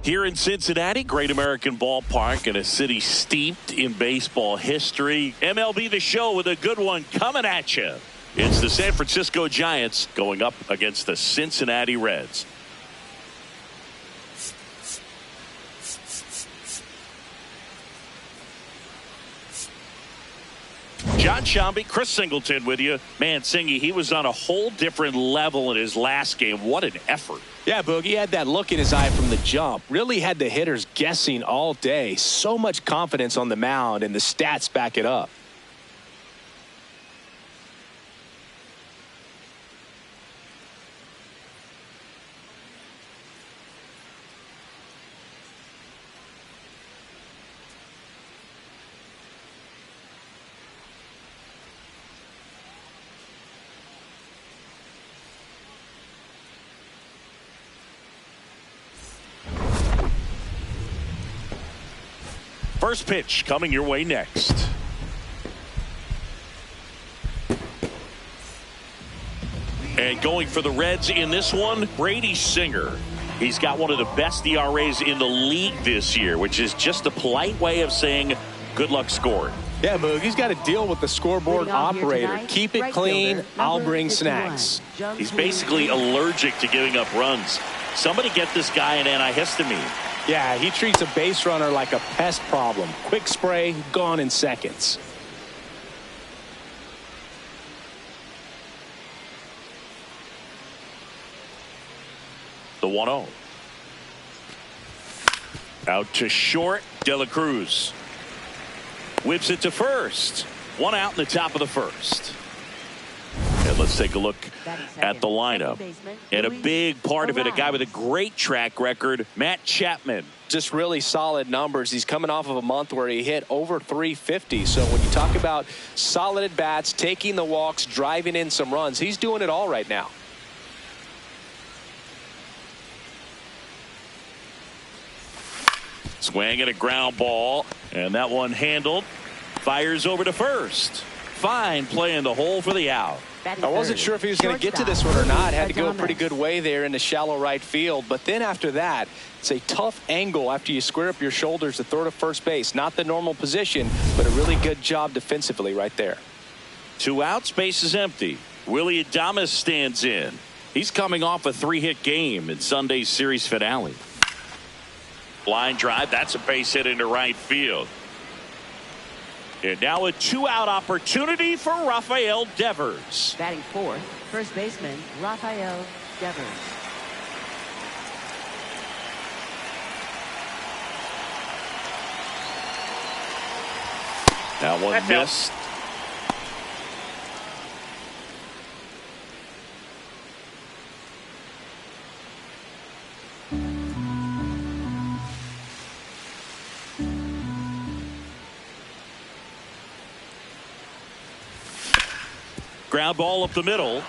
Here in Cincinnati, Great American Ballpark, in a city steeped in baseball history. MLB The Show with a good one coming at you. It's the San Francisco Giants going up against the Cincinnati Reds. John Shambi, Chris Singleton with you. Man, Singy, he was on a whole different level in his last game. What an effort. Yeah, Boogie had that look in his eye from the jump. Really had the hitters guessing all day. So much confidence on the mound, and the stats back it up. First pitch coming your way next. And going for the Reds in this one, Brady Singer. He's got one of the best ERAs in the league this year, which is just a polite way of saying good luck scoring. Yeah, Boog, he's got to deal with the scoreboard operator. Keep it clean, I'll bring snacks. He's basically allergic to giving up runs. Somebody get this guy an antihistamine. Yeah, he treats a base runner like a pest problem. Quick spray, gone in seconds. The 1-0. Out to short, De La Cruz. Whips it to first. One out in the top of the first. And let's take a look at the lineup. And a big part of it, a guy with a great track record, Matt Chapman. Just really solid numbers. He's coming off of a month where he hit over 350. So when you talk about solid at bats, taking the walks, driving in some runs, he's doing it all right now. Swing and a ground ball, and that one handled. Fires over to first. Fine play in the hole for the out. I wasn't sure if he was going to get to this one or not. Had to go a pretty good way there in the shallow right field. But then after that, it's a tough angle after you square up your shoulders to throw to first base. Not the normal position, but a really good job defensively right there. 2 outs, base is empty. Willie Adames stands in. He's coming off a 3-hit game in Sunday's series finale. Line drive, that's a base hit into right field. And now a 2-out opportunity for Rafael Devers. Batting fourth, first baseman Rafael Devers. That one missed. Ground ball up the middle.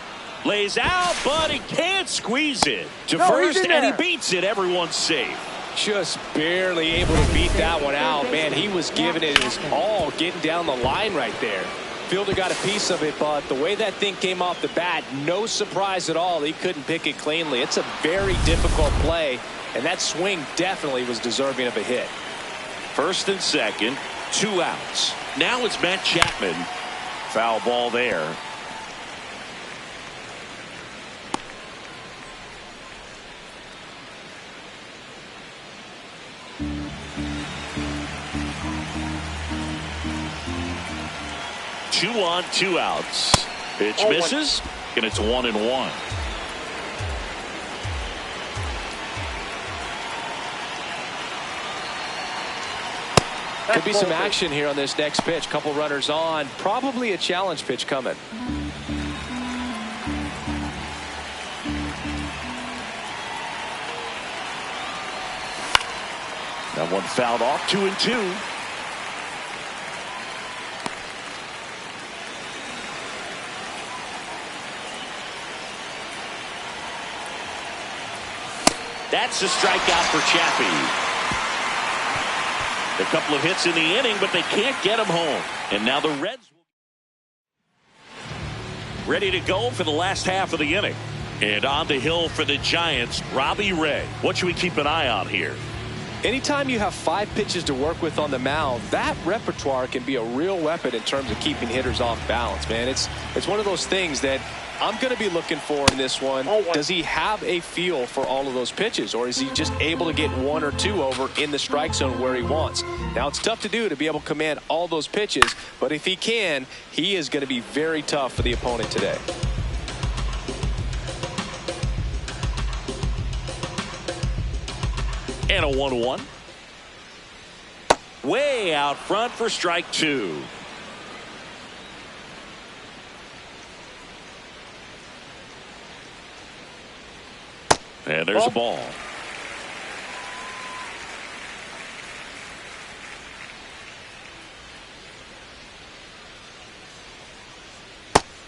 Lays out, but he can't squeeze it. To first, and he beats it. Everyone's safe. Just barely able to beat that one out. Man, he was giving it his all, getting down the line right there. Fielder got a piece of it, but the way that thing came off the bat, no surprise at all. He couldn't pick it cleanly. It's a very difficult play, and that swing definitely was deserving of a hit. First and second, 2 outs. Now it's Matt Chapman. Foul ball there. Two on, 2 outs. Pitch misses, and it's 1-1. Could be some action here on this next pitch. Couple runners on. Probably a challenge pitch coming. That one fouled off. 2-2. That's a strikeout for Chappie. A couple of hits in the inning, but they can't get him home. And now the Reds ready to go for the last half of the inning. And on the hill for the Giants, Robbie Ray. What should we keep an eye on here? Anytime you have 5 pitches to work with on the mound, that repertoire can be a real weapon in terms of keeping hitters off balance, man. It's one of those things that I'm going to be looking for in this one. Does he have a feel for all of those pitches, or is he just able to get 1 or 2 over in the strike zone where he wants? Now, it's tough to do to be able to command all those pitches, but if he can, he is going to be very tough for the opponent today. And a 1-1. Way out front for strike 2. And there's a ball.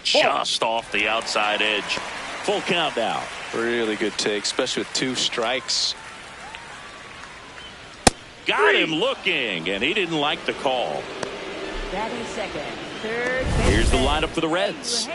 Just off the outside edge. Full count now. Really good take, especially with 2 strikes. Got him looking, and he didn't like the call. Batting second, third. Here's the lineup for the Reds.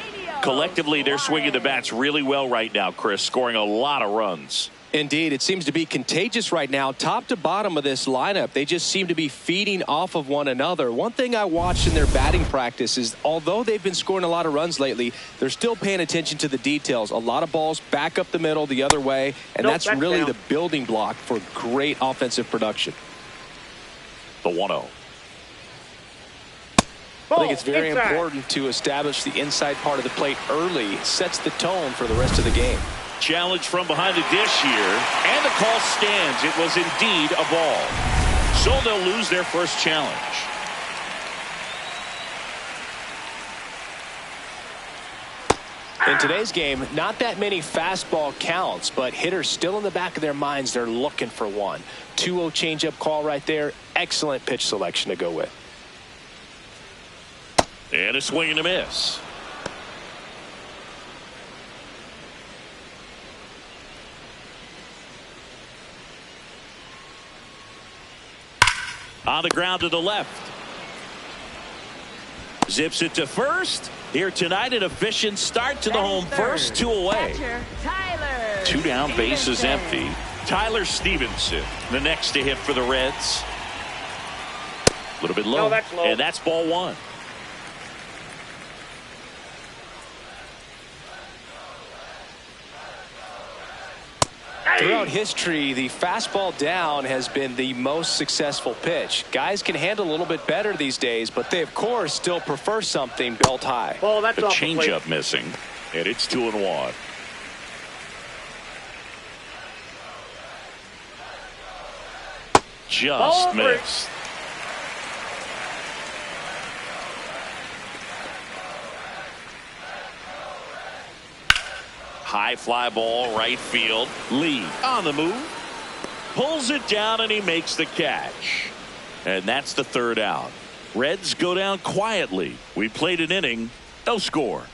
Collectively, they're swinging the bats really well right now, Chris, scoring a lot of runs. Indeed, it seems to be contagious right now. Top to bottom of this lineup, they just seem to be feeding off of one another. One thing I watched in their batting practice is, although they've been scoring a lot of runs lately, they're still paying attention to the details. A lot of balls back up the middle the other way, and that's really the building block for great offensive production. The 1-0. I think it's very important to establish the inside part of the plate early. It sets the tone for the rest of the game. Challenge from behind the dish here, and the call stands. It was indeed a ball. So they'll lose their first challenge. In today's game, not that many fastball counts, but hitters still in the back of their minds, they're looking for one. 2-0 changeup call right there. Excellent pitch selection to go with. And a swing and a miss. On the ground to the left. Zips it to first. Here tonight, an efficient start to the home first. 2 away. Tyler 2 down, bases empty. Tyler Stevenson, the next to hit for the Reds. A little bit low. No, that's low. And that's ball 1. Throughout history, the fastball down has been the most successful pitch. Guys can handle a little bit better these days, but they, of course, still prefer something belt high. Oh, that's The off the plate. changeup missing, and it's 2-1. Just missed. High fly ball, right field. Lee on the move. Pulls it down, and he makes the catch. And that's the 3rd out. Reds go down quietly. We played an inning. No score.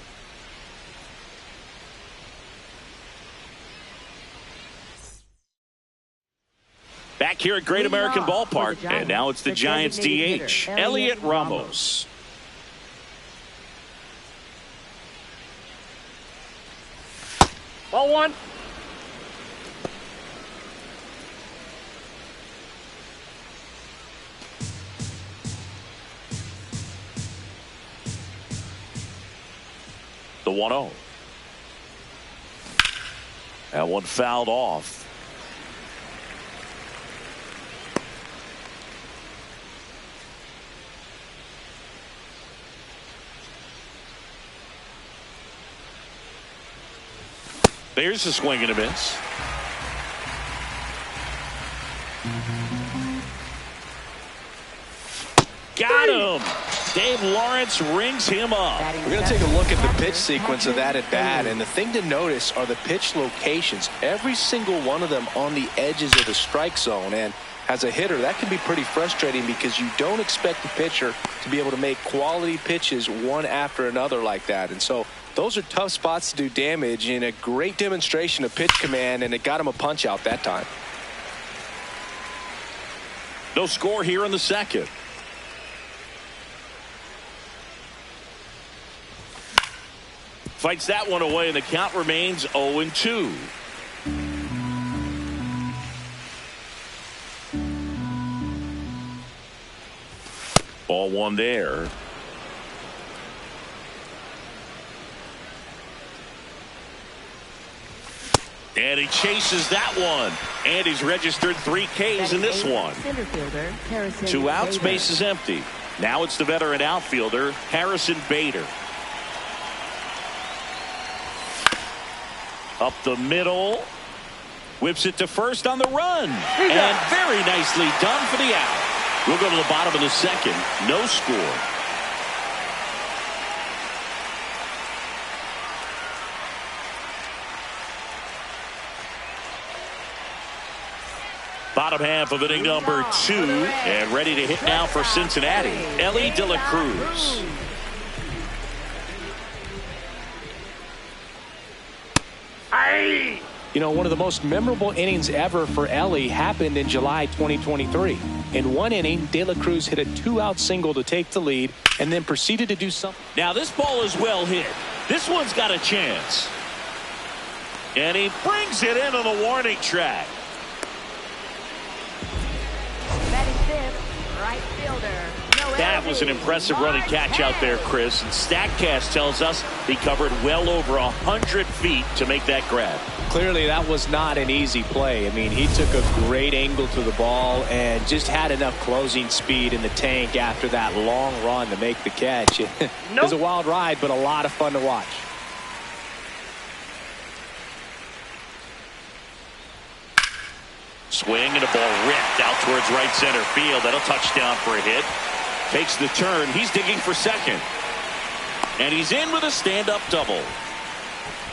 Back here at Great American Ballpark. And now it's the Giants DH, Elliot Ramos. Ball 1. The 1-0. That one fouled off. There's a swing and a miss. Got him. Dave Lawrence rings him up. We're going to take a look at the pitch sequence of that at bat, and the thing to notice are the pitch locations. Every single one of them on the edges of the strike zone, and as a hitter, that can be pretty frustrating because you don't expect the pitcher to be able to make quality pitches one after another like that. And so those are tough spots to do damage, and a great demonstration of pitch command, and it got him a punch out that time. No score here in the 2nd. Fights that one away, and the count remains 0-2. 1 there. And he chases that one. And he's registered 3 Ks in this one. 2 outs, base is empty. Now it's the veteran outfielder, Harrison Bader. Up the middle. Whips it to first on the run. And very nicely done for the out. We'll go to the bottom of the 2nd. No score. Bottom half of inning number 2, and ready to hit now for Cincinnati, Elly De La Cruz. You know, one of the most memorable innings ever for Elly happened in July 2023. In 1 inning, De La Cruz hit a 2-out single to take the lead and then proceeded to do something. Now this ball is well hit. This one's got a chance. And he brings it into the warning track. That was an impressive running catch out there, Chris. And StatCast tells us he covered well over 100 feet to make that grab. Clearly, that was not an easy play. I mean, he took a great angle to the ball and just had enough closing speed in the tank after that long run to make the catch. It was a wild ride, but a lot of fun to watch. Swing and a ball ripped out towards right center field. That'll touch down for a hit. Takes the turn. He's digging for second. And he's in with a stand-up double.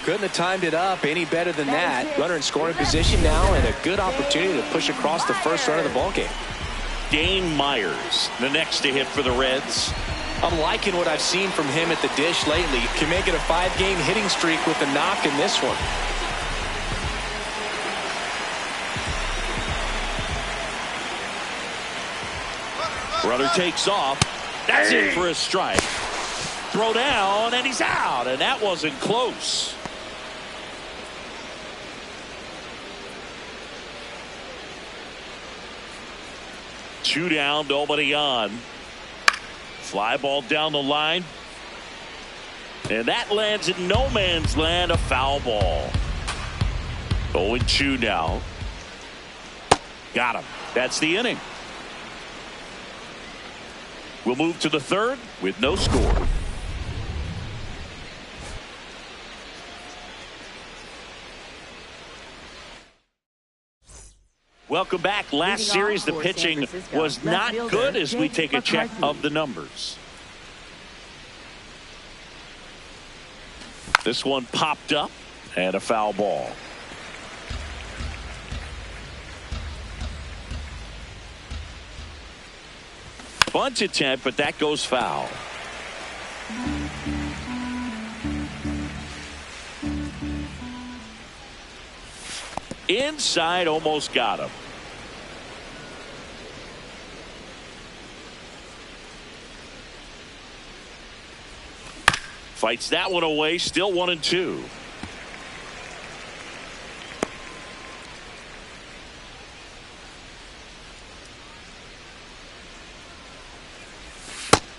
Couldn't have timed it up any better than that. Runner in scoring position now and a good opportunity to push across the first run of the ballgame. Dane Myers, the next to hit for the Reds. I'm liking what I've seen from him at the dish lately. Can make it a 5-game hitting streak with a knock in this one. Runner takes off. That's in for a strike. Throw down, and he's out, and that wasn't close. Two down, nobody on. Fly ball down the line. And that lands in no man's land, a foul ball. 0-2 now. Got him. That's the inning. We'll move to the 3rd with no score. Welcome back. Last series, the pitching was not good as we take a check of the numbers. This one popped up and a foul ball. Bunt attempt, but that goes foul. Inside, almost got him. Fights that one away, still 1-2.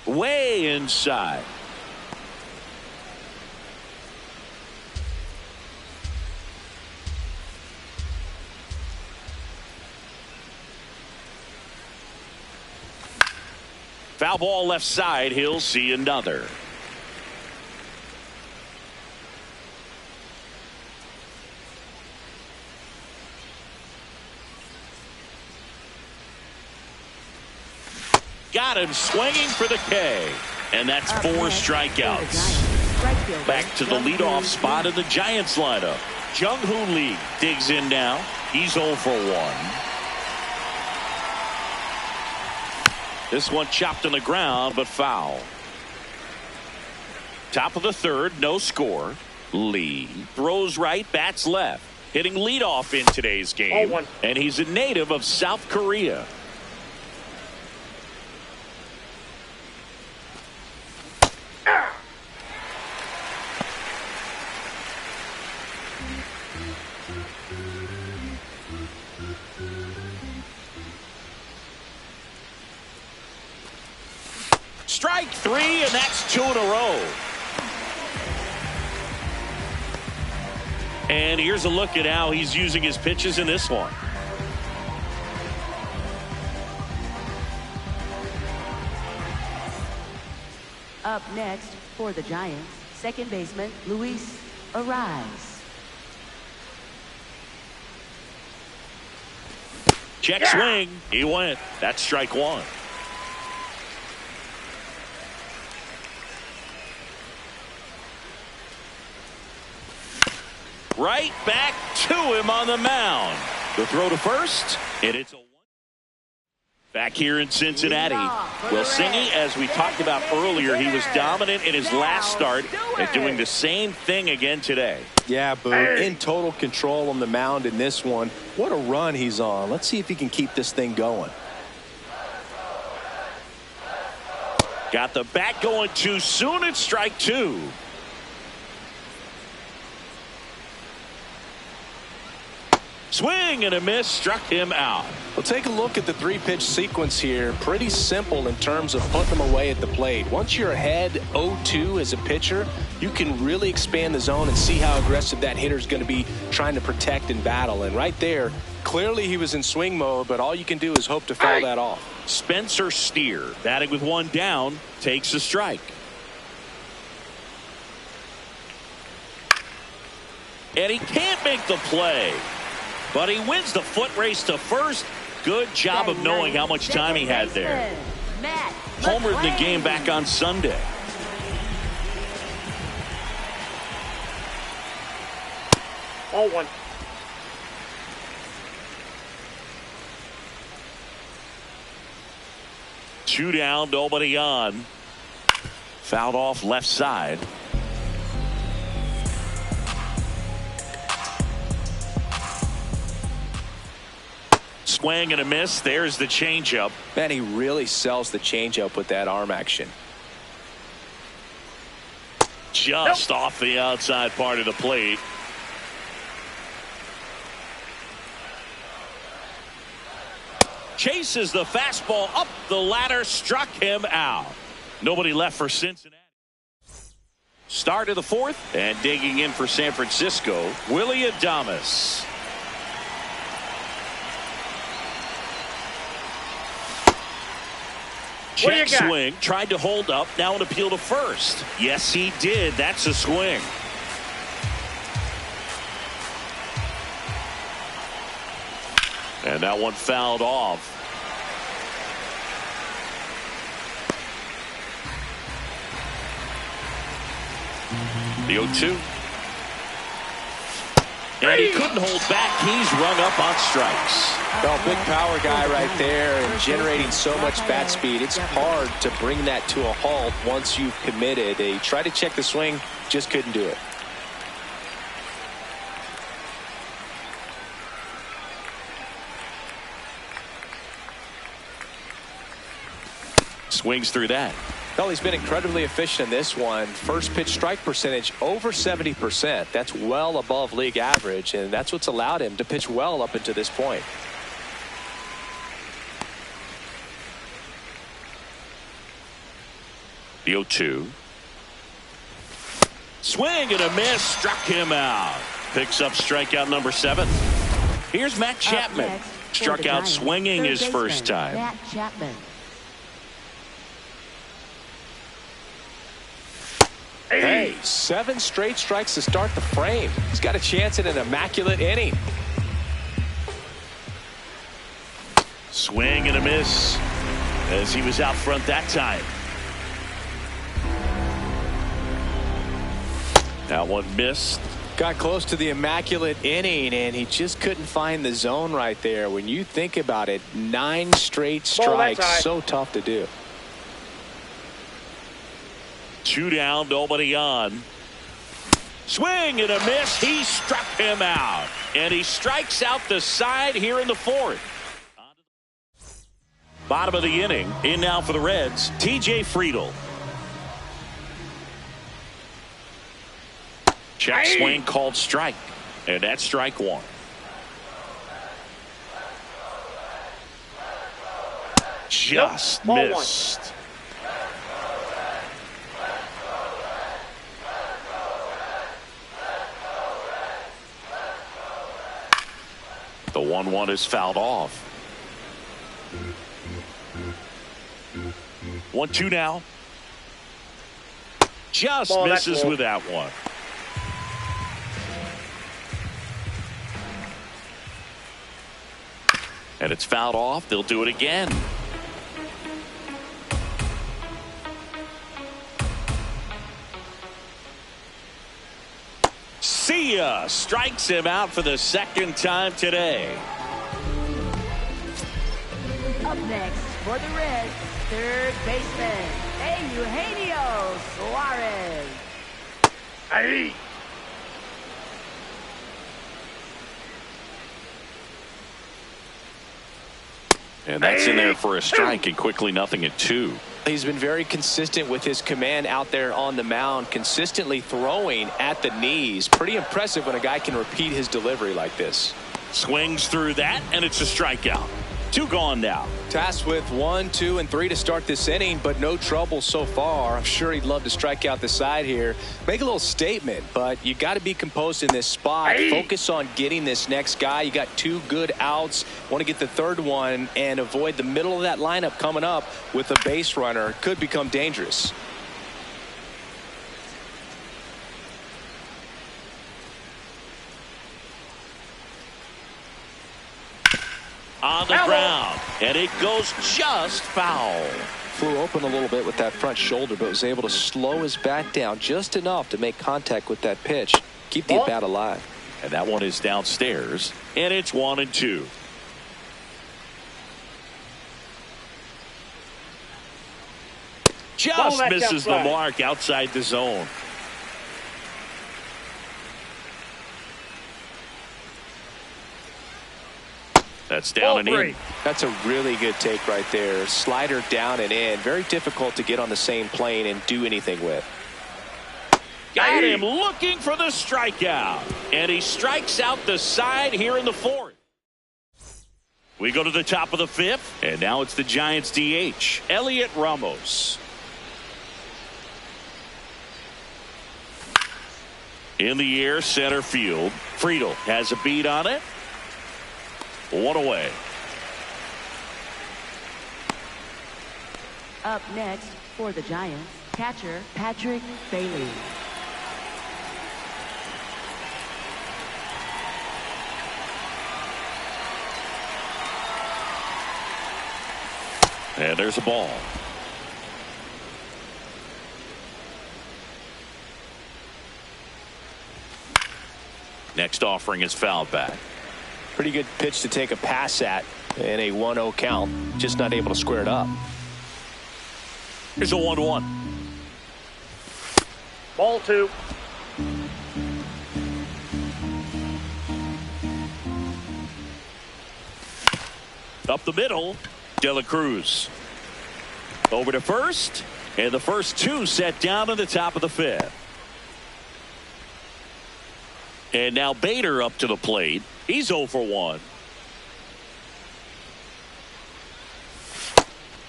Way inside. Foul ball left side. He'll see another. Got him swinging for the K. And that's 4 strikeouts. Back to the leadoff spot in the Giants lineup. Jung-Hoo Lee digs in now. He's 0 for 1. This one chopped on the ground, but foul. Top of the 3rd, no score. Lee throws right, bats left. Hitting leadoff in today's game. And he's a native of South Korea. Strike three, and that's 2 in a row. And here's a look at how he's using his pitches in this one. Up next for the Giants, second baseman Luis Arise. Check swing. He went. That's strike one. Right back to him on the mound. The throw to first, and it's a one. Back here in Cincinnati. Well, Singy, as we talked about earlier, he was dominant in his last start and doing the same thing again today. Yeah, Boo, in total control on the mound in this one. What a run he's on. Let's see if he can keep this thing going. Got the bat going too soon. It's strike two. Swing and a miss, struck him out. Well, take a look at the three-pitch sequence here. Pretty simple in terms of putting them away at the plate. Once you're ahead 0-2 as a pitcher, you can really expand the zone and see how aggressive that hitter is going to be trying to protect and battle. And right there, clearly he was in swing mode, but all you can do is hope to foul that off. Spencer Steer, batting with one down, takes a strike. And he can't make the play. But he wins the foot race to first. Good job of knowing how much time he had there. Homered in the game back on Sunday. Ball one. Two down, nobody on. Fouled off left side. Swing and a miss. There's the changeup. Man, he really sells the changeup with that arm action. Just off the outside part of the plate. Chases the fastball up the ladder, struck him out. Nobody left for Cincinnati. Start of the fourth, and digging in for San Francisco, Willie Adames. Check swing, tried to hold up, now an appeal to first. Yes, he did. That's a swing. And that one fouled off. The 0-2. And he couldn't hold back. He's rung up on strikes. Well, big power guy right there and generating so much bat speed. It's hard to bring that to a halt once you've committed. They tried to check the swing, just couldn't do it. Swings through that. Well, he's been incredibly efficient in this one. First pitch strike percentage over 70%. That's well above league average, and that's what's allowed him to pitch well up until this point. The 0-2. Swing and a miss, struck him out. Picks up strikeout number 7. Here's Matt Chapman. Struck out swinging his first time. Matt Chapman. Hey, 7 straight strikes to start the frame. He's got a chance at an immaculate inning. Swing and a miss as he was out front that time. That one missed. Got close to the immaculate inning, and he just couldn't find the zone right there. When you think about it, 9 straight strikes, so tough to do. 2 down, nobody on. Swing and a miss. He struck him out. And he strikes out the side here in the 4th. Bottom of the inning. In now for the Reds, TJ Friedl. Check swing called strike. And that's strike 1. Just missed. The 1-1 is fouled off. 1-2 now. Just misses with that one. And it's fouled off. They'll do it again. See ya. Strikes him out for the second time today. Up next for the Reds, third baseman, Eugenio Suarez. Hey. And that's in there for a strike, and quickly 0-2. He's been very consistent with his command out there on the mound, consistently throwing at the knees. Pretty impressive when a guy can repeat his delivery like this. Swings through that, and it's a strikeout. 2 gone now. Tasked with 1, 2, and 3 to start this inning, but no trouble so far. I'm sure he'd love to strike out the side here. Make a little statement, but you got to be composed in this spot. Focus on getting this next guy. You got 2 good outs. Want to get the third one and avoid the middle of that lineup coming up with a base runner. Could become dangerous. On the ground, and it goes just foul. Flew open a little bit with that front shoulder, but was able to slow his bat down just enough to make contact with that pitch. Keep the bat alive. And that one is downstairs, and it's 1-2. Just misses the mark outside the zone. That's down and in. That's a really good take right there. Slider down and in. Very difficult to get on the same plane and do anything with. Got him looking for the strikeout. And he strikes out the side here in the 4th. We go to the top of the 5th. And now it's the Giants DH, Elliot Ramos. In the air, center field. Friedel has a beat on it. 1 away. Up next for the Giants, catcher Patrick Bailey. And there's a ball. Next offering is fouled back. Pretty good pitch to take a pass at in a 1-0 count. Just not able to square it up. Here's a 1-1. Ball 2. Up the middle, De La Cruz. Over to first, and the first 2 set down in the top of the 5th. And now Bader up to the plate. He's 0 for 1.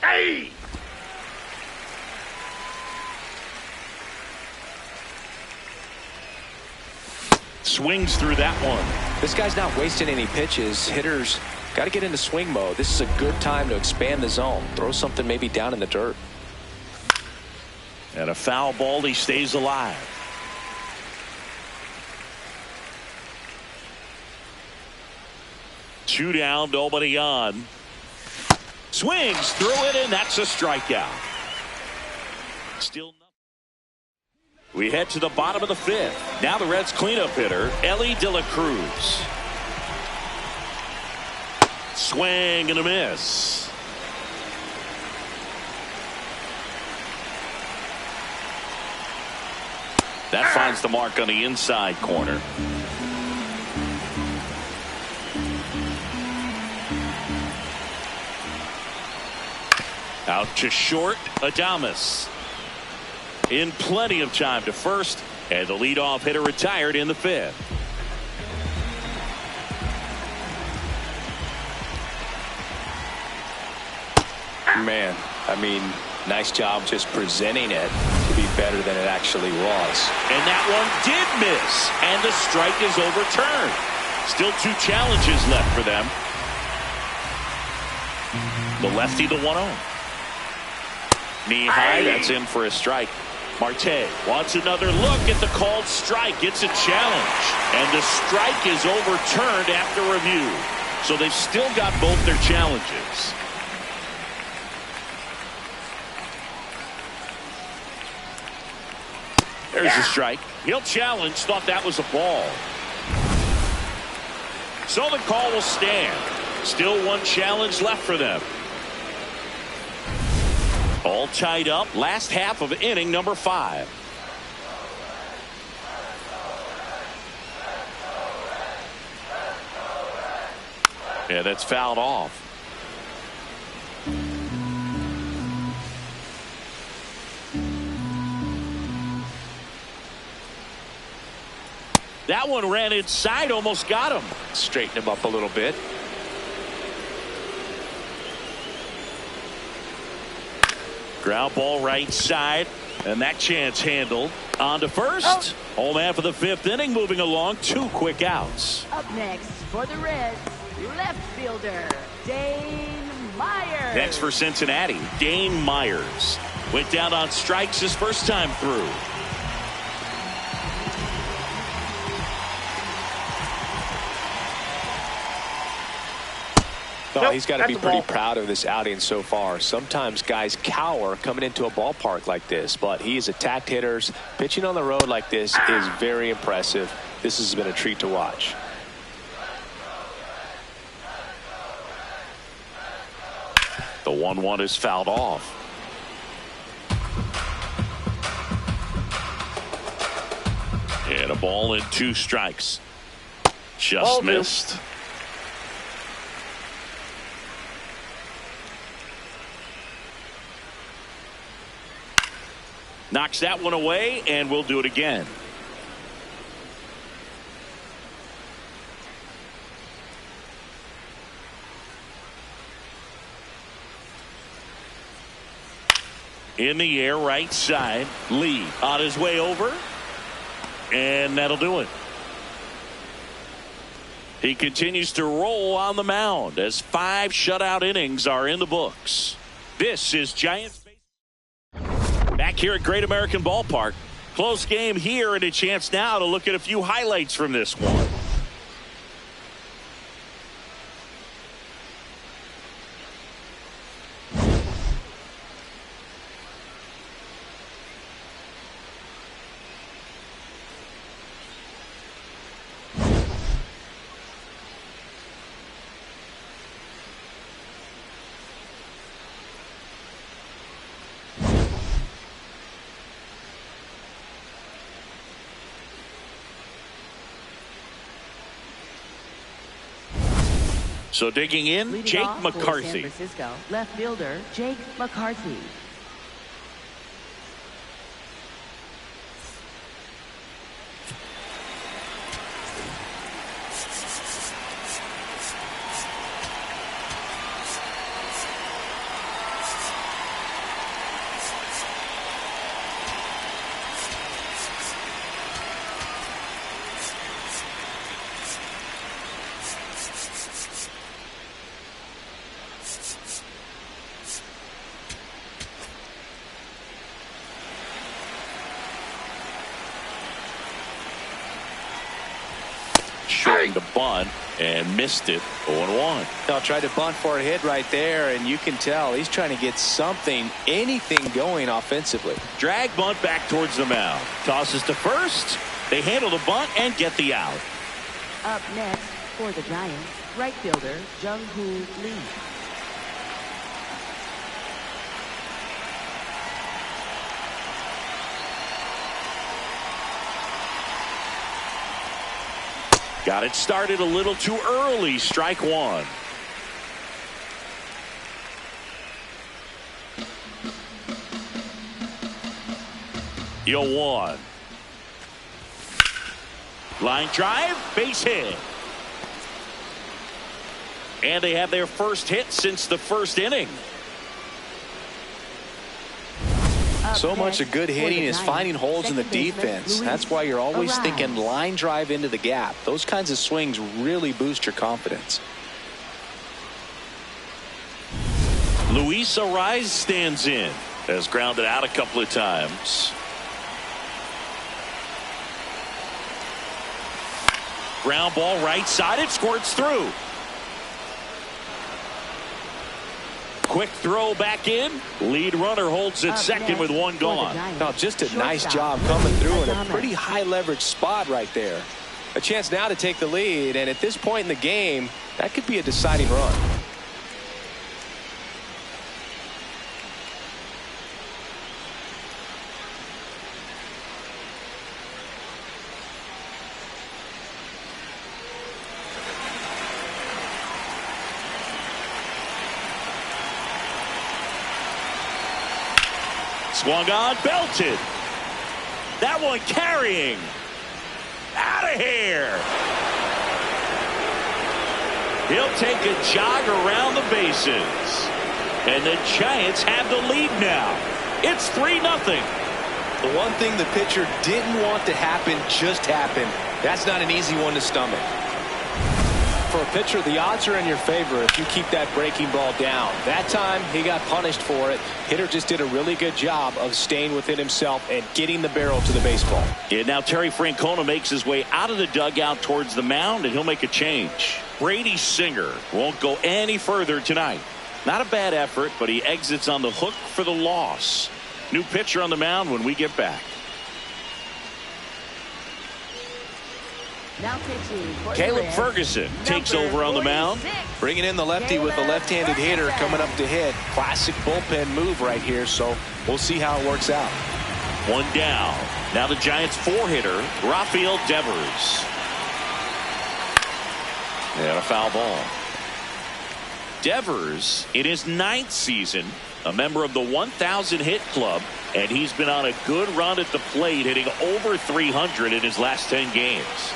Hey! Swings through that one. This guy's not wasting any pitches. Hitters got to get into swing mode. This is a good time to expand the zone. Throw something maybe down in the dirt. And a foul ball. He stays alive. Two down, nobody on. Swings through it, and that's a strikeout. Still nothing. We head to the bottom of the 5th. Now the Reds cleanup hitter, Ellie De La Cruz. Swing and a miss. That finds the mark on the inside corner. Out to short, Adames. In plenty of time to first, and the leadoff hitter retired in the 5th. Man, I mean, nice job just presenting it to be better than it actually was. And that one did miss, and the strike is overturned. Still 2 challenges left for them. The lefty, the 1-0. Knee high, that's in for a strike. Marte wants another look at the called strike. It's a challenge. And the strike is overturned after review. So they've still got both their challenges. There's a strike. He'll challenge. Thought that was a ball. So the call will stand. Still 1 challenge left for them. All tied up. Last half of inning number 5. Yeah, that's fouled off. That one ran inside, almost got him. Straighten him up a little bit. Ground ball right side, and that chance handled. On to first. Home half of the 5th inning, moving along. 2 quick outs. Up next for the Reds, left fielder Dane Myers. Next for Cincinnati, Dane Myers. Went down on strikes his first time through. Oh, he's got to be pretty proud of this outing so far. Sometimes guys cower coming into a ballpark like this, but he's attacked hitters. Pitching on the road like this is very impressive. This has been a treat to watch. The 1-1 is fouled off. And a ball and 2 strikes. Just missed. Knocks that one away, and we'll do it again. In the air, right side. Lee on his way over, and that'll do it. He continues to roll on the mound as 5 shutout innings are in the books. This is Giants. Back here at Great American Ballpark. Close game here, and a chance now to look at a few highlights from this one. So digging in, Leading Jake off for McCarthy. San Francisco, left fielder Jake McCarthy. Shortened the bunt and missed it. 0-1. Now tried to bunt for a hit right there, and you can tell he's trying to get something, anything going offensively. Drag bunt back towards the mound. Tosses to first. They handle the bunt and get the out. Up next for the Giants, right fielder Jung-Hoo Lee. Got it started a little too early. Strike 1. Yo 1. Line drive, base hit. And they have their first hit since the first inning. So much of good hitting is finding holes in the defense. That's why you're always thinking line drive into the gap. Those kinds of swings really boost your confidence. Luis Arise stands in. Has grounded out a couple of times. Ground ball right side. It squirts through. Quick throw back in. Lead runner holds at second with one gone. Now just a nice job coming through in a pretty high leverage spot right there. A chance now to take the lead, and at this point in the game, that could be a deciding run. Swung on, belted. That one carrying. Out of here. He'll take a jog around the bases. And the Giants have the lead now. It's 3-0. The one thing the pitcher didn't want to happen just happened. That's not an easy one to stomach. For a pitcher, the odds are in your favor if you keep that breaking ball down. That time, he got punished for it. Hitter just did a really good job of staying within himself and getting the barrel to the baseball. Yeah, now Terry Francona makes his way out of the dugout towards the mound, and he'll make a change. Brady Singer won't go any further tonight. Not a bad effort, but he exits on the hook for the loss. New pitcher on the mound when we get back. Caleb Ferguson takes over on the mound. Bringing in the lefty with the left-handed hitter coming up to hit. Classic bullpen move right here, so we'll see how it works out. One down. Now the Giants' four-hitter, Rafael Devers. And a foul ball. Devers, in his 9th season, a member of the 1,000 hit club, and he's been on a good run at the plate, hitting over 300 in his last 10 games.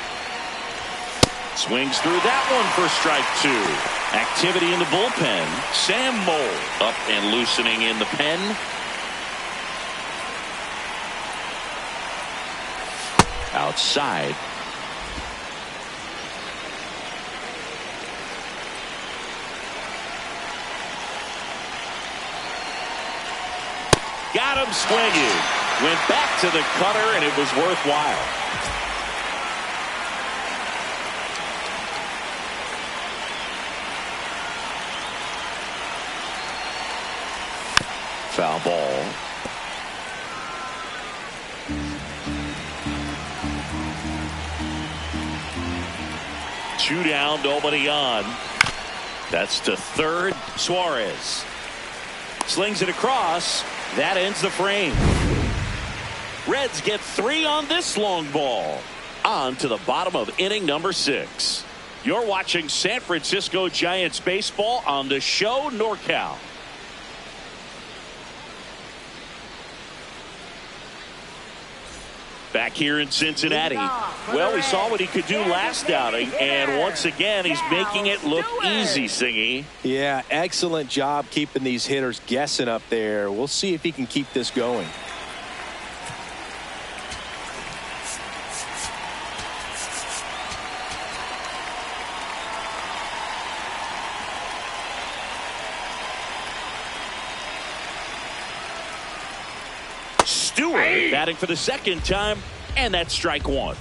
Swings through that one for strike 2. Activity in the bullpen. Sam Moll up and loosening in the pen. Outside. Got him swinging. Went back to the cutter, and it was worthwhile. Foul ball. Two down, nobody on. That's to third. Suarez slings it across. That ends the frame. Reds get 3 on this long ball. On to the bottom of inning number 6. You're watching San Francisco Giants baseball on the show NorCal. Back here in Cincinnati. Well, we saw what he could do last outing, and once again, he's making it look easy, Singy. Yeah, excellent job keeping these hitters guessing up there. We'll see if he can keep this going. Stewart batting for the second time, and that's strike 1.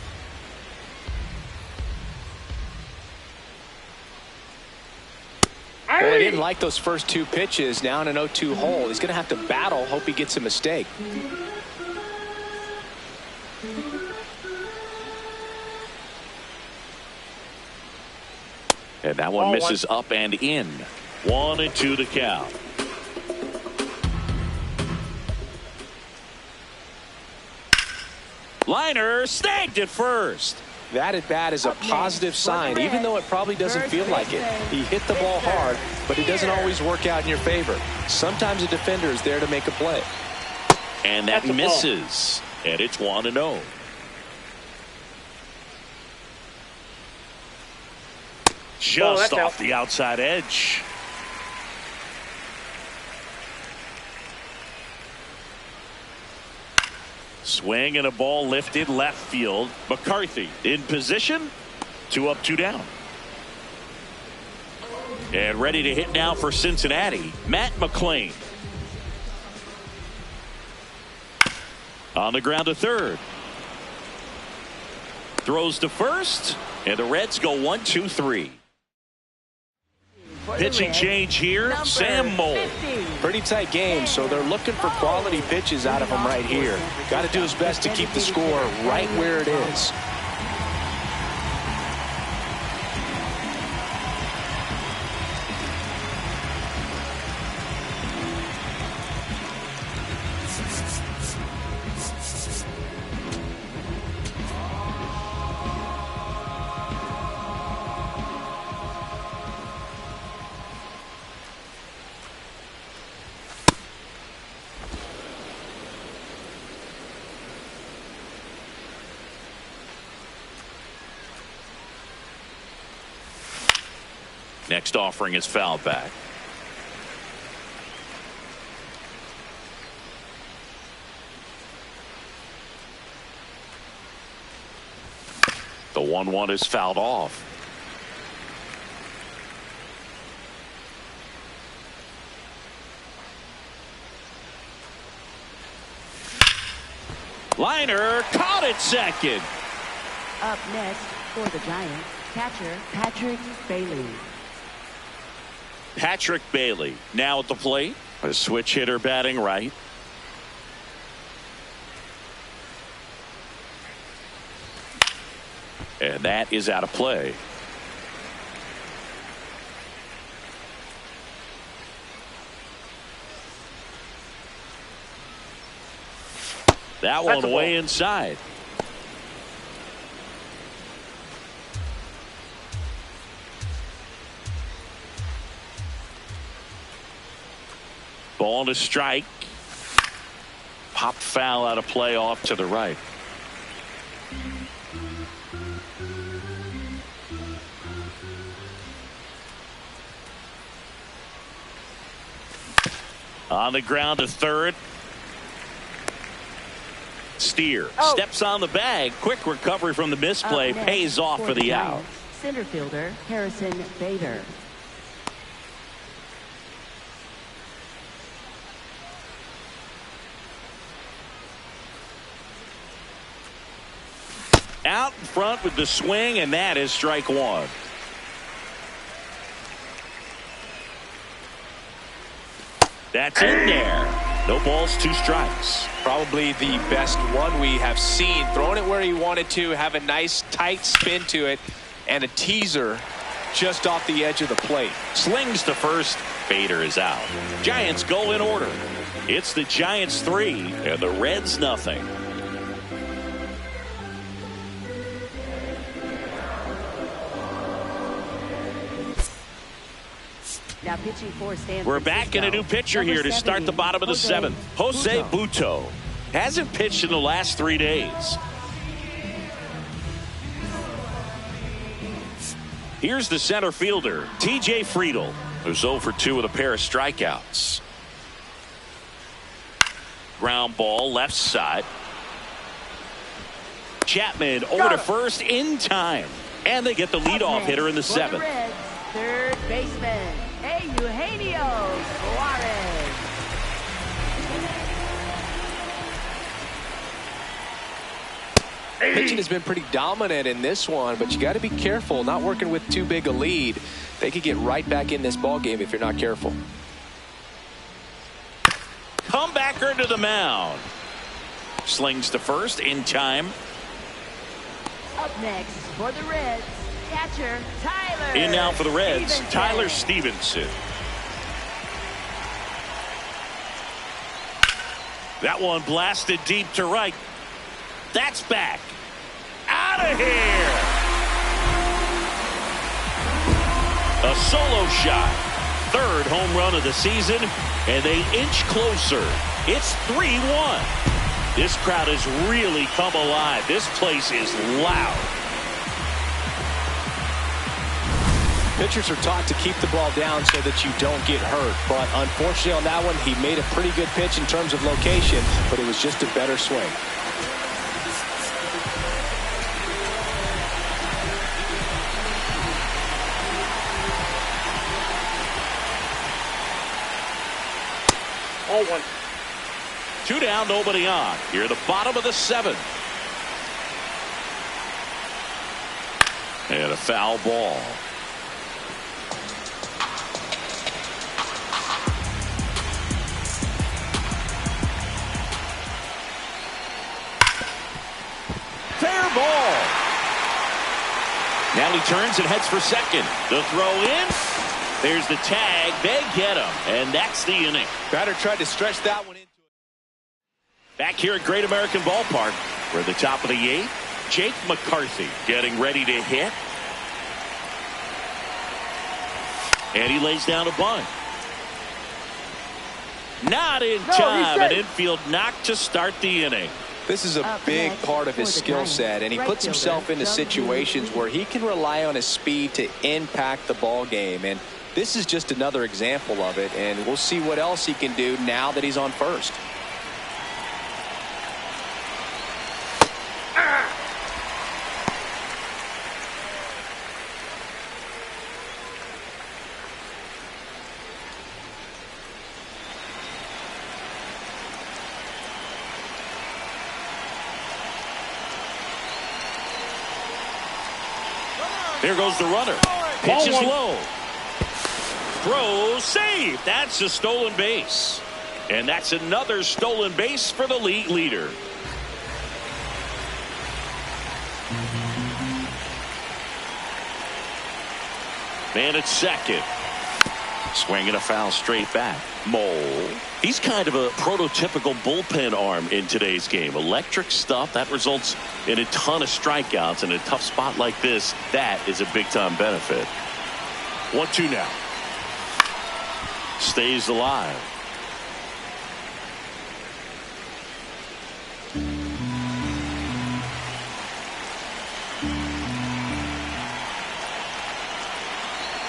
Well, he didn't like those first 2 pitches. Now in an 0-2 hole. He's going to have to battle. Hope he gets a mistake. And that one misses up and in. 1-2 the count. Liner snagged at first. That at bat is a positive sign, even though it probably doesn't feel like it. He hit the ball hard, but it doesn't always work out in your favor. Sometimes a defender is there to make a play. And that misses. And it's 1-0. Just off the outside edge. Swing and a ball lifted left field. McCarthy in position. 2 up, 2 down. And ready to hit now for Cincinnati, Matt McClain. On the ground to third. Throws to first. And the Reds go 1, 2, 3. Pitching change here, Sam Moll. Pretty tight game, so they're looking for quality pitches out of him right here. Got to do his best to keep the score right where it is. Next offering is fouled back. The 1-1 is fouled off. Liner caught at second. Up next for the Giants, catcher Patrick Bailey. Patrick Bailey now at the plate. A switch hitter batting right. And that is out of play. That one way inside. Ball to strike. Popped foul out of play off to the right. On the ground to third. Steer steps on the bag. Quick recovery from the misplay. Pays off for the out. Center fielder Harrison Bader. Out in front with the swing, and that is strike one. That's in there. No balls, 2 strikes. Probably the best one we have seen. Throwing it where he wanted to, have a nice tight spin to it, and a teaser just off the edge of the plate. Slings to first. Bader is out. Giants go in order. It's the Giants 3 and the Reds nothing. Now pitching for San We're back in a new pitcher here to start the bottom of the 7th. Jose Butto hasn't pitched in the last 3 days. Here's the center fielder, T.J. Friedl, who's 0 for 2 with a pair of strikeouts. Ground ball left side. Chapman over to first in time. And they get the leadoff hitter in the 7th. Reds, third baseman, Eugenio Suarez. Pitching has been pretty dominant in this one, but you got to be careful, not working with too big a lead. They could get right back in this ball game if you're not careful. Comebacker to the mound. Slings to first in time. Up next for the Reds, catcher Tyler. In now for the Reds, Stevenson. Tyler Stevenson. That one blasted deep to right. That's back. Out of here. A solo shot. 3rd home run of the season, and they inch closer. It's 3-1. This crowd has really come alive. This place is loud. Pitchers are taught to keep the ball down so that you don't get hurt. But unfortunately on that one, he made a pretty good pitch in terms of location, but it was just a better swing. 0-1. 2 down, nobody on. Here at the bottom of the 7th. And a foul ball. Fair ball. Now he turns and heads for second. The throw in. There's the tag. They get him. And that's the inning. Batter tried to stretch that one into it. Back here at Great American Ballpark. We're at the top of the 8th. Jake McCarthy getting ready to hit. And he lays down a bunt. Not in time. An infield knock to start the inning. This is a big part of his skill set, and he puts himself into situations where he can rely on his speed to impact the ball game. And this is just another example of it, and we'll see what else he can do now that he's on first. There goes the runner. Pitch is low. Throw, save. That's a stolen base. And that's another stolen base for the league leader. Man at second. Swinging a foul straight back. Mole. He's kind of a prototypical bullpen arm in today's game. Electric stuff that results in a ton of strikeouts. In a tough spot like this, that is a big-time benefit. 1-2 now. Stays alive.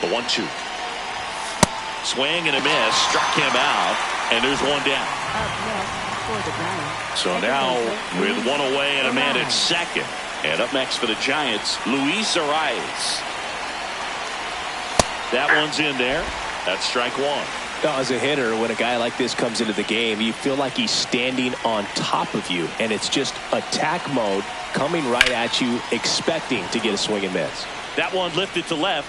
The 1-2. Swing and a miss. Struck him out. And there's one down. So now with one away and a man at second. And up next for the Giants, Luis Arias. That one's in there. That's strike one. As a hitter, when a guy like this comes into the game, you feel like he's standing on top of you. And it's just attack mode coming right at you, expecting to get a swing and miss. That one lifted to left.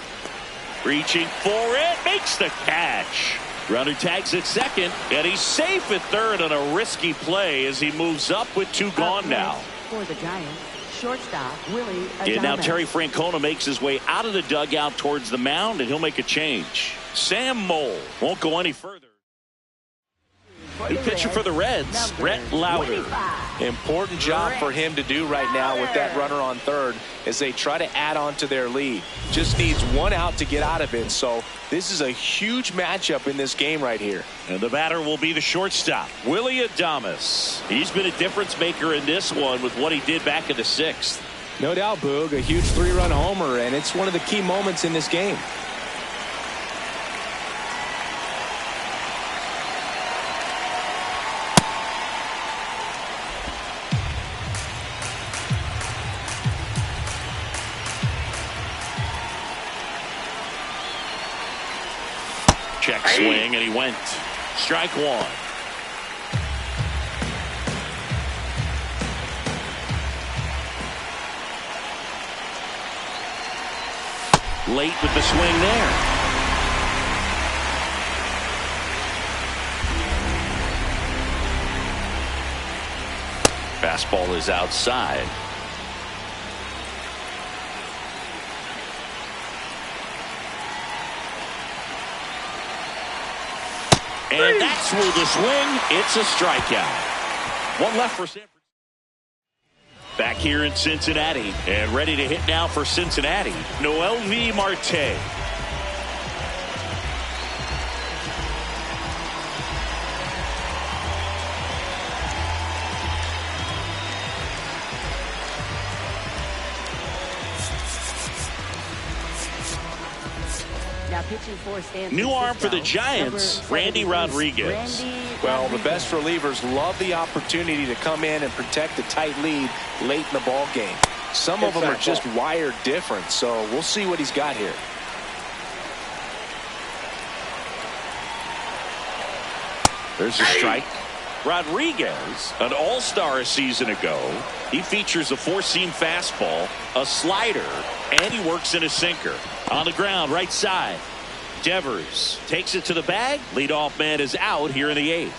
Reaching for it, makes the catch. Runner tags at second, and he's safe at third on a risky play as he moves up with 2 gone now. For the Giants, shortstop Willie Adames. And now Terry Francona makes his way out of the dugout towards the mound, and he'll make a change. Sam Mole won't go any further. New pitcher for the Reds, Brett Lauder. Important job for him to do right now with that runner on third as they try to add on to their lead. Just needs 1 out to get out of it. So this is a huge matchup in this game right here. And the batter will be the shortstop, Willie Adames. He's been a difference maker in this one with what he did back in the 6th. No doubt, Boog, a huge 3-run homer, and it's one of the key moments in this game. Check swing, and he went. Strike one. Late with the swing there. Fastball is outside. And that's where the swing. It's a strikeout. 1 left for San Francisco. Back here in Cincinnati and ready to hit now for Cincinnati, Noelvi Marte. New arm for the Giants, Randy Rodriguez. Well, the best relievers love the opportunity to come in and protect a tight lead late in the ball game. Some of them are just wired different, so we'll see what he's got here. There's a strike. Rodriguez, an all-star a season ago. He features a four-seam fastball, a slider, and he works in a sinker. On the ground, right side. Devers takes it to the bag. Leadoff man is out here in the 8th.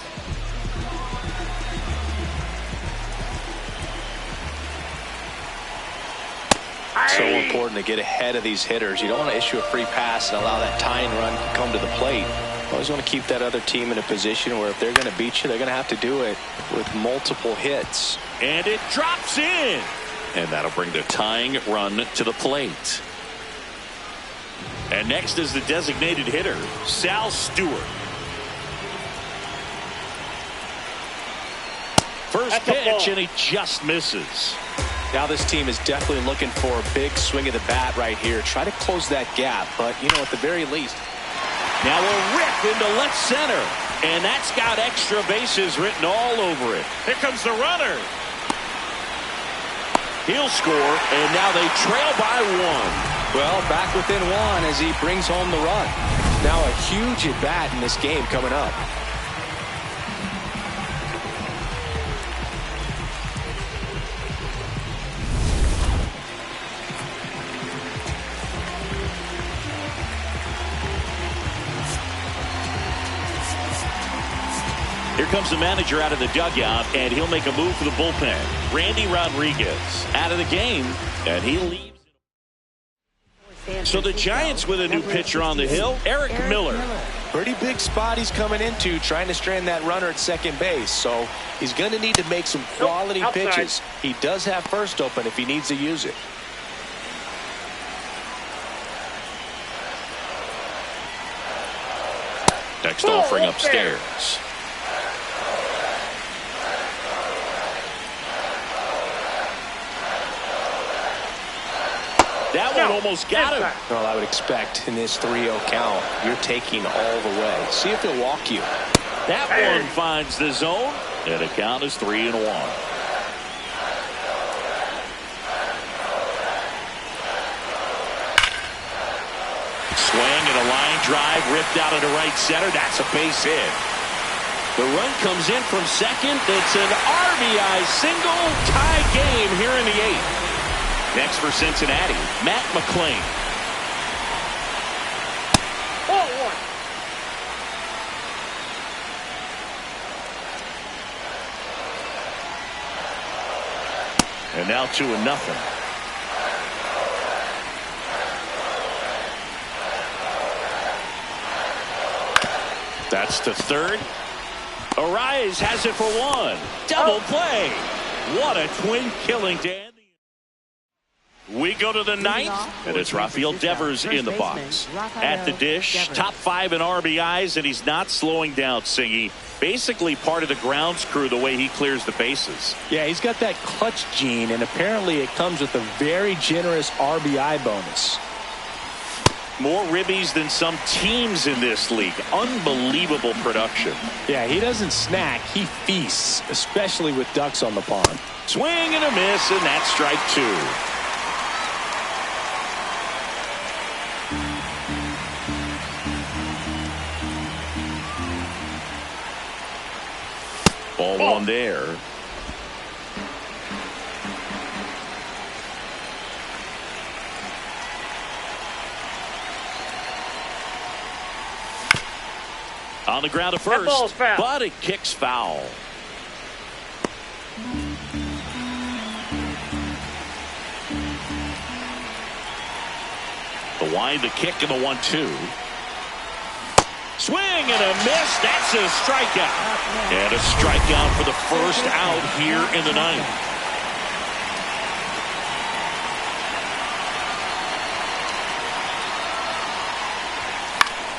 So important to get ahead of these hitters. You don't want to issue a free pass and allow that tying run to come to the plate. You always want to keep that other team in a position where if they're going to beat you, they're going to have to do it with multiple hits. And it drops in. And that'll bring the tying run to the plate. And next is the designated hitter, Sal Stewart. First pitch, and he just misses. Now this team is definitely looking for a big swing of the bat right here. Try to close that gap, but, you know, at the very least. Now a rip into left center, and that's got extra bases written all over it. Here comes the runner. He'll score, and now they trail by 1. Well, back within 1 as he brings home the run. Now a huge at bat in this game coming up. Here comes the manager out of the dugout, and he'll make a move for the bullpen. Randy Rodriguez out of the game, and he leaves. So the Giants with a new pitcher on the hill, Eric Miller. Pretty big spot he's coming into, trying to strand that runner at second base. So he's going to need to make some quality pitches. He does have first open if he needs to use it. Next offering upstairs. That one almost got him. Well, I would expect in this 3-0 count, you're taking all the way. See if he'll walk you. That one finds the zone, and the count is 3-1. Swing and a line drive ripped out into right center. That's a base hit. The run comes in from second. It's an RBI single, tie game here in the 8th. Next for Cincinnati, Matt McClain. And now 2-0. That's to third. Arias has it for 1. Double play. What a twin killing, Dan. We go to the 9th, and it's Rafael Devers in the box. At the dish, top 5 in RBIs, and he's not slowing down, Singy. Basically part of the grounds crew the way he clears the bases. Yeah, he's got that clutch gene, and apparently it comes with a very generous RBI bonus. More ribbies than some teams in this league. Unbelievable production. Yeah, he doesn't snack, he feasts, especially with ducks on the pond. Swing and a miss, and that's strike 2. Ball 1 there. On the ground to first, but it kicks foul. The wind, the kick, and the 1-2. Swing and a miss. That's a strikeout. And a strikeout for the first out here in the 9th.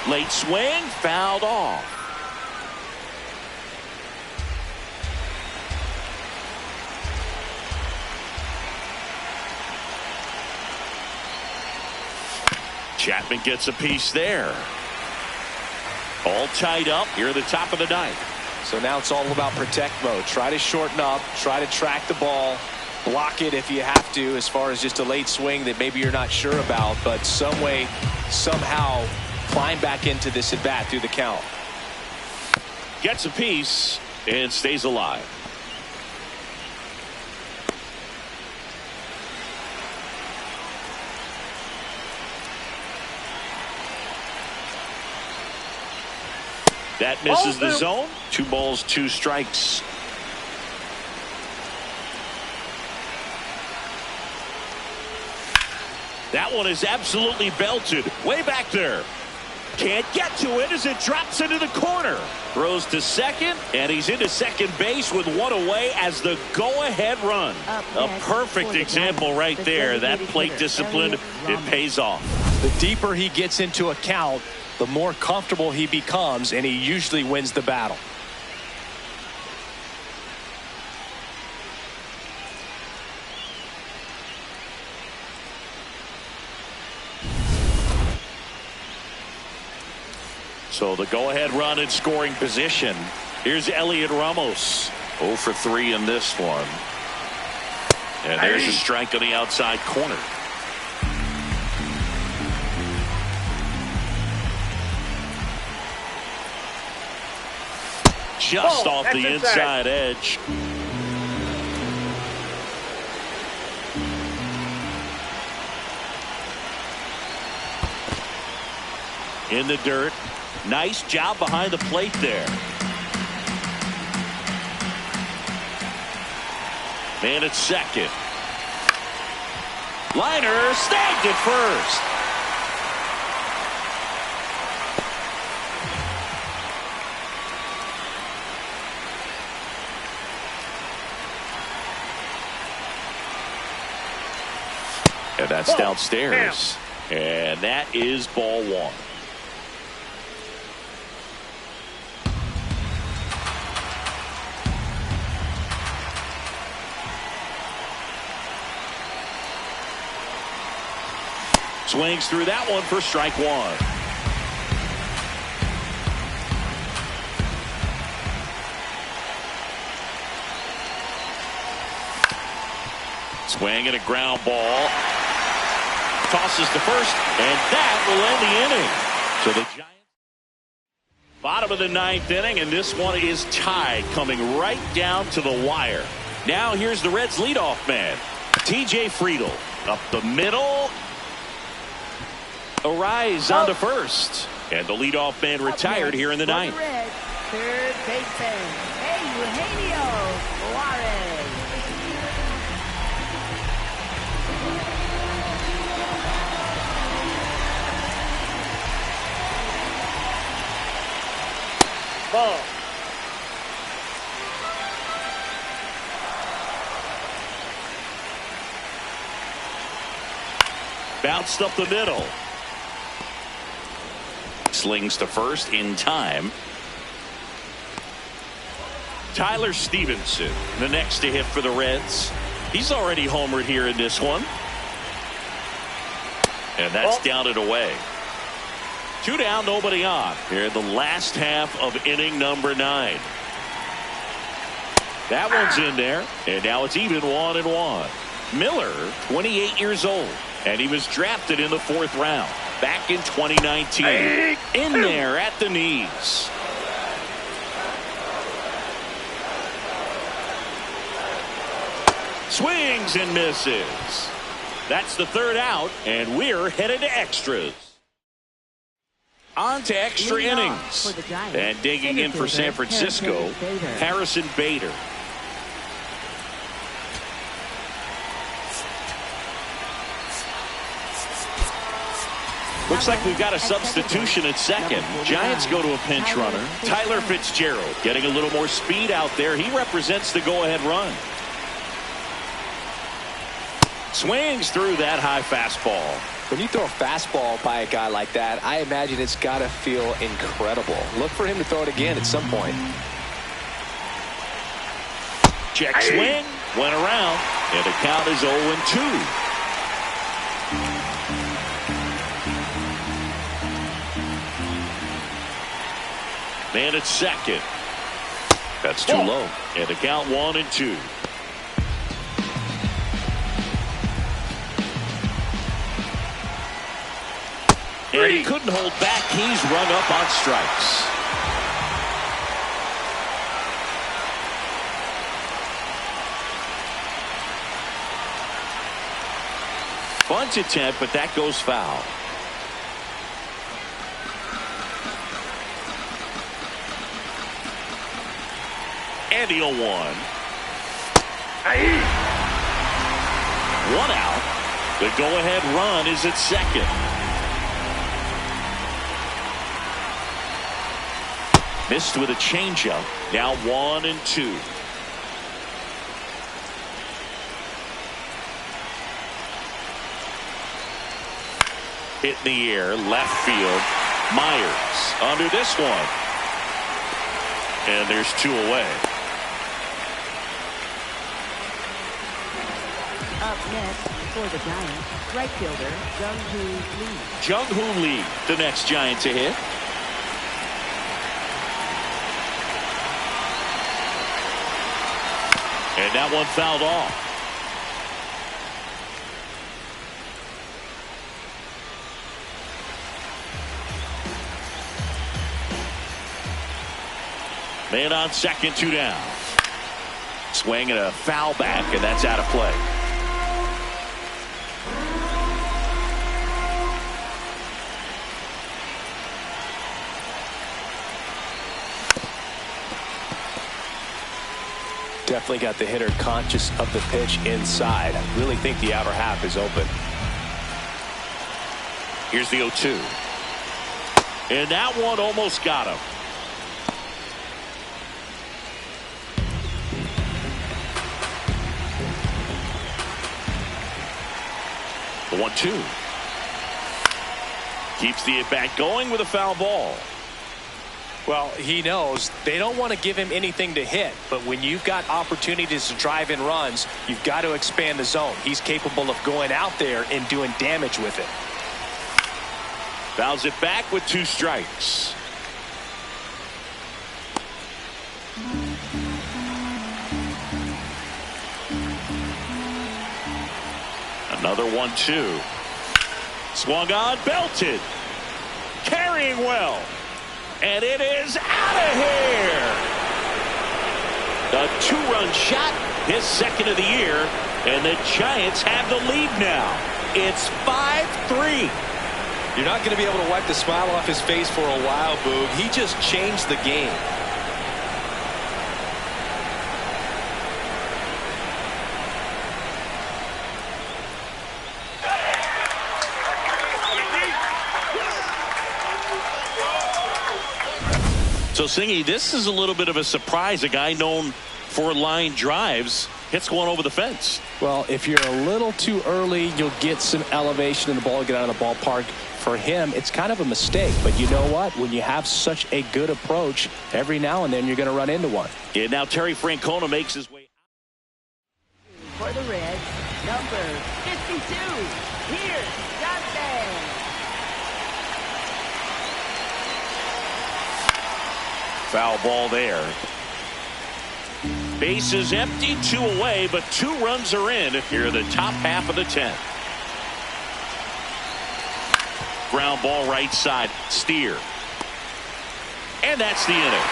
Late swing, fouled off. Chapman gets a piece there. All tied up here at the top of the 9th. So now it's all about protect mode. Try to shorten up, try to track the ball, block it if you have to, as far as just a late swing that maybe you're not sure about, but some way, somehow climb back into this at bat through the count. Gets a piece and stays alive. That misses the zone. 2 balls, 2 strikes. That one is absolutely belted. Way back there. Can't get to it as it drops into the corner. Throws to second, and he's into second base with 1 away as the go-ahead run. A perfect example right there. That plate discipline, it pays off. The deeper he gets into a count, the more comfortable he becomes, and he usually wins the battle. So the go-ahead run in scoring position. Here's Elliot Ramos. 0 for 3 in this one. And there's a strike on the outside corner. Just off the inside edge. In the dirt. Nice job behind the plate there. Man at second. Liner snagged at first. And that's downstairs. And that is ball 1. Swings through that one for strike 1. Swing and a ground ball. Tosses to first, and that will end the inning. So the Giants, bottom of the 9th inning, and this one is tied, coming right down to the wire. Now here's the Reds' leadoff man, T.J. Friedl. Up the middle. Arise onto first. And the leadoff man retired here in the 9th. Third baseman, Eugenio Suarez. Ball. Bounced up the middle. Slings to first in time. Tyler Stevenson, the next to hit for the Reds. He's already homered here in this one. And that's down and away. 2 down, nobody on. Here in the last half of inning number 9. That one's in there. And now it's even 1-1. Miller, 28 years old. And he was drafted in the 4th round back in 2019. In there at the knees. Swings and misses. That's the 3rd out, and we're headed to extras. On to extra innings. And digging in for San Francisco, Harrison Bader. Looks like we've got a substitution at second. Giants go to a pinch runner. Tyler Fitzgerald getting a little more speed out there. He represents the go-ahead run. Swings through that high fastball. When you throw a fastball by a guy like that, I imagine it's got to feel incredible. Look for him to throw it again at some point. Check swing. Went around. And the count is 0-2. Man at second. That's too low. And the count 1-2. And he couldn't hold back. He's run up on strikes. Bunt attempt, but that goes foul. And he'll one. One out. The go-ahead run is at second. Missed with a changeup. Now 1-2. Hit in the air, left field. Myers under this one. And there's 2 away. Up next for the Giants, right fielder Jung-Hoo Lee. Jung-Hoo Lee, the next Giant to hit. And that one fouled off. Man on second, 2 down. Swing and a foul back, and that's out of play. Definitely got the hitter conscious of the pitch inside. I really think the outer half is open. Here's the 0-2. And that one almost got him. The 1-2. Keeps the at-bat going with a foul ball. Well, he knows they don't want to give him anything to hit, but when you've got opportunities to drive in runs, you've got to expand the zone. He's capable of going out there and doing damage with it. Fouls it back with 2 strikes. Another 1-2. Swung on, belted. Carrying well. And it is out of here. A 2-run shot, his second of the year, and the Giants have the lead now. It's 5-3. You're not going to be able to wipe the smile off his face for a while, Boog. He just changed the game. So, Singy, this is a little bit of a surprise. A guy known for line drives hits one over the fence. Well, if you're a little too early, you'll get some elevation in the ball, get out of the ballpark. For him, it's kind of a mistake. But you know what? When you have such a good approach, every now and then you're going to run into one. And now Terry Francona makes his way. For the Reds, number 52, here's Johnson. Foul ball there. Base is empty, 2 away, but 2 runs are in here in the top half of the 10th. Ground ball right side. Steer. And that's the inning.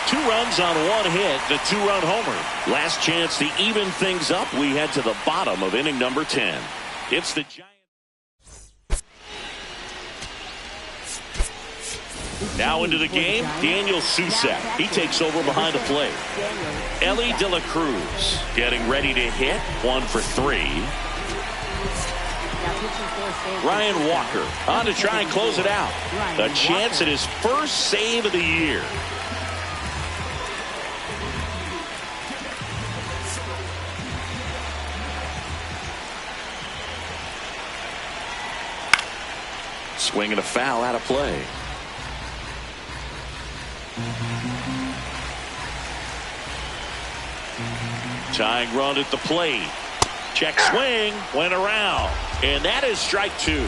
2 runs on 1 hit, the 2-run homer. Last chance to even things up. We head to the bottom of inning number 10. It's the Giants. Now into the game, Daniel Susak. He takes over behind the plate. Ellie De La Cruz getting ready to hit. 1 for 3. Ryan Walker on to try and close it out. A chance at his first save of the year. Swinging a foul out of play. Tying run at the plate. Check swing, went around, and that is strike 2.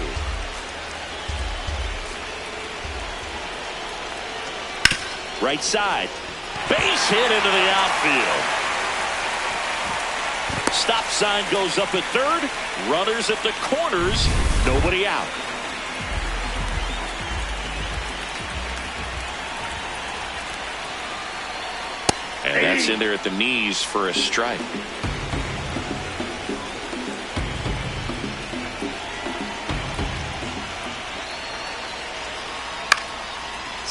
Right side, base hit into the outfield. Stop sign goes up at third. Runners at the corners, nobody out. And that's in there at the knees for a strike.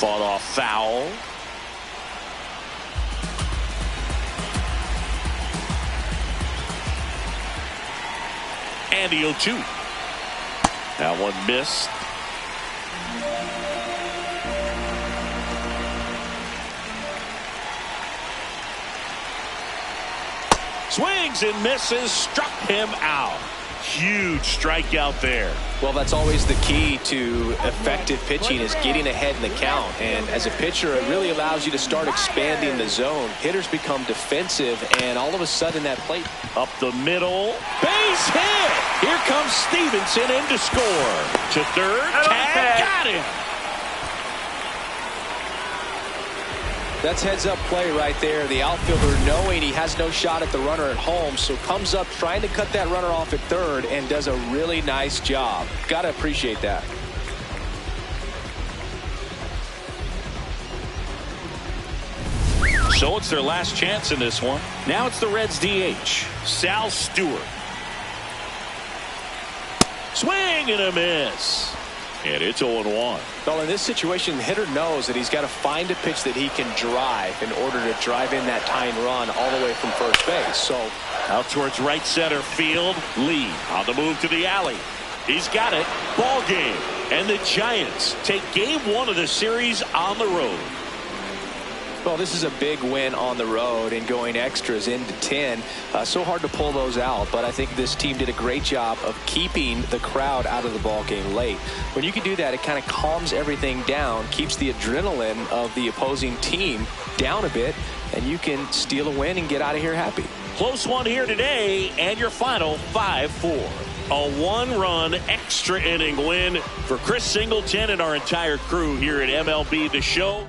Fought off foul. And the 0-2. That one missed. Swings and misses, struck him out. Huge strikeout there. Well, that's always the key to effective pitching, is getting ahead in the count. And as a pitcher, it really allows you to start expanding the zone. Hitters become defensive, and all of a sudden that plate. Up the middle. Base hit. Here comes Stevenson in to score. To third. Tag. Got him. That's heads-up play right there. The outfielder, knowing he has no shot at the runner at home, so comes up trying to cut that runner off at third and does a really nice job. Got to appreciate that. So it's their last chance in this one. Now it's the Reds DH, Sal Stewart. Swing and a miss. And it's 0-1. Well, in this situation, the hitter knows that he's got to find a pitch that he can drive in order to drive in that tying run all the way from first base. So out towards right center field. Lee on the move to the alley. He's got it. Ball game. And the Giants take game 1 of the series on the road. Well, this is a big win on the road and going extras into 10. So hard to pull those out, but I think this team did a great job of keeping the crowd out of the ball game late. When you can do that, it kind of calms everything down, keeps the adrenaline of the opposing team down a bit, and you can steal a win and get out of here happy. Close one here today, and your final 5-4. A 1-run extra inning win for Chris Singleton and our entire crew here at MLB The Show.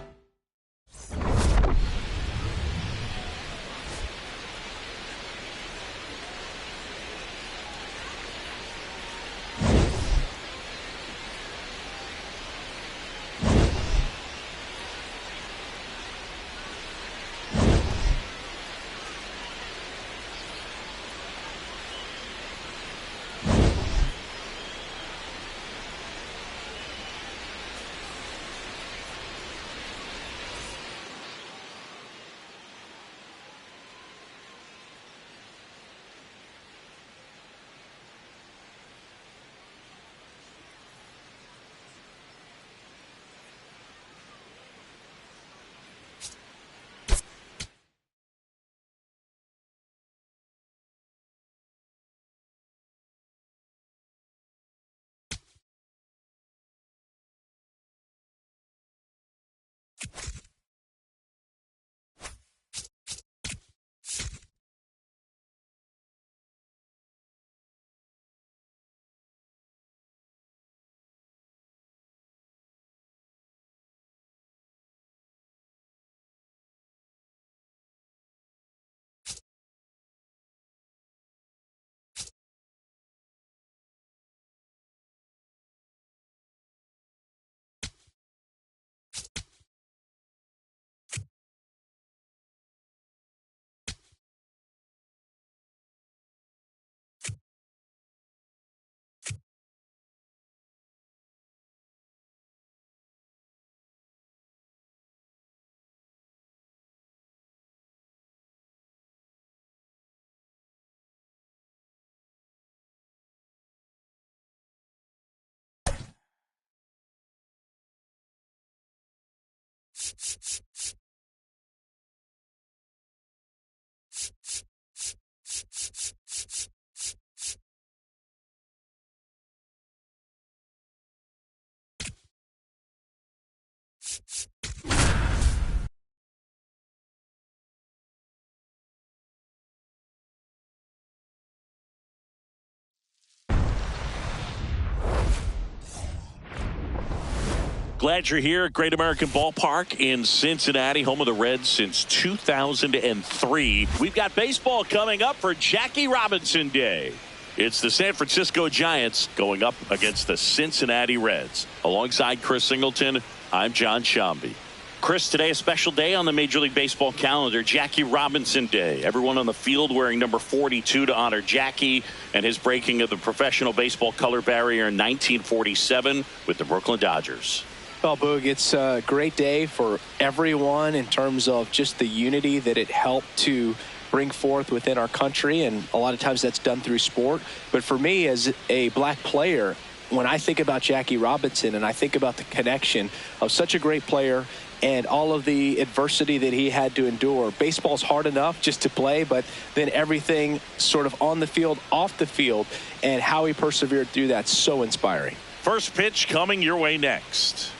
Glad you're here at Great American Ballpark in Cincinnati, home of the Reds since 2003. We've got baseball coming up for Jackie Robinson Day. It's the San Francisco Giants going up against the Cincinnati Reds. Alongside Chris Singleton, I'm John Shambi. Chris, today a special day on the Major League Baseball calendar, Jackie Robinson Day. Everyone on the field wearing number 42 to honor Jackie and his breaking of the professional baseball color barrier in 1947 with the Brooklyn Dodgers. Well, Boog, it's a great day for everyone in terms of just the unity that it helped to bring forth within our country, and a lot of times that's done through sport. But for me, as a black player, when I think about Jackie Robinson and I think about the connection of such a great player and all of the adversity that he had to endure, baseball's hard enough just to play, but then everything sort of on the field, off the field, and how he persevered through that, so inspiring. First pitch coming your way next.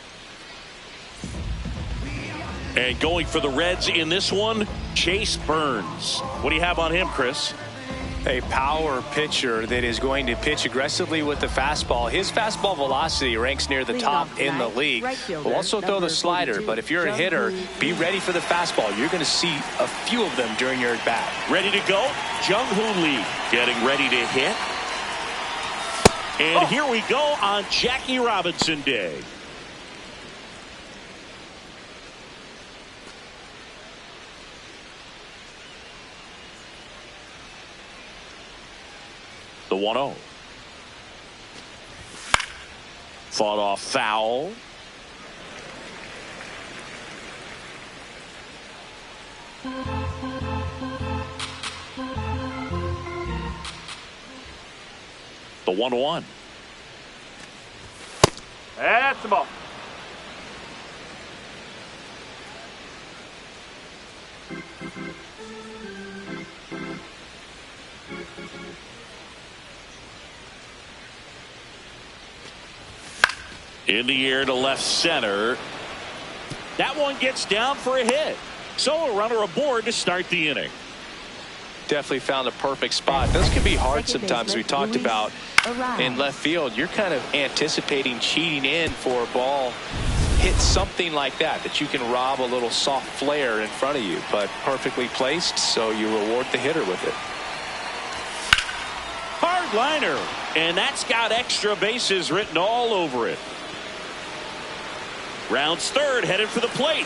And going for the Reds in this one, Chase Burns. What do you have on him, Chris? A power pitcher that is going to pitch aggressively with the fastball. His fastball velocity ranks near the top in the league. Will also throw the slider, but if you're a hitter, be ready for the fastball. You're going to see a few of them during your at-bat. Ready to go, Jung-Hoo Lee getting ready to hit. And here we go on Jackie Robinson Day. The 1-0. Fought off foul. The 1-1. That's the ball. In the air to left center. That one gets down for a hit. So a runner aboard to start the inning. Definitely found a perfect spot. Those can be hard sometimes. We talked about in left field. You're kind of anticipating cheating in for a ball. Hit something like that you can rob a little soft flare in front of you, but perfectly placed, so you reward the hitter with it. Hard liner, and that's got extra bases written all over it. Rounds third, headed for the plate.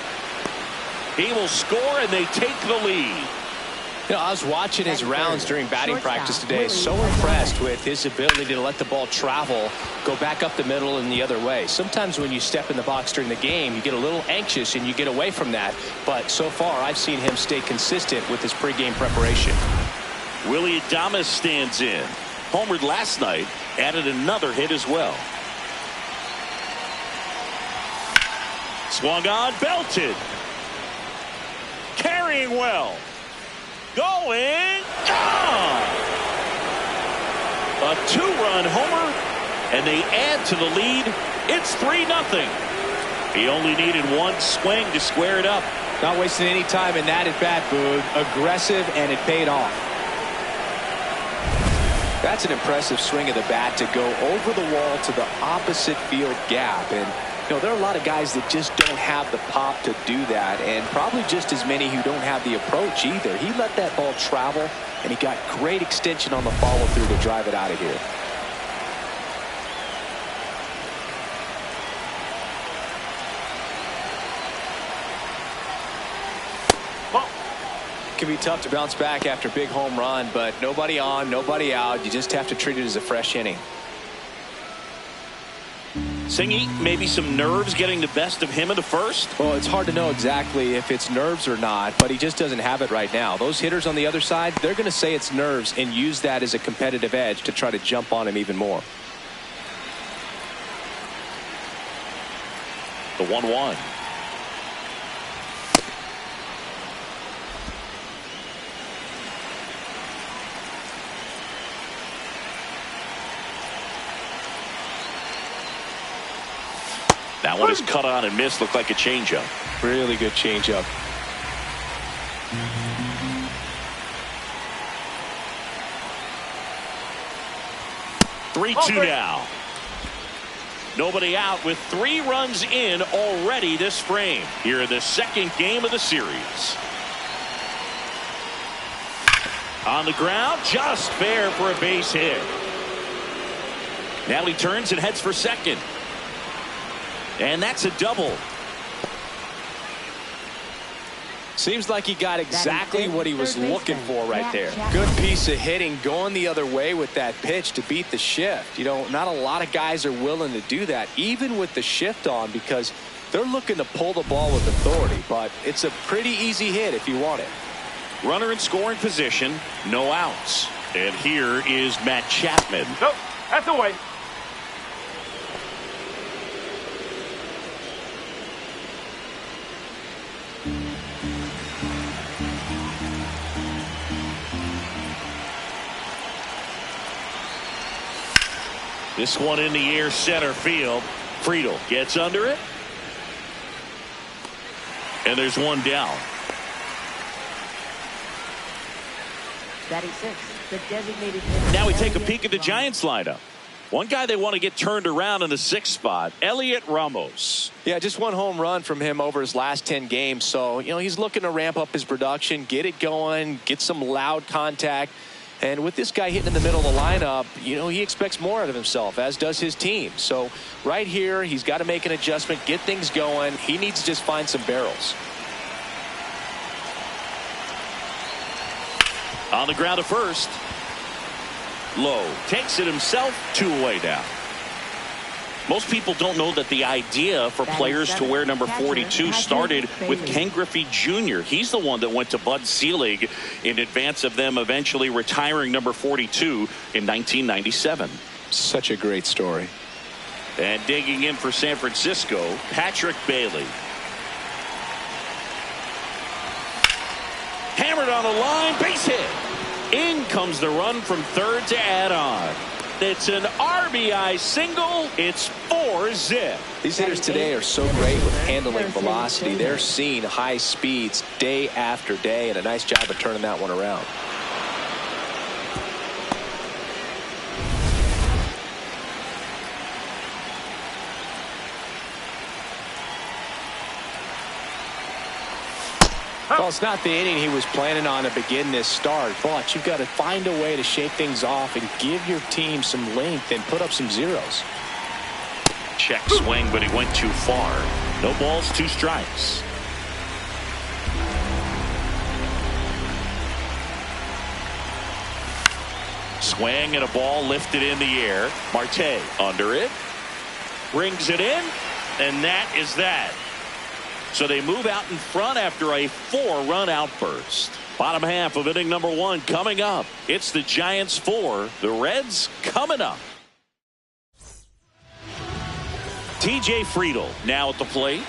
He will score, and they take the lead. You know, I was watching his rounds during batting practice today. So impressed with his ability to let the ball travel, go back up the middle and the other way. Sometimes when you step in the box during the game, you get a little anxious and you get away from that. But so far, I've seen him stay consistent with his pregame preparation. Willie Adames stands in. Homered last night, added another hit as well. Swung on, belted. Carrying well. Going, gone! A two-run homer, and they add to the lead. It's 3-0. He only needed one swing to square it up. Not wasting any time in that at-bat, Boog. Aggressive, and it paid off. That's an impressive swing of the bat to go over the wall to the opposite field gap. And you know, there are a lot of guys that just don't have the pop to do that, and probably just as many who don't have the approach either. He let that ball travel, and he got great extension on the follow-through to drive it out of here. It can be tough to bounce back after a big home run, but nobody on, nobody out. You just have to treat it as a fresh inning. Singy, maybe some nerves getting the best of him in the first? Well, it's hard to know exactly if it's nerves or not, but he just doesn't have it right now. Those hitters on the other side, they're going to say it's nerves and use that as a competitive edge to try to jump on him even more. The 1-1. That one is cut on and missed. Looked like a changeup. Really good changeup. Three-two now. Nobody out with 3 runs in already this frame. Here in the second game of the series. On the ground, just fair for a base hit. Now he turns and heads for second. And that's a double. Seems like he got exactly what he was looking for right there. Good piece of hitting going the other way with that pitch to beat the shift. You know, not a lot of guys are willing to do that, even with the shift on, because they're looking to pull the ball with authority. But it's a pretty easy hit if you want it. Runner in scoring position, no outs. And here is Matt Chapman. Nope, that's away. This one in the air, center field. Friedel gets under it. And there's one down. Batting sixth, the designated hitter. Now we take a peek at the Giants lineup. One guy they want to get turned around in the sixth spot, Elliot Ramos. Yeah, just one home run from him over his last 10 games. So, you know, he's looking to ramp up his production, get it going, get some loud contact. And with this guy hitting in the middle of the lineup, you know, he expects more out of himself, as does his team. So right here, he's got to make an adjustment, get things going. He needs to just find some barrels. On the ground to first. Lowe takes it himself, 2 away now. Most people don't know that the idea for players to wear number 42 started with Ken Griffey Jr. He's the one that went to Bud Selig in advance of them eventually retiring number 42 in 1997. Such a great story. And digging in for San Francisco, Patrick Bailey. Hammered on the line, base hit. In comes the run from third to add on. It's an RBI single. It's 4-zip. These hitters today are so great with handling velocity. They're seeing high speeds day after day, and a nice job of turning that one around. Well, it's not the inning he was planning on to begin this start, but you've got to find a way to shake things off and give your team some length and put up some zeros. Check swing, but he went too far. No balls, 2 strikes. Swing and a ball lifted in the air. Marte under it. Rings it in, and that is that. So they move out in front after a 4-run outburst. Bottom half of inning number 1 coming up. It's the Giants 4, the Reds coming up. TJ Friedel now at the plate.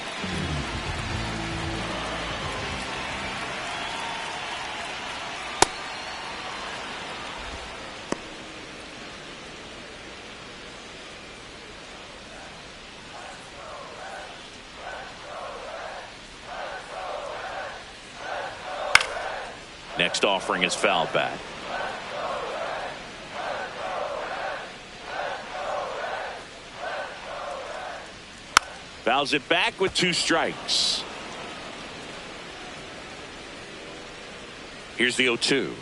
Next offering is fouled back. Fouls it back with 2 strikes. Here's the 0-2.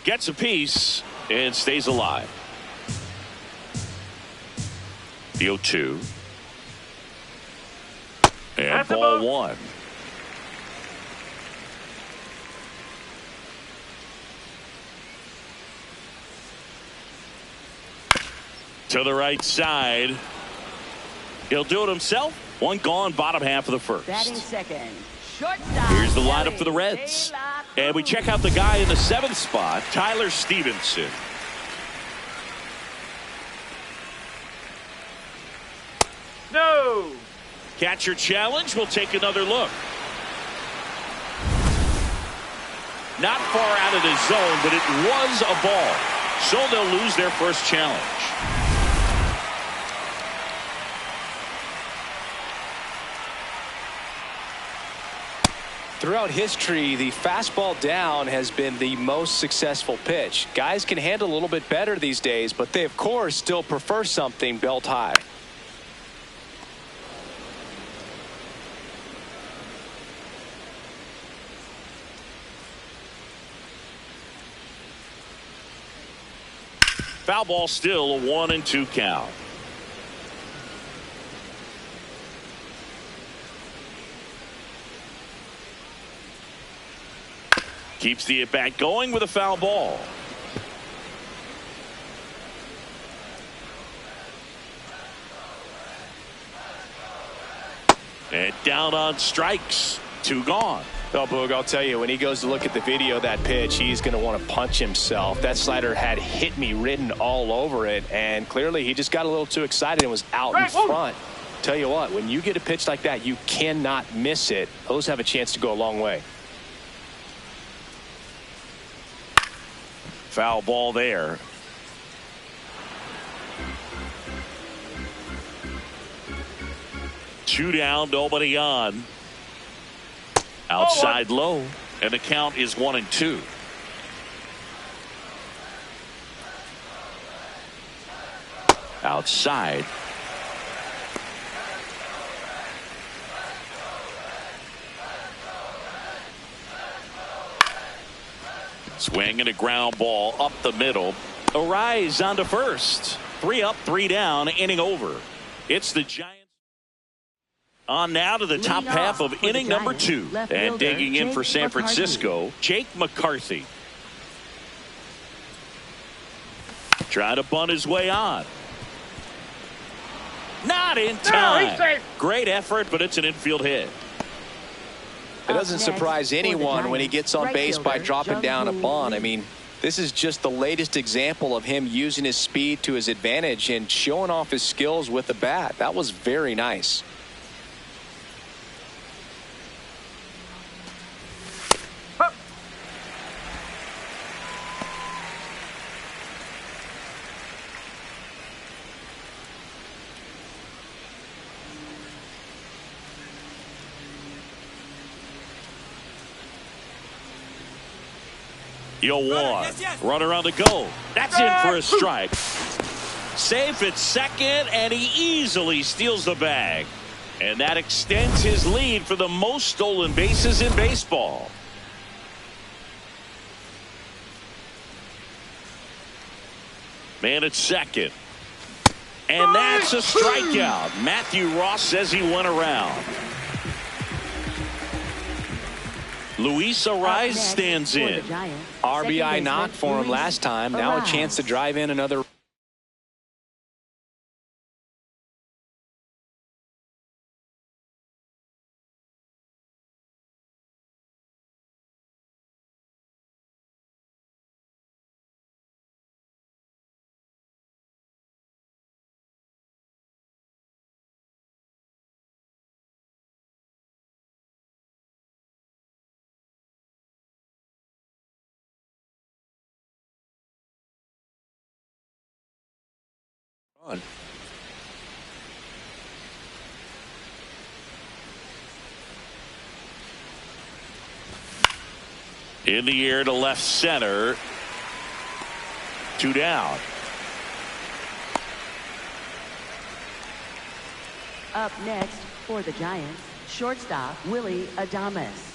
Gets a piece and stays alive. The 0-2. And ball 1. To the right side. He'll do it himself. 1 gone, bottom half of the first. Batting second. Shortstop. Here's the lineup for the Reds. And we check out the guy in the 7th spot, Tyler Stevenson. No. Catcher challenge. We'll take another look. Not far out of the zone, but it was a ball. So they'll lose their first challenge. Throughout history, the fastball down has been the most successful pitch. Guys can handle a little bit better these days, but they, of course, still prefer something belt high. Foul ball, still a 1-2 count. Keeps the at-bat going with a foul ball. And down on strikes. 2 gone. Oh, Boog, I'll tell you, when he goes to look at the video of that pitch, he's going to want to punch himself. That slider had "hit me" written all over it, and clearly he just got a little too excited and was out in front. Tell you what, when you get a pitch like that, you cannot miss it. Those have a chance to go a long way. Foul ball there. Two down, nobody on. Outside low, and the count is 1-2. Outside. Swing and a ground ball up the middle. Arise on to first. 3 up, 3 down, inning over. It's the Giants. On now to the top half of inning number 2. And digging in for San Francisco, Jake McCarthy. Trying to bunt his way on. Not in time. Great effort, but it's an infield hit. It doesn't surprise anyone when he gets on base by dropping down a bunt. I mean, this is just the latest example of him using his speed to his advantage and showing off his skills with the bat. That was very nice. Yo, one. Runner on the go. That's in for a strike. Safe at second, and he easily steals the bag. And that extends his lead for the most stolen bases in baseball. Man at second. And that's a strikeout. Matthew Ross says he went around. Luis Arise stands in. RBI knock for him last time. Now a chance to drive in another. In the air to left center. 2 down. Up next for the Giants, shortstop Willie Adames.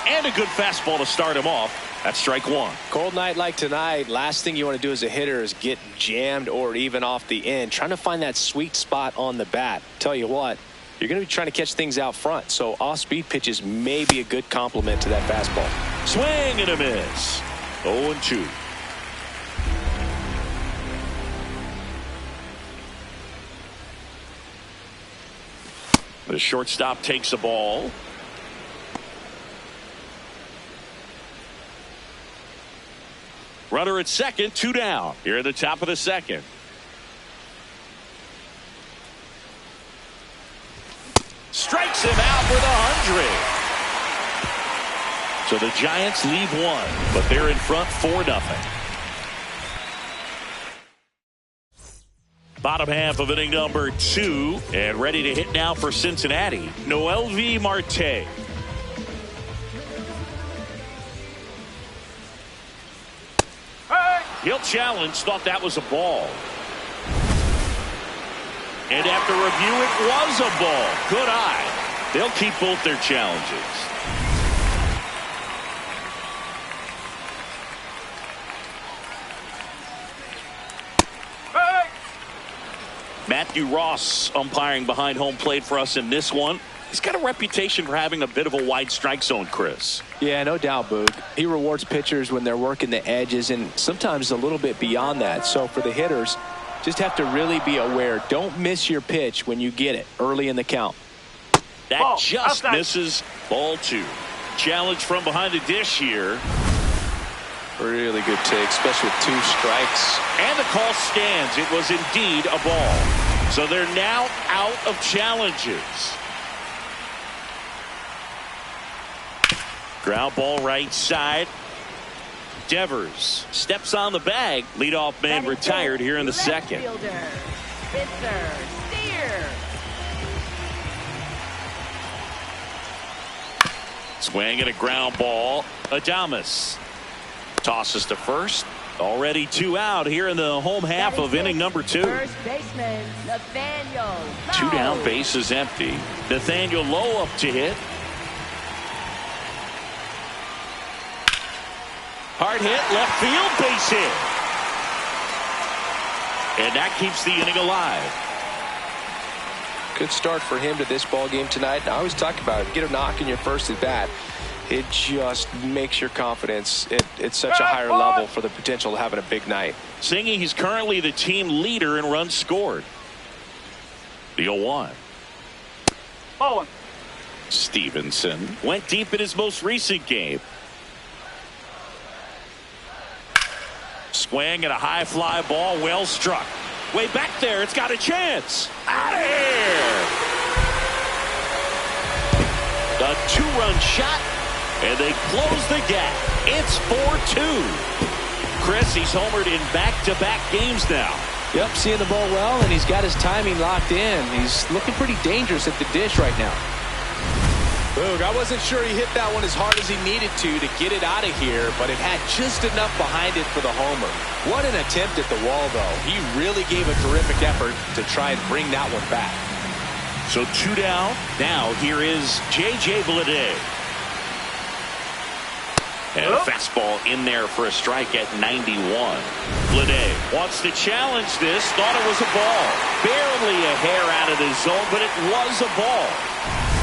And a good fastball to start him off. That's strike 1. Cold night like tonight, last thing you want to do as a hitter is get jammed or even off the end. Trying to find that sweet spot on the bat. Tell you what, you're going to be trying to catch things out front. So off-speed pitches may be a good complement to that fastball. Swing and a miss. 0-2. The shortstop takes a ball. Runner at second, 2 down. Here at the top of the second. Strikes him out with 100. So the Giants leave 1, but they're in front 4-0. Bottom half of inning number 2, and ready to hit now for Cincinnati, Noelvi Marte. He'll challenge, thought that was a ball. And after review, it was a ball. Good eye. They'll keep both their challenges. Matthew Ross umpiring behind home plate for us in this one. He's got a reputation for having a bit of a wide strike zone, Chris. Yeah, no doubt, Boog. He rewards pitchers when they're working the edges and sometimes a little bit beyond that. So for the hitters, just have to really be aware. Don't miss your pitch when you get it early in the count. That ball, just outside. misses. Ball 2. Challenge from behind the dish here. Really good take, especially with 2 strikes. And the call stands. It was indeed a ball. So they're now out of challenges. Ground ball right side. Devers steps on the bag. Leadoff man retired here in the second. Fielder, Spencer Steer. Swing and a ground ball. Adames tosses to first. Already 2 out here in the home half of inning number 2. First baseman Nathaniel Lowe. 2 down, bases empty. Nathaniel Lowe up to hit. Hard hit, left field, base hit. And that keeps the inning alive. Good start for him to this ball game tonight. I always talk about it. Get a knock in your first at bat. It just makes your confidence at such a higher level for the potential of having a big night. Singy, he's currently the team leader in runs scored. The 0-1. Ball 1. Stevenson went deep in his most recent game. Swing and a high fly ball, well struck. Way back there, it's got a chance. Out of here. A 2-run shot, and they close the gap. It's 4-2. Chris, he's homered in back-to-back games now. Yep, seeing the ball well, and he's got his timing locked in. He's looking pretty dangerous at the dish right now. Boog, I wasn't sure he hit that one as hard as he needed to get it out of here, but it had just enough behind it for the homer. What an attempt at the wall, though. He really gave a terrific effort to try and bring that one back. So 2 down. Now here is J.J. Bleday. And a fastball in there for a strike at 91. Bleday wants to challenge this. Thought it was a ball. Barely a hair out of the zone, but it was a ball.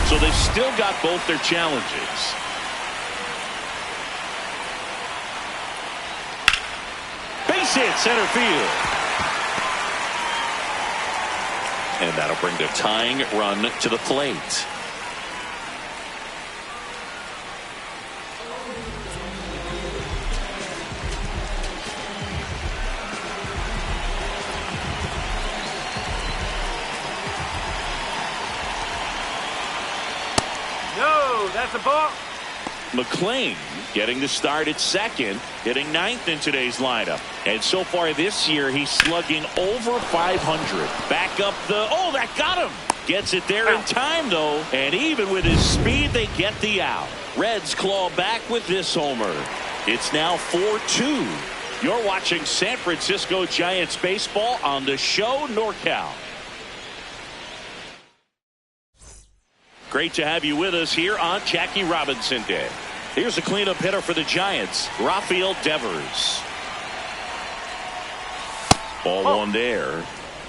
So they've still got both their challenges. Base hit, center field. And that'll bring the tying run to the plate. No, that's a ball. McClain getting the start at second, hitting 9th in today's lineup. And so far this year, he's slugging over 500. Back up the, oh, that got him. Gets it there in time, though. And even with his speed, they get the out. Reds claw back with this homer. It's now 4-2. You're watching San Francisco Giants baseball on the show NorCal. Great to have you with us here on Jackie Robinson Day. Here's a cleanup hitter for the Giants, Rafael Devers. Ball 1 there.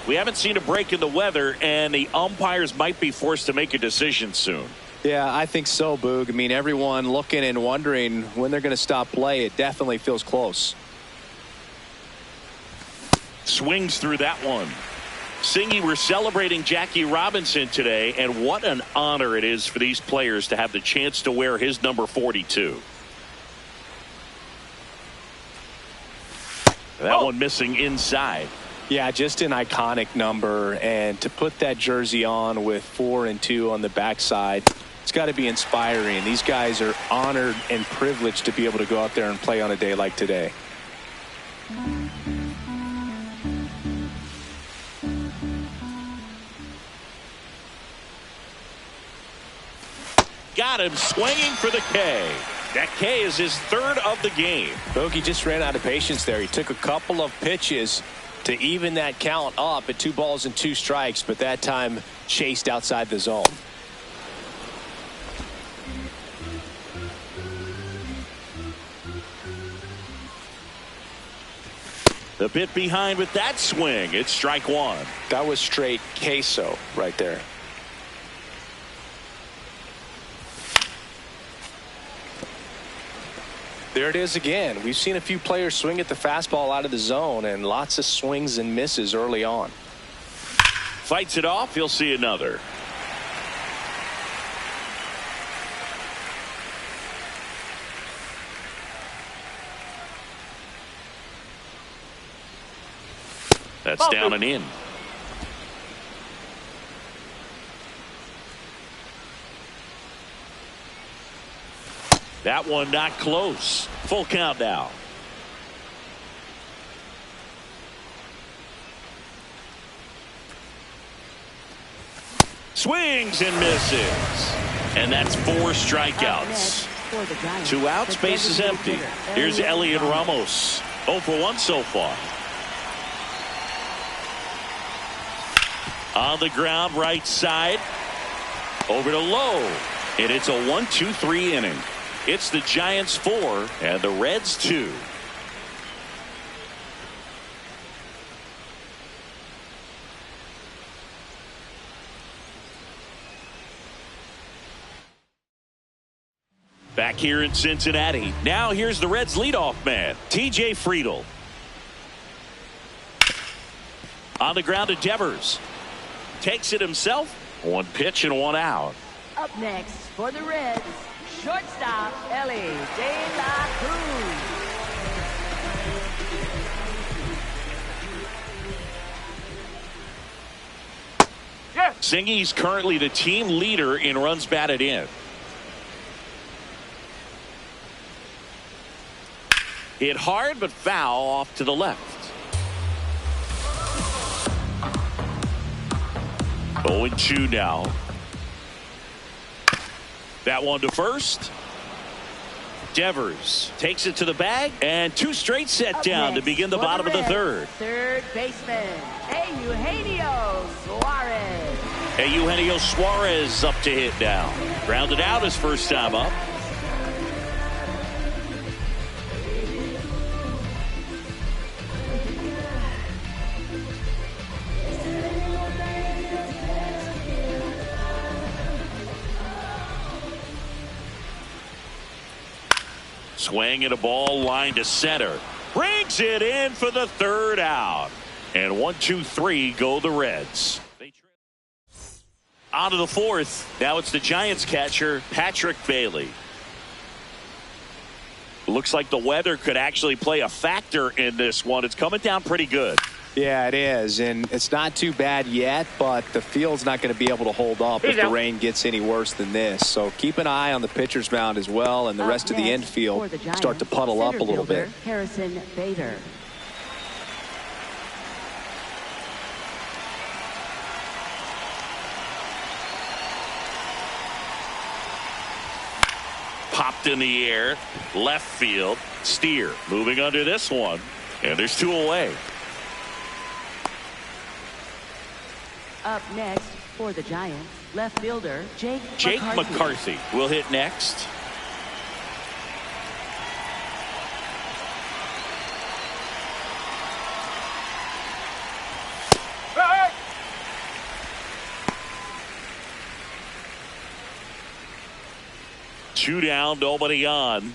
We haven't seen a break in the weather, and the umpires might be forced to make a decision soon. Yeah, I think so, Boog. I mean, everyone looking and wondering when they're going to stop play. It definitely feels close. Swings through that one. Singy, we're celebrating Jackie Robinson today, and what an honor it is for these players to have the chance to wear his number 42. That one missing inside. Yeah, just an iconic number, and to put that jersey on with 4 and 2 on the backside, it's got to be inspiring. These guys are honored and privileged to be able to go out there and play on a day like today. Got him swinging for the K. That K is his 3rd of the game. Bogey just ran out of patience there. He took a couple of pitches to even that count up at 2 balls and 2 strikes, but that time chased outside the zone. A bit behind with that swing. It's strike one. That was straight queso right there. There it is again. We've seen a few players swing at the fastball out of the zone, and lots of swings and misses early on. Fights it off. He'll see another. That's down and in. That one not close. Full count now. Swings and misses. And that's 4 strikeouts. 2 outs, base is empty. Here's Elliot Ramos. 0 for 1 so far. On the ground, right side. Over to Lowe. And it's a 1-2-3 inning. It's the Giants 4 and the Reds 2. Back here in Cincinnati. Now here's the Reds leadoff man, TJ Friedl. On the ground to Devers. Takes it himself. 1 pitch and 1 out. Up next for the Reds, shortstop Ellie De La Cruz. Yes. Singy's currently the team leader in runs batted in. Hit hard but foul off to the left. 0-2 now. That one to first. Devers takes it to the bag, and 2 straight set down to begin the bottom of the third. Third baseman, Eugenio Suarez. Eugenio Suarez up to hit now. Grounded out his first time up. Swing and a ball line to center. Brings it in for the 3rd out. And 1-2-3 go the Reds. On to the 4th. Now it's the Giants catcher, Patrick Bailey. Looks like the weather could actually play a factor in this one. It's coming down pretty good. Yeah, it is, and it's not too bad yet, but the field's not going to be able to hold up if the rain gets any worse than this. So keep an eye on the pitcher's mound as well, and the rest of the infield start to puddle up a little bit. Harrison Bader. Popped in the air, left field. Steer moving under this one, and there's 2 away. Up next for the Giants, left fielder Jake McCarthy will hit next. Hey! 2 down, nobody on.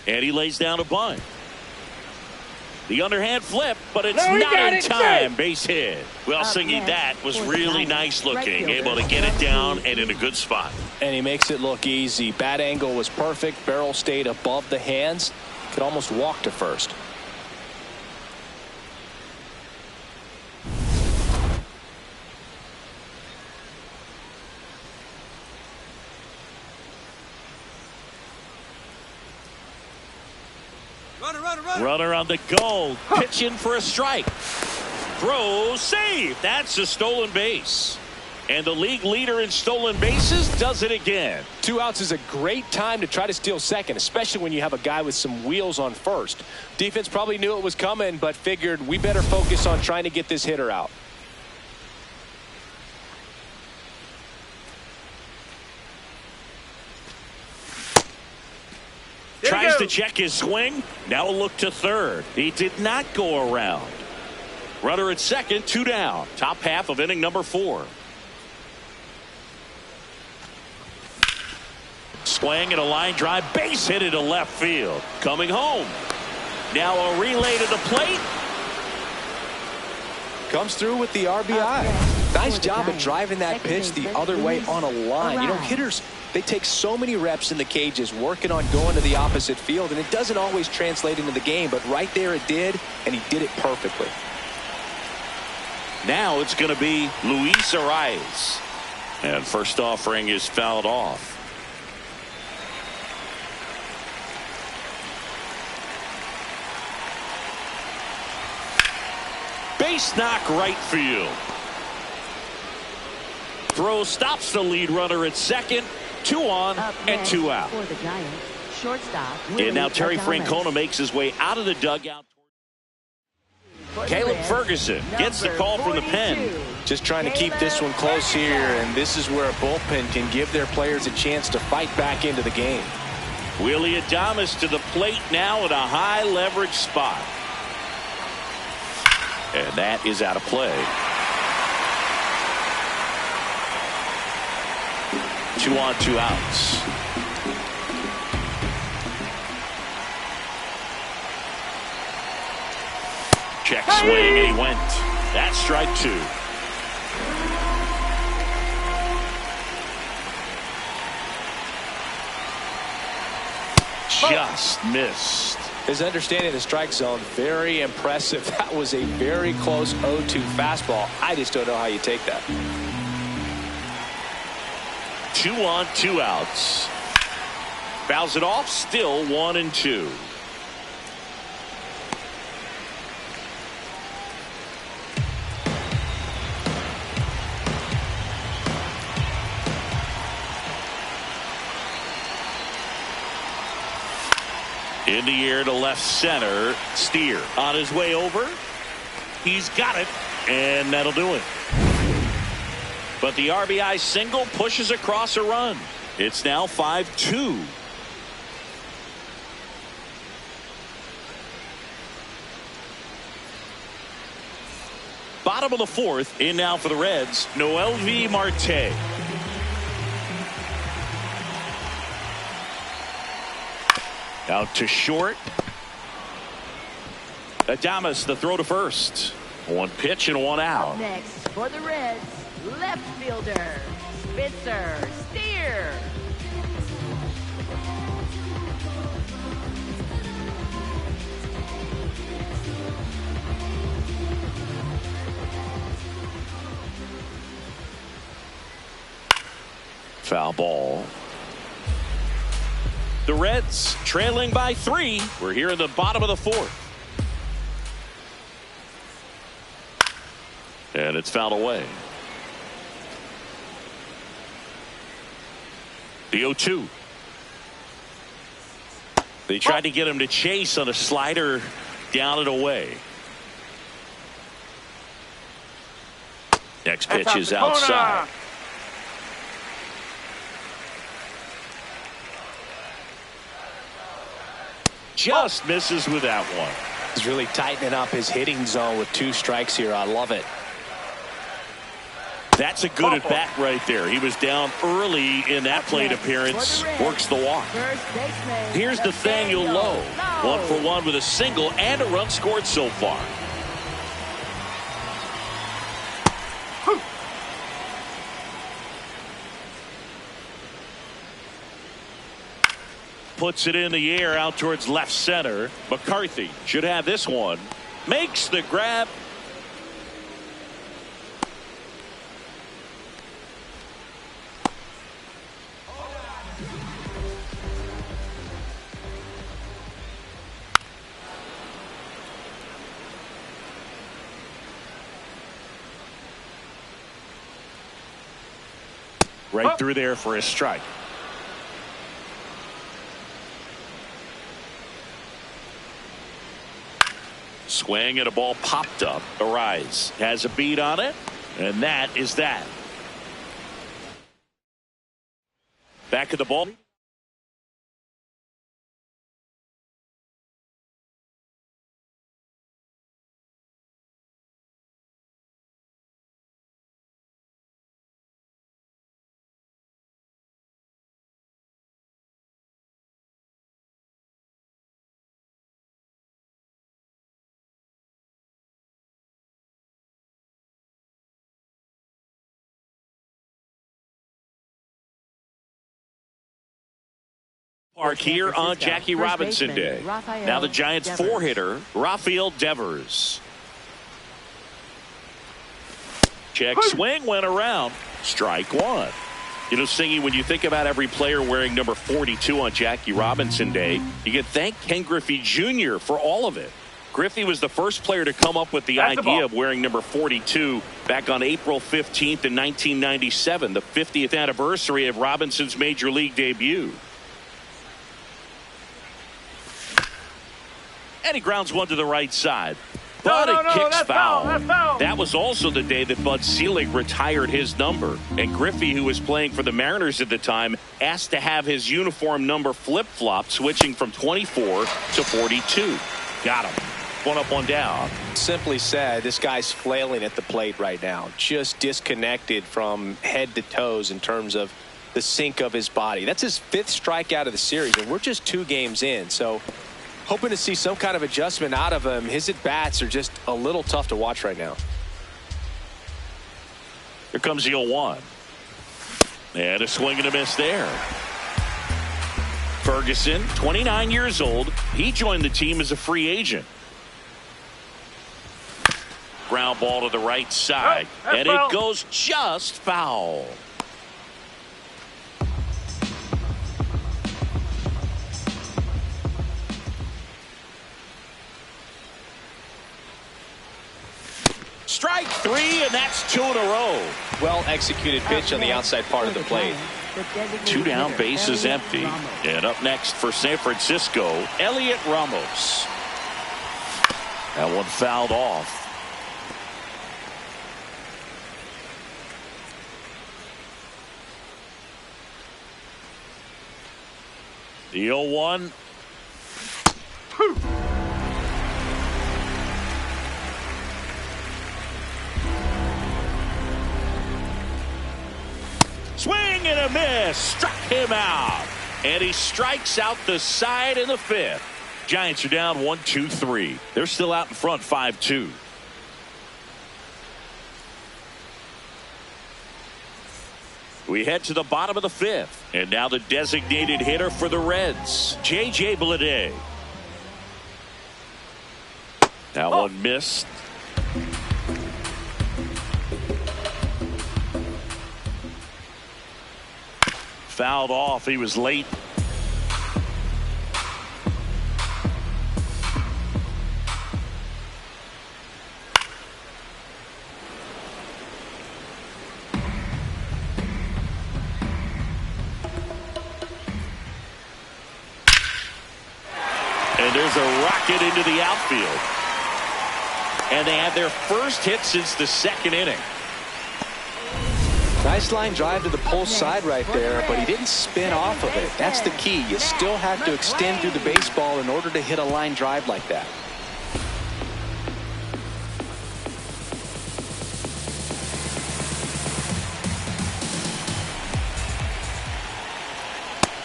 And he lays down a bunt. The underhand flip, but it's not in time. Base hit. Well, Singy, that was really nice looking. Able to get it down and in a good spot. And he makes it look easy. Bat angle was perfect. Barrel stayed above the hands. Could almost walk to first. Runner on the go. Pitching for a strike. Throw, save. That's a stolen base. And the league leader in stolen bases does it again. 2 outs is a great time to try to steal second, especially when you have a guy with some wheels on first. Defense probably knew it was coming, but figured we better focus on trying to get this hitter out. Tries to check his swing. Now a look to third. He did not go around. Runner at second, 2 down. Top half of inning number 4. Swing and a line drive, base hit into left field. Coming home. Now a relay to the plate. Comes through with the RBI. Nice job of driving that pitch the other way on a line. You know, hitters, they take so many reps in the cages working on going to the opposite field, and it doesn't always translate into the game, but right there it did, and he did it perfectly. Now it's going to be Luis Arias. And first offering is fouled off. Base knock right field. Throw stops the lead runner at second. 2 on and 2 out. For the Giants, shortstop. And now Terry Francona makes his way out of the dugout. Caleb Ferguson gets the call from the pen. Just trying to keep this one close here, and this is where a bullpen can give their players a chance to fight back into the game. Willie Adames to the plate now at a high leverage spot. And that is out of play. 2 on, 2 outs. Check swing, and he went. That's strike 2. Just missed. His understanding of the strike zone, very impressive. That was a very close 0-2 fastball. I just don't know how you take that. 2 on, 2 outs. Fouls it off, still 1 and 2. In the air to left center. Steer on his way over. He's got it, and that'll do it. But the RBI single pushes across a run. It's now 5-2. Bottom of the 4th. In now for the Reds, Noelvi Marte. Out to short. Adames the throw to first. 1 pitch and 1 out. Next for the Reds, left fielder Spencer Steer. Foul ball. The Reds trailing by 3. We're here in the bottom of the 4th. And it's fouled away. The 0-2. They tried to get him to chase on a slider down and away. Next pitch is outside. Just misses with that one. He's really tightening up his hitting zone with 2 strikes here. I love it. That's a good at bat right there. He was down early in that plate appearance. Works the walk. Here's Nathaniel Lowe. 1 for 1 with a single and a run scored so far. Puts it in the air out towards left center. McCarthy should have this one. Makes the grab. Right through there for a strike. Swing and a ball popped up. Arias has a beat on it, and that is that. Back at the ball. Mark here on Jackie Robinson Day. Now the Giants four-hitter, Rafael Devers. Check swing, went around. Strike one. You know, Singy, when you think about every player wearing number 42 on Jackie Robinson Day, you can thank Ken Griffey Jr. for all of it. Griffey was the first player to come up with the idea of wearing number 42 back on April 15th in 1997, the 50th anniversary of Robinson's major league debut. And he grounds one to the right side. But it kicks foul. That was also the day that Bud Selig retired his number. And Griffey, who was playing for the Mariners at the time, asked to have his uniform number flip-flopped, switching from 24 to 42. Got him. One up, one down. Simply said, this guy's flailing at the plate right now. Just disconnected from head to toes in terms of the sink of his body. That's his 5th strikeout of the series, and we're just 2 games in. So hoping to see some kind of adjustment out of him. His at-bats are just a little tough to watch right now. Here comes the 0-1. And a swing and a miss there. Ferguson, 29 years old. He joined the team as a free agent. Ground ball to the right side. And it goes just foul. Strike 3, and that's 2 in a row. Well executed pitch on the outside part of the plate. 2 down, bases empty. And up next for San Francisco, Elliot Ramos. That one fouled off. The 0-1. Swing and a miss. Struck him out. And he strikes out the side in the 5th. Giants are down 1-2-3. They're still out in front 5-2. We head to the bottom of the 5th. And now the designated hitter for the Reds, J.J. Bleday. That one missed. Fouled off. He was late. And there's a rocket into the outfield. And they had their first hit since the 2nd inning. Nice line drive to the pull side right there, but he didn't spin off of it. That's the key. You still have to extend through the baseball in order to hit a line drive like that.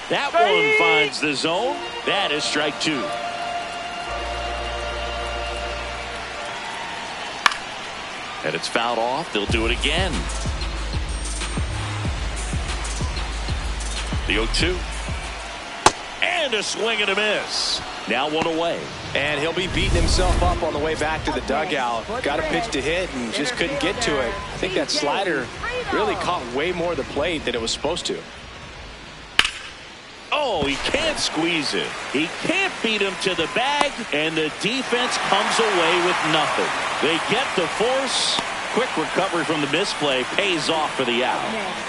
That one finds the zone. That is strike 2. And it's fouled off. They'll do it again. The 0-2. And a swing and a miss. Now 1 away. And he'll be beating himself up on the way back to the dugout. Got a pitch to hit and just couldn't get to it. I think that slider really caught way more of the plate than it was supposed to. Oh, he can't squeeze it. He can't beat him to the bag, and the defense comes away with nothing. They get the force. Quick recovery from the misplay pays off for the out.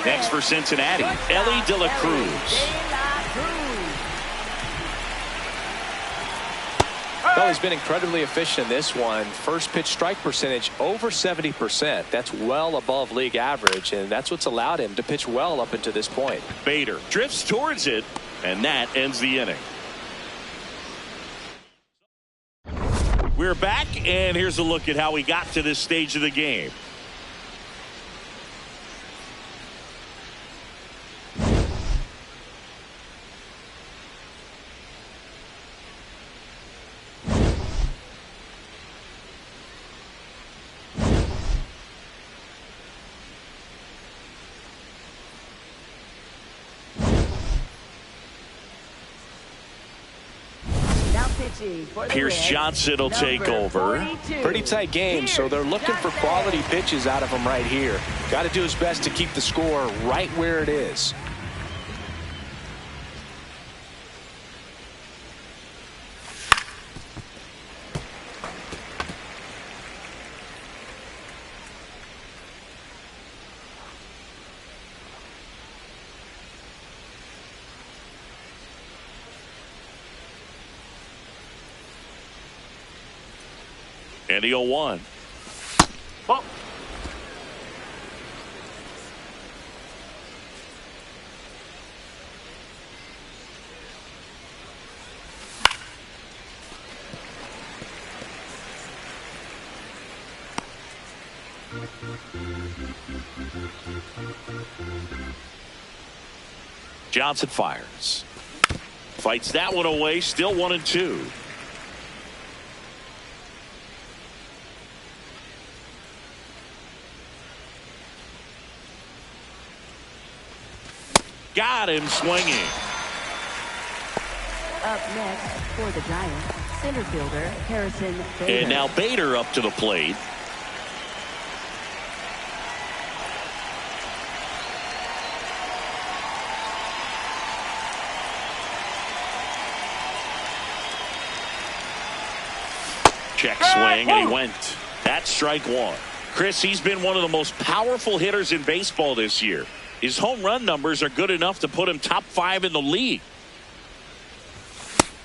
Next for Cincinnati, Ellie De La Cruz. Well, he's been incredibly efficient in this one. First pitch strike percentage over 70%. That's well above league average, and that's what's allowed him to pitch well up until this point. Bader drifts towards it, and that ends the inning. We're back, and here's a look at how we got to this stage of the game. Pitching for the Pierce Reds, Johnson will take number over. 42. Pretty tight game, so they're looking for quality pitches out of him right here. Got to do his best to keep the score right where it is. And the 0-1. Ball. Johnson fires. Fights that one away. Still 1-2. Got him swinging. Up next for the Giants, center fielder Harrison Bader. And now Bader up to the plate. Check swing, and he went. That's strike one. Chris, he's been one of the most powerful hitters in baseball this year. His home run numbers are good enough to put him top 5 in the league.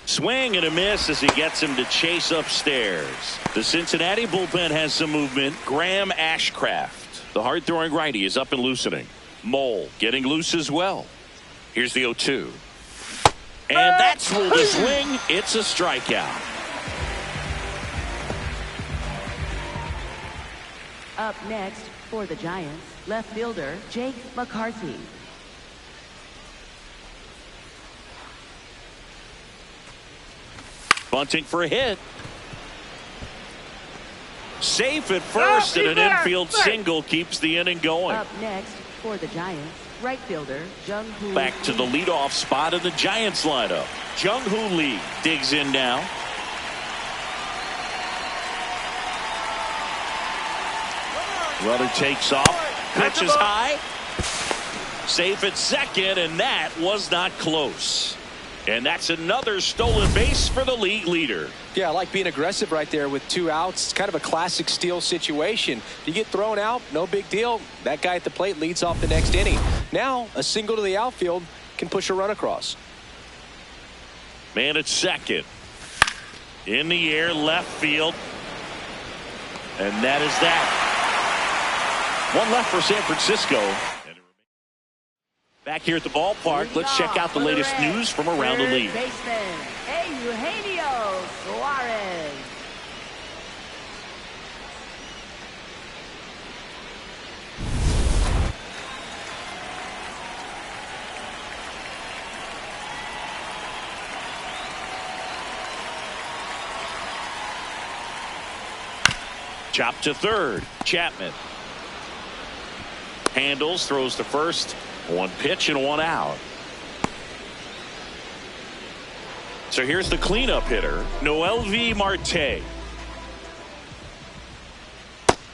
Swing and a miss as he gets him to chase upstairs. The Cincinnati bullpen has some movement. Graham Ashcraft, the hard-throwing righty, is up and loosening. Mole getting loose as well. Here's the 0-2. And that's ruled a swing. It's a strikeout. Up next for the Giants, left fielder Jake McCarthy. Bunting for a hit. Safe at first, and an infield single keeps the inning going. Up next for the Giants, right fielder Jung-Hoo Back to the Lee. leadoff spot in the Giants lineup. Jung-Hoo Lee digs in now. Runner takes off. Pitches high. Safe at second, and that was not close. And that's another stolen base for the league leader. Yeah, I like being aggressive right there with 2 outs. It's kind of a classic steal situation. You get thrown out, no big deal. That guy at the plate leads off the next inning. Now, a single to the outfield can push a run across. Man at second. In the air, left field. And that is that. One left for San Francisco. Back here at the ballpark, let's check out the latest news from around the league. Baseman Eugenio Suarez. Chop to third. Chapman handles, throws to first. 1 pitch and 1 out. So here's the cleanup hitter, Noelvi Marte.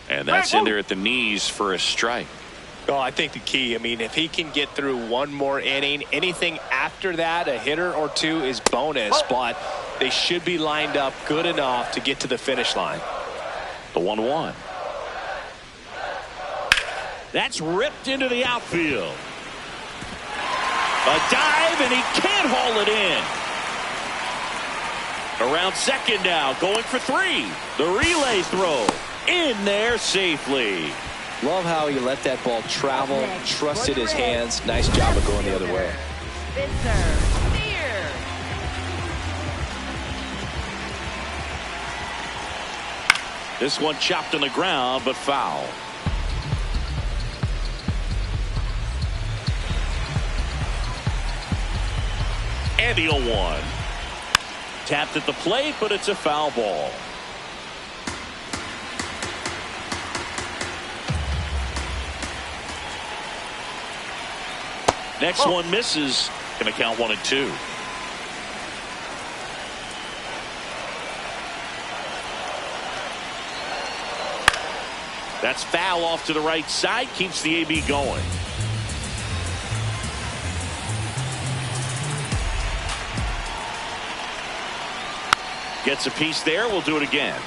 And that's in there at the knees for a strike. Oh, I think the key, I mean, if he can get through 1 more inning, anything after that, a hitter or 2 is bonus, but they should be lined up good enough to get to the finish line. The 1-1. That's ripped into the outfield. A dive, and he can't haul it in. Around second now, going for 3. The relay throw in there safely. Love how he let that ball travel, trusted his hands. Nice job of going the other way. Spencer Steer. This one chopped on the ground, but foul. And the 0-1. Tapped at the plate, but it's a foul ball. Next one misses. Going to count 1-2. That's foul off to the right side. Keeps the AB going. Gets a piece there. We'll do it again.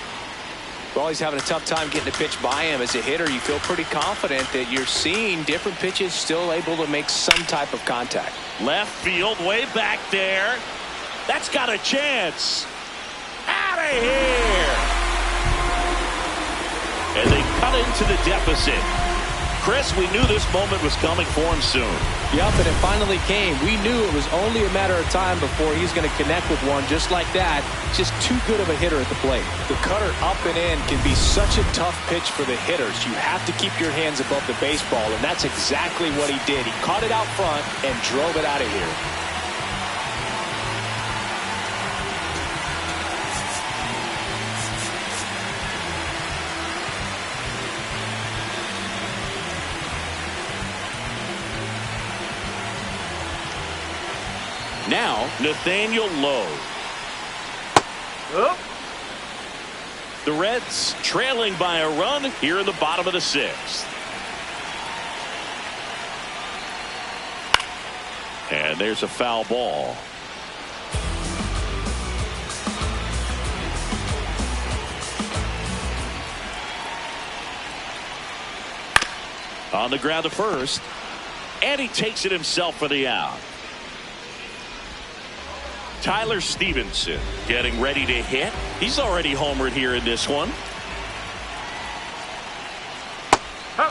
Well, he's having a tough time getting a pitch by him. As a hitter, you feel pretty confident that you're seeing different pitches still able to make some type of contact. Left field, way back there. That's got a chance. Out of here. And they cut into the deficit. Chris, we knew this moment was coming for him soon. Yep, and it finally came. We knew it was only a matter of time before he's going to connect with one just like that. Just too good of a hitter at the plate. The cutter up and in can be such a tough pitch for the hitters. You have to keep your hands above the baseball, and that's exactly what he did. He caught it out front and drove it out of here. Now, Nathaniel Lowe. Up. The Reds trailing by a run here in the bottom of the sixth. And there's a foul ball. On the ground to first. And he takes it himself for the out. Tyler Stevenson getting ready to hit. He's already homered here in this one.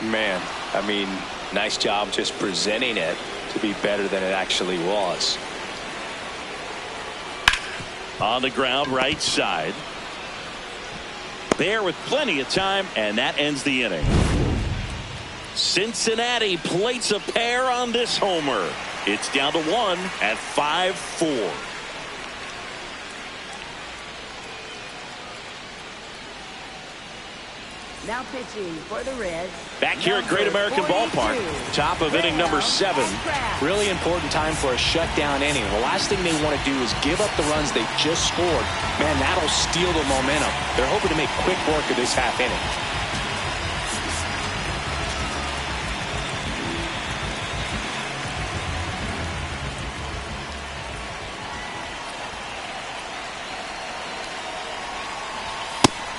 Man, I mean, nice job just presenting it to be better than it actually was. On the ground, right side. There with plenty of time, and that ends the inning. Cincinnati plates a pair on this homer. It's down to one at 5-4. Now pitching for the Reds. Back here at Great American Ballpark. Top of inning number 7. Really important time for a shutdown inning. The last thing they want to do is give up the runs they just scored. Man, that'll steal the momentum. They're hoping to make quick work of this half inning.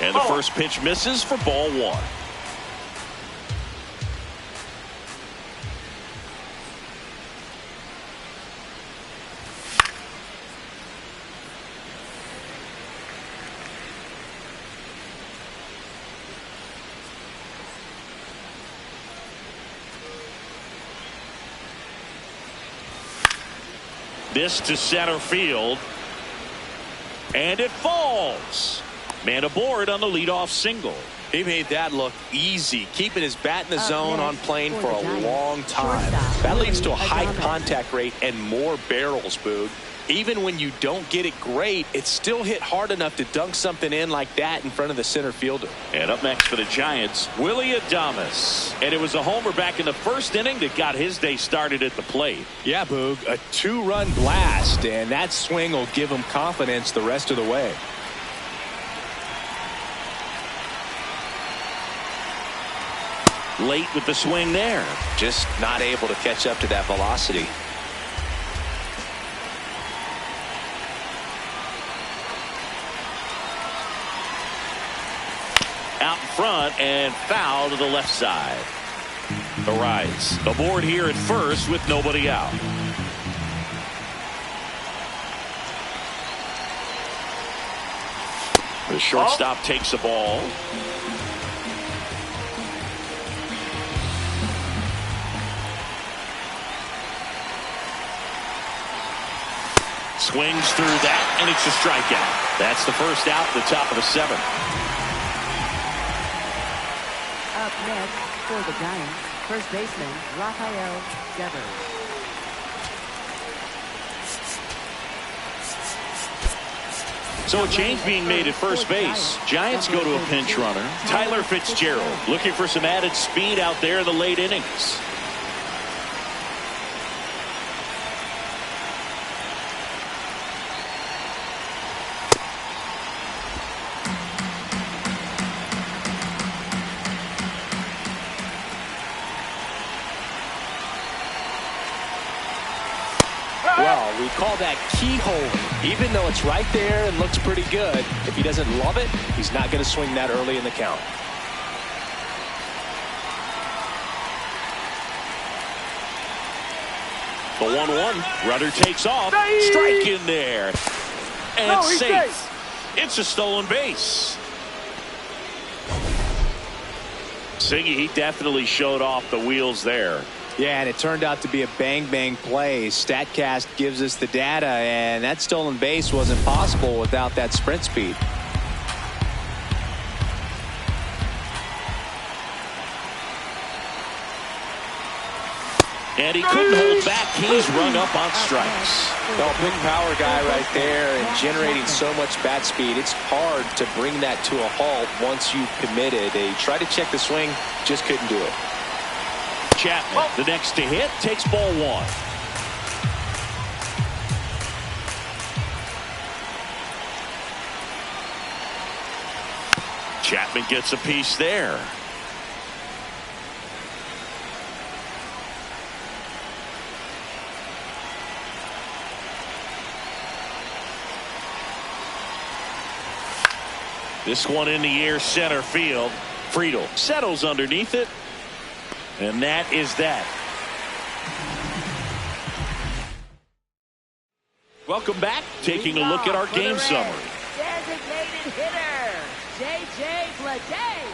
And the first pitch misses for ball 1. This to center field. And it falls. Man aboard on the leadoff single. He made that look easy, keeping his bat in the zone on plane for a long time. That leads to a high contact rate and more barrels, Boog. Even when you don't get it great, it's still hit hard enough to dunk something in like that in front of the center fielder. And up next for the Giants, Willie Adames. And it was a homer back in the first inning that got his day started at the plate. Yeah, Boog, a 2-run blast, and that swing will give him confidence the rest of the way. Late with the swing there. Just not able to catch up to that velocity. Out in front and foul to the left side. The Reds aboard here at first with nobody out. The shortstop takes the ball. Swings through that, and it's a strikeout. That's the first out at the top of the 7th. Up next for the Giants, first baseman Rafael Devers. So a change being made at first base. Giants go to a pinch runner. Tyler Fitzgerald looking for some added speed out there in the late innings. We call that keyhole. Even though it's right there and looks pretty good, if he doesn't love it, he's not going to swing that early in the count. The 1-1. Runner takes off. Strike in there. And safe. It's a stolen base. Singy, he definitely showed off the wheels there. Yeah, and it turned out to be a bang-bang play. StatCast gives us the data, and that stolen base wasn't possible without that sprint speed. And he couldn't hold back. He's rung up on strikes. Well, big power guy right there and generating so much bat speed. It's hard to bring that to a halt once you've committed. They tried to check the swing, just couldn't do it. Chapman, the next to hit, takes ball 1. Chapman gets a piece there. This one in the air, center field. Friedel settles underneath it. And that is that. Welcome back. Taking a look at our game summary. Designated hitter, J.J. Bleday.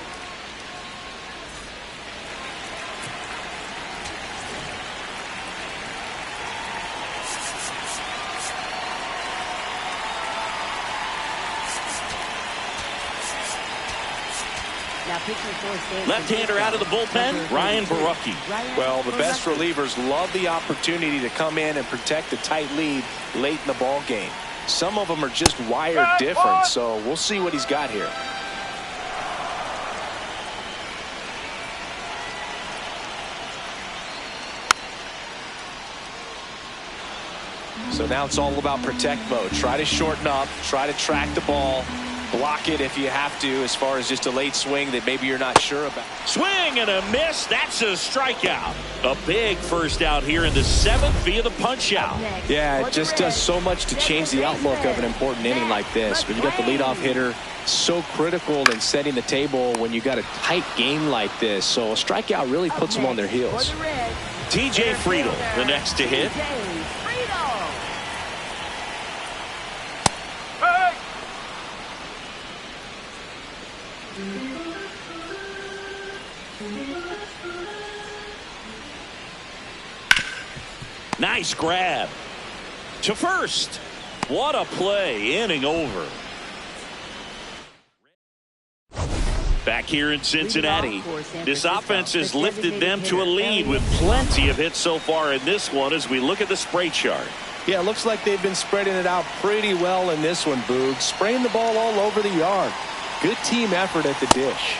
Left-hander out of the bullpen, Ryan Barucki. Well, the best relievers love the opportunity to come in and protect a tight lead late in the ball game. Some of them are just wired different, so we'll see what he's got here. So now it's all about protect mode. Try to shorten up, try to track the ball, block it if you have to, as far as just a late swing that maybe you're not sure about. Swing and a miss. That's a strikeout. A big first out here in the 7th via the punch out. Yeah, it just does so much to change the outlook of an important inning like this. When you got the leadoff hitter, so critical in setting the table when you got a tight game like this. So a strikeout really puts them on their heels. TJ Friedel, the next to hit. Nice grab to first. What a play. Inning over. Back here in Cincinnati, this offense has lifted them to a lead with plenty of hits so far in this one as we look at the spray chart. Yeah, it looks like they've been spreading it out pretty well in this one, Boog. Spraying the ball all over the yard. Good team effort at the dish.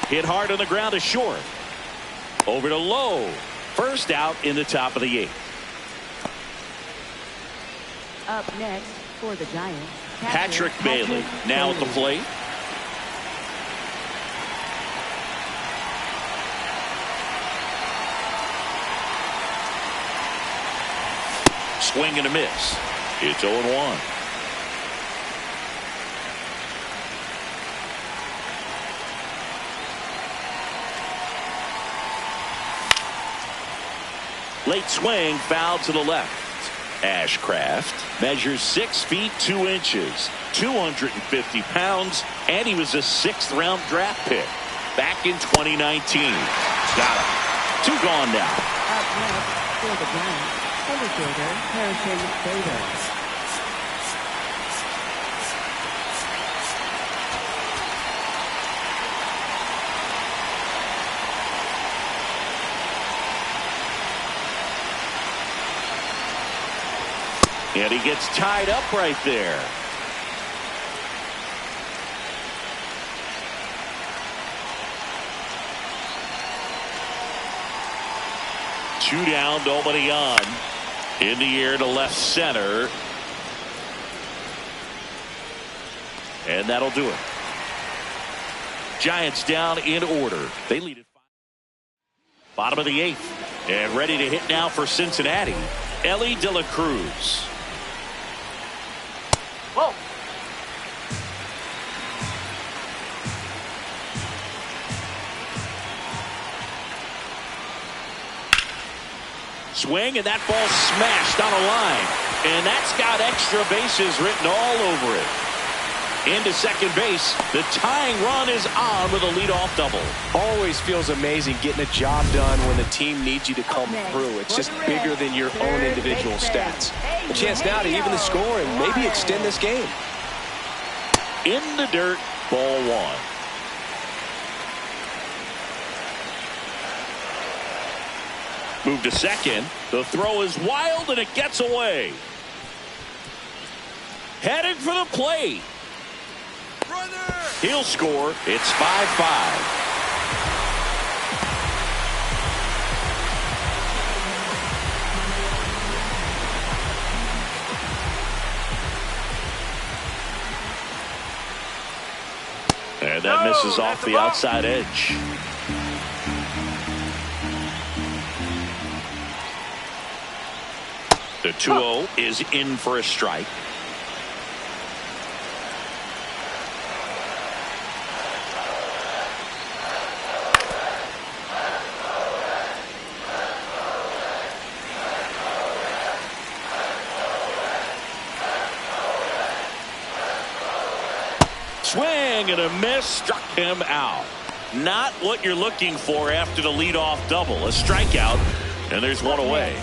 Hit hard on the ground to short. Over to Lowe. First out in the top of the 8th. Up next for the Giants, Patrick Bailey now at the plate. Swing and a miss. It's 0-1. Late swing, foul to the left. Ashcraft measures 6 feet 2 inches, 250 pounds, and he was a 6th-round draft pick back in 2019. Got him. 2 gone now. Up next for the Giants, center fielder Harrison Bader. And he gets tied up right there. Two down, nobody on. In the air to left center. And that'll do it. Giants down in order. They lead it. Bottom of the 8th. And ready to hit now for Cincinnati, Elly De La Cruz. Whoa. Swing, and that ball smashed on a line. And that's got extra bases written all over it. Into second base. The tying run is on with a leadoff double. Always feels amazing getting a job done when the team needs you to come through. It's just bigger than your own individual stats. A chance now to even the score and maybe extend this game. In the dirt, ball 1. Move to second. The throw is wild and it gets away. Headed for the plate. He'll score. It's 5-5. And that misses off the outside edge. The 2-0 is in for a strike. Swing and a miss, struck him out. Not what you're looking for after the leadoff double. A strikeout, and there's one away.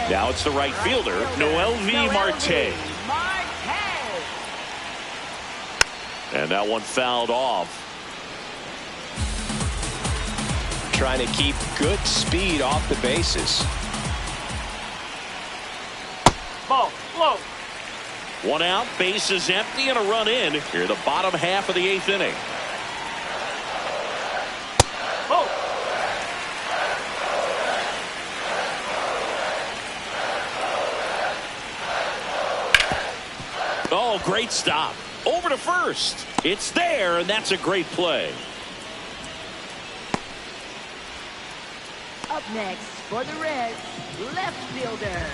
Now it's the right fielder, Noelvi Marte. And that one fouled off. Trying to keep good speed off the bases. Ball, slow. One out, base is empty, and a run in here the bottom half of the 8th inning. Oh. Oh, great stop. Over to first. It's there, and that's a great play. Up next for the Reds, left fielder,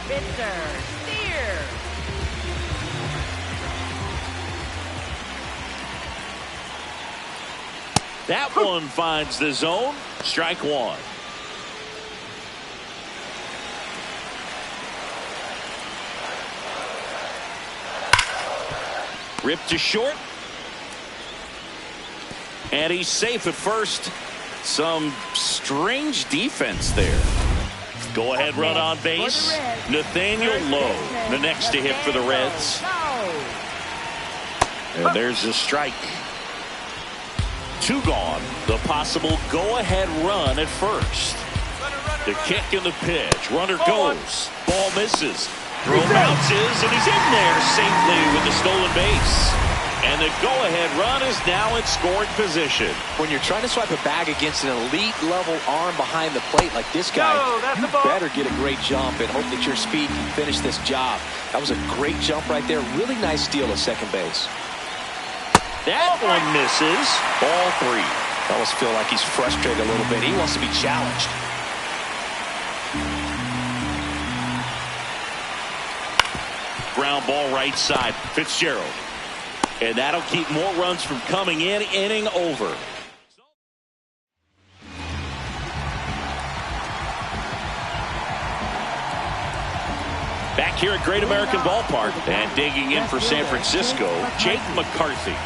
Spencer Steer. That one finds the zone. Strike 1. Ripped to short. And he's safe at first. Some strange defense there. Go ahead run on base. Nathaniel Lowe, the next to hit for the Reds. And there's a strike. 2 gone. The possible go-ahead run at first. The kick and the pitch. Runner goes. Ball misses. Throw bounces, and he's in there safely with the stolen base. And the go-ahead run is now in scoring position. When you're trying to swipe a bag against an elite-level arm behind the plate like this guy, you better get a great jump and hope that your speed can finish this job. That was a great jump right there. Really nice steal at second base. That one misses. Ball 3. I almost feel like he's frustrated a little bit. He wants to be challenged. Ground ball right side. Fitzgerald. And that'll keep more runs from coming in. Inning over. Back here at Great American Ballpark. And digging in for San Francisco, Jake McCarthy.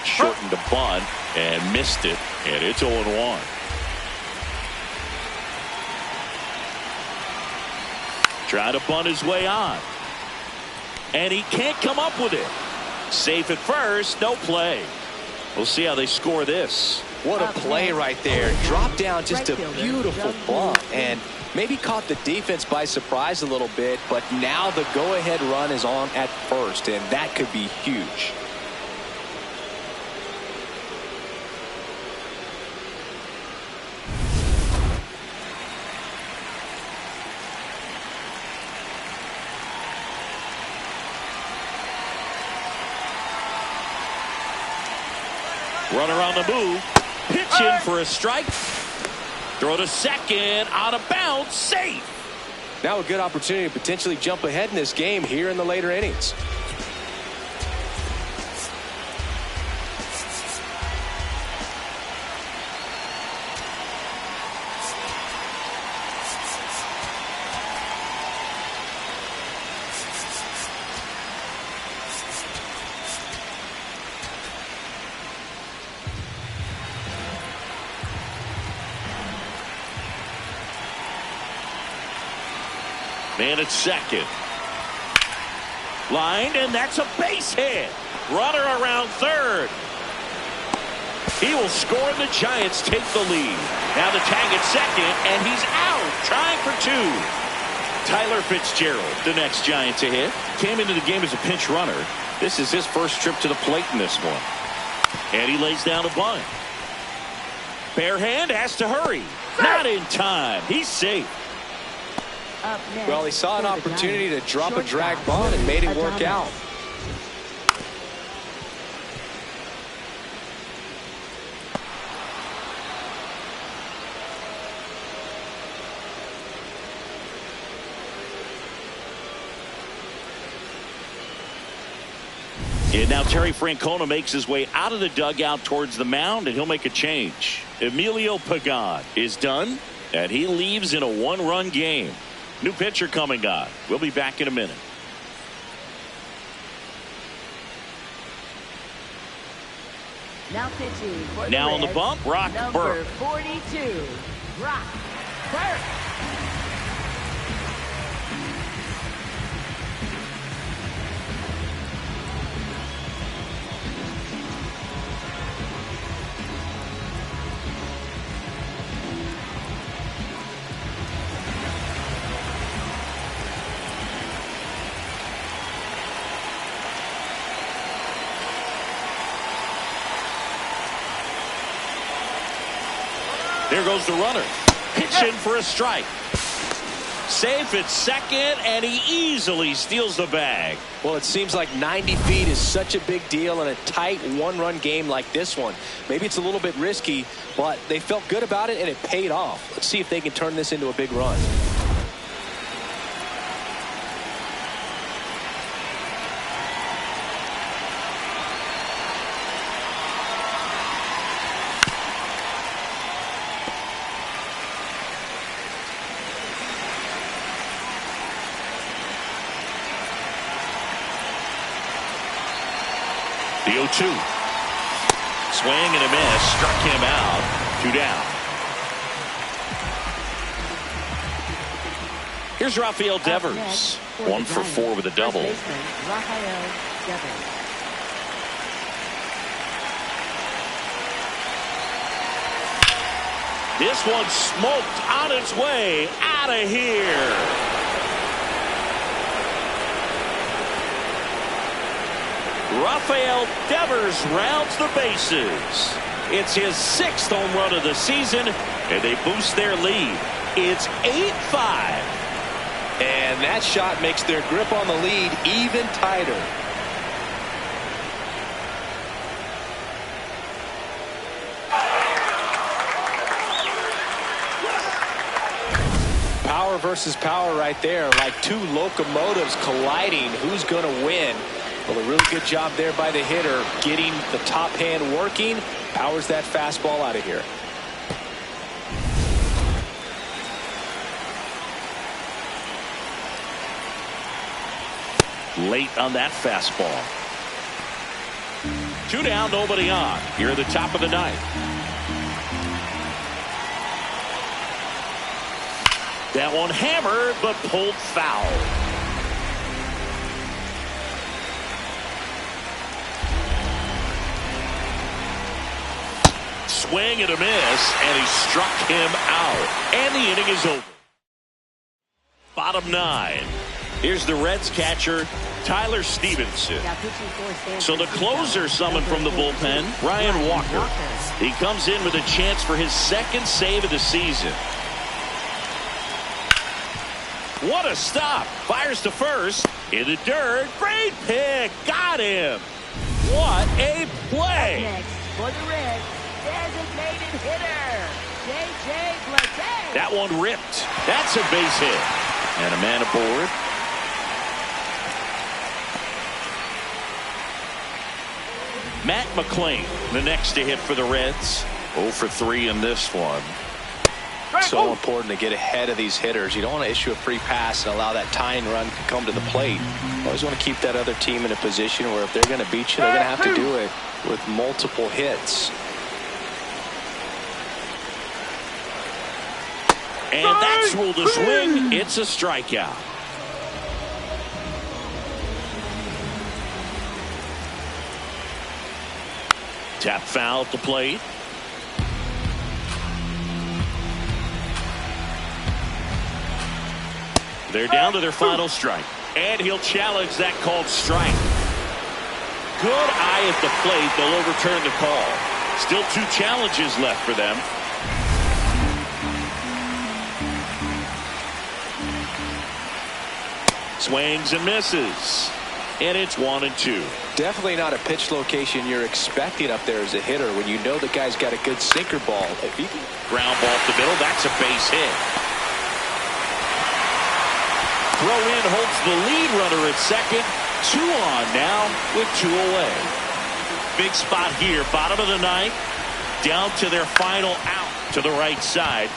Shortened a bunt and missed it. And it's 0-1. Trying to bunt his way on. And he can't come up with it. Safe at first, no play. We'll see how they score this. What a play right there. Drop down, just a beautiful bunt. And maybe caught the defense by surprise a little bit, but now the go-ahead run is on at first, and that could be huge. Runner on the move. Pitch in for a strike. Throw to second. On a bounce. Safe. Now a good opportunity to potentially jump ahead in this game here in the later innings. Man at second. Lined, and that's a base hit. Runner around third. He will score, and the Giants take the lead. Now the tag at second, and he's out, trying for two. Tyler Fitzgerald, the next Giant to hit, came into the game as a pinch runner. This is his first trip to the plate in this one. And he lays down a bunt. Bare hand has to hurry. Not in time. He's safe. Well, he saw an opportunity to drop a drag bunt and made it work out. And now Terry Francona makes his way out of the dugout towards the mound, and he'll make a change. Emilio Pagan is done, and he leaves in a one-run game. New pitcher coming on. We'll be back in a minute. Now pitching for Now on the Reds, bump, Brock number Burke. 42, Brock Burke. There goes the runner. Pitch in for a strike. Safe at second, and he easily steals the bag. Well, it seems like 90 feet is such a big deal in a tight one-run game like this one. Maybe it's a little bit risky, but they felt good about it, and it paid off. Let's see if they can turn this into a big run. The 0-2. Swing and a miss. Struck him out. 2 down. Here's Rafael Devers. 1 for 4 with a double. Rafael Devers. This one smoked on its way out of here. Rafael Devers rounds the bases. It's his 6th home run of the season, and they boost their lead. It's 8-5. And that shot makes their grip on the lead even tighter. Power versus power right there, like two locomotives colliding. Who's going to win? Well, a really good job there by the hitter, getting the top hand working. Powers that fastball out of here. Late on that fastball. 2 down, nobody on. Here at the top of the 9th. That one hammered, but pulled foul. Swing and a miss, and he struck him out. And the inning is over. Bottom 9. Here's the Reds catcher, Tyler Stevenson. So the closer summoned from the bullpen, Ryan Walker. He comes in with a chance for his 2nd save of the season. What a stop. Fires to first. In the dirt. Great pick. Got him. What a play. for the Reds, designated hitter, J.J. Bleday. That one ripped. That's a base hit. And a man aboard. Matt McClain, the next to hit for the Reds. 0 for 3 in this one. So important to get ahead of these hitters. You don't want to issue a free pass and allow that tying run to come to the plate. You always want to keep that other team in a position where if they're going to beat you, they're going to have to do it with multiple hits. And that's ruled a swing. It's a strikeout. Tap foul at the plate. They're down to their final strike. And he'll challenge that called strike. Good eye at the plate. They'll overturn the call. Still 2 challenges left for them. Swings and misses. And it's 1-2. Definitely not a pitch location you're expecting up there as a hitter when you know the guy's got a good sinker ball. If he can ground ball to the middle, that's a base hit. Throw in holds the lead runner at second. 2 on now with 2 away. Big spot here, bottom of the 9th. Down to their final out to the right side.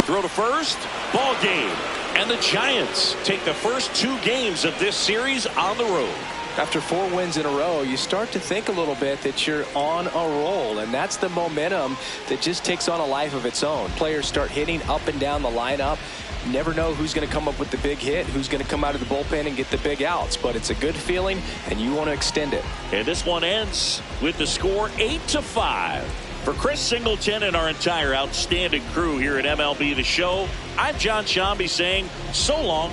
Throw to first. Ball game. And the Giants take the first 2 games of this series on the road. After 4 wins in a row, you start to think a little bit that you're on a roll, and that's the momentum that just takes on a life of its own. Players start hitting up and down the lineup. You never know who's going to come up with the big hit, who's going to come out of the bullpen and get the big outs, but it's a good feeling, and you want to extend it. And this one ends with the score 8-5. For Chris Singleton and our entire outstanding crew here at MLB The Show, I'm John Shambi saying so long.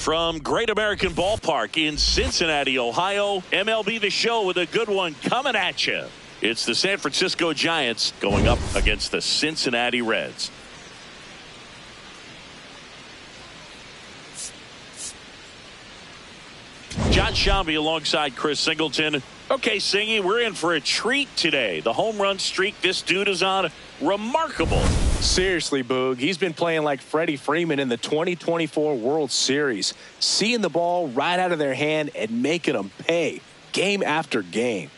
From Great American Ballpark in Cincinnati, Ohio, MLB The Show with a good one coming at you. It's the San Francisco Giants going up against the Cincinnati Reds. John Shambi alongside Chris Singleton. Okay, Singy, we're in for a treat today. The home run streak this dude is on, remarkable. Seriously, Boog, he's been playing like Freddie Freeman in the 2024 World Series, seeing the ball right out of their hand and making them pay game after game.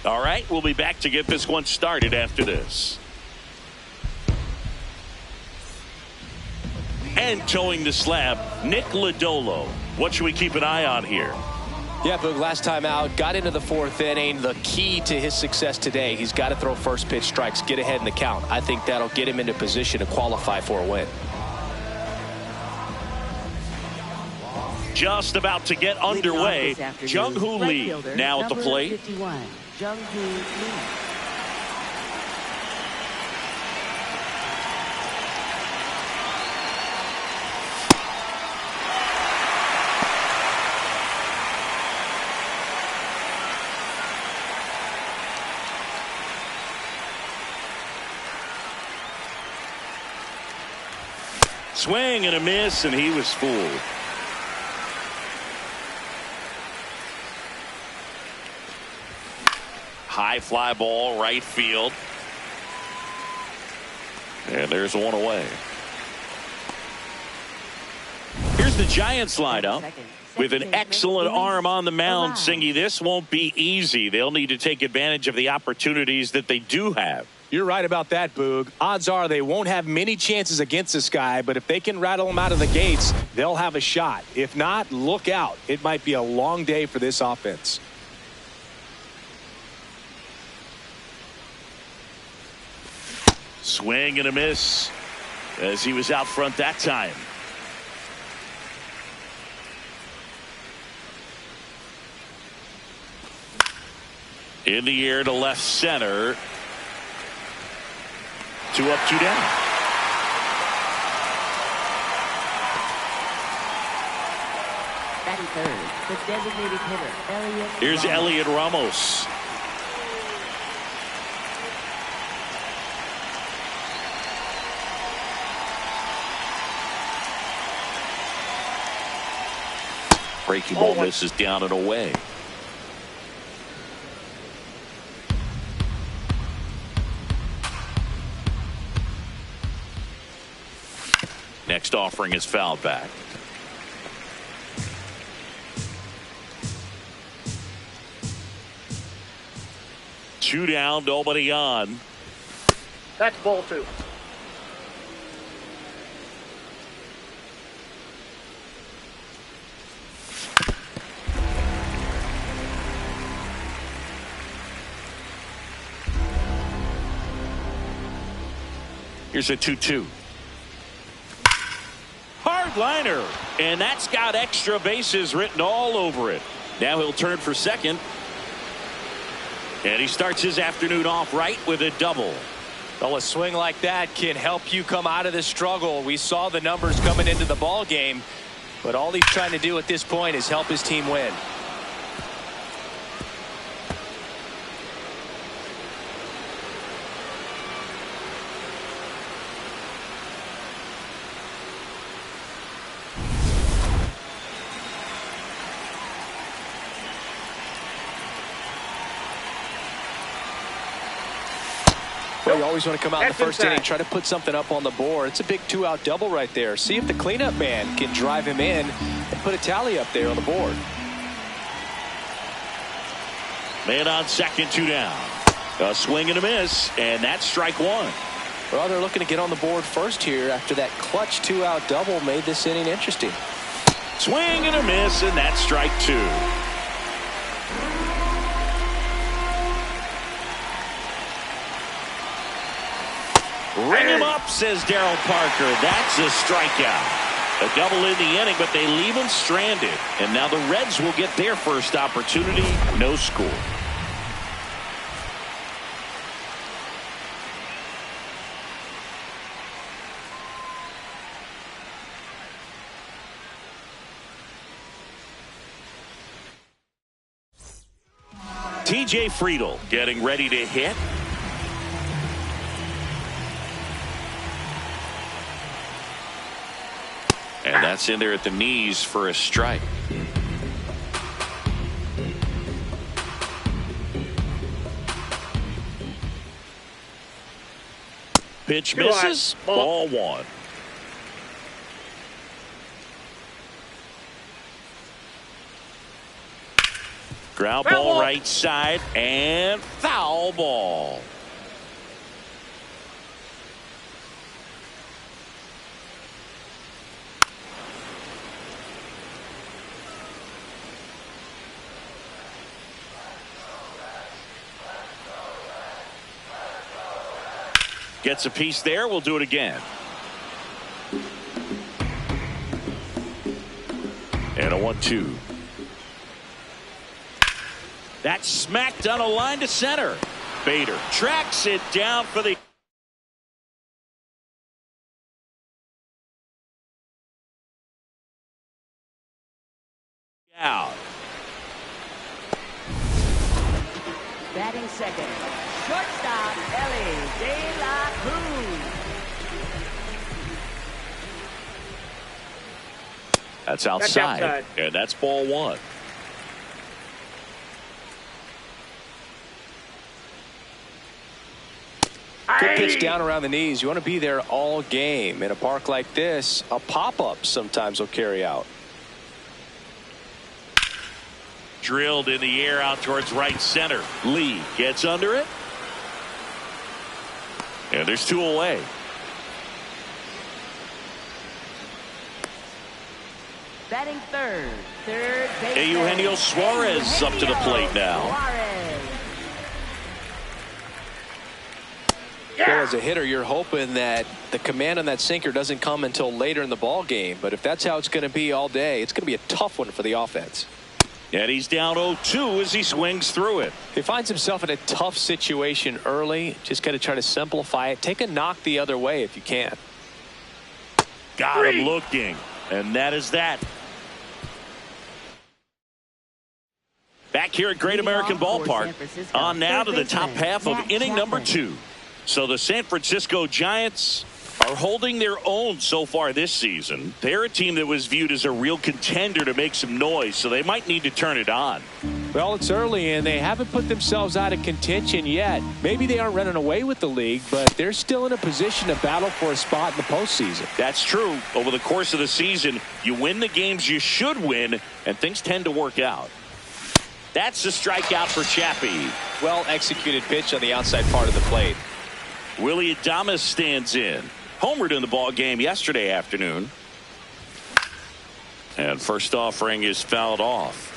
All right, we'll be back to get this one started after this. And towing the slab, Nick Lodolo. What should we keep an eye on here? Yeah, Boog, last time out, got into the fourth inning. The key to his success today, he's got to throw first pitch strikes, get ahead in the count. I think that'll get him into position to qualify for a win. Just about to get underway. Jung-Hoo Lee now at the plate. 51, Jung-Hoo Lee. Swing and a miss, and he was fooled. High fly ball, right field. And there's one away. Here's the Giants lineup. With an excellent arm on the mound, Singy, this won't be easy. They'll need to take advantage of the opportunities that they do have. You're right about that, Boog. Odds are they won't have many chances against this guy, but if they can rattle him out of the gates, they'll have a shot. If not, look out. It might be a long day for this offense. Swing and a miss as he was out front that time. In the air to left center. 2 up, 2 down. Batting third, the designated hitter, Elliot. Here's Elliot Ramos. Breaking ball misses down and away. Next offering is fouled back. Two down, nobody on. That's ball 2. Here's a 2-2. Hard liner, and that's got extra bases written all over it. Now he'll turn for second, and he starts his afternoon off right with a double. Well, a swing like that can help you come out of the struggle. We saw the numbers coming into the ball game, but all he's trying to do at this point is help his team win. Well, you always want to come out in the first inning, try to put something up on the board. It's a big 2-out double right there. See if the cleanup man can drive him in and put a tally up there on the board. Man on second, 2 down. A swing and a miss, and that's strike 1. Well, they're looking to get on the board first here after that clutch 2-out double made this inning interesting. Swing and a miss, and that's strike 2. Ring him up, says Darryl Parker. That's a strikeout. A double in the inning, but they leave him stranded. And now the Reds will get their first opportunity. No score. TJ Friedel getting ready to hit. And that's in there at the knees for a strike. Pitch misses. Ball one. Ground ball right side and foul ball. Gets a piece there. We'll do it again. And a 1-2. That's smacked on a line to center. Bader tracks it down for the out. Batting second, shortstop Ellie De La Cruz. That's outside. And that's ball one. Good pitch down around the knees. You want to be there all game. In a park like this, a pop-up sometimes will carry out. Drilled in the air out towards right center. Lee gets under it. And there's two away. Batting third base. Eugenio Suarez up to the plate now. Well, as a hitter, you're hoping that the command on that sinker doesn't come until later in the ball game. But if that's how it's going to be all day, it's going to be a tough one for the offense. And he's down 0-2 as he swings through it. He finds himself in a tough situation early. Just got to try to simplify it. Take a knock the other way if you can. Got him looking. And that is that. Back here at Great American Ballpark. On now to the top half of inning number 2. So the San Francisco Giants are holding their own so far this season. They're a team that was viewed as a real contender to make some noise, so they might need to turn it on. Well, it's early, and they haven't put themselves out of contention yet. Maybe they aren't running away with the league, but they're still in a position to battle for a spot in the postseason. That's true. Over the course of the season, you win the games you should win, and things tend to work out. That's a strikeout for Chappie. Well executed pitch on the outside part of the plate. Willie Adames stands in. Homered in the ball game yesterday afternoon. And first offering is fouled off.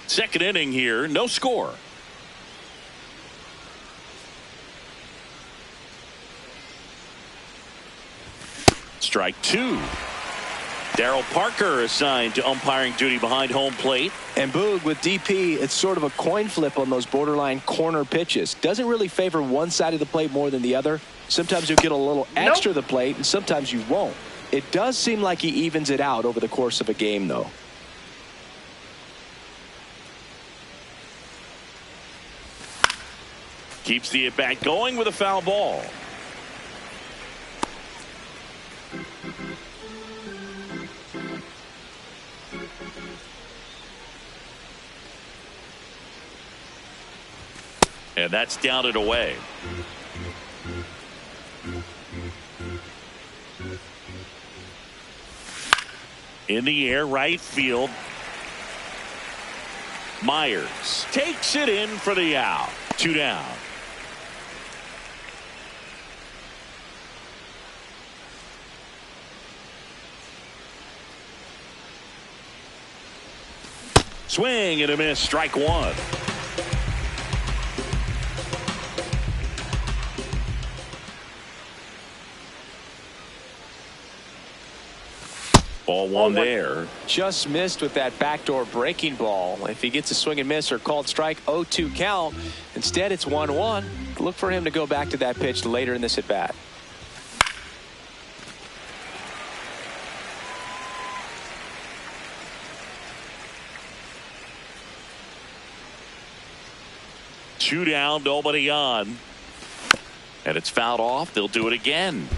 Second inning here, no score. Strike two. Darryl Parker assigned to umpiring duty behind home plate. And Boog, with DP, it's sort of a coin flip on those borderline corner pitches. Doesn't really favor one side of the plate more than the other. Sometimes you'll get a little extra the plate, and sometimes you won't. It does seem like he evens it out over the course of a game, though. Keeps the at-bat going with a foul ball. And that's down and away. In the air, right field. Myers takes it in for the out. 2 down. Swing and a miss. Strike one. Ball one there. Just missed with that backdoor breaking ball. If he gets a swing and miss or called strike, 0-2 count. Instead, it's 1-1. Look for him to go back to that pitch later in this at bat. Two down, nobody on. And it's fouled off. They'll do it again.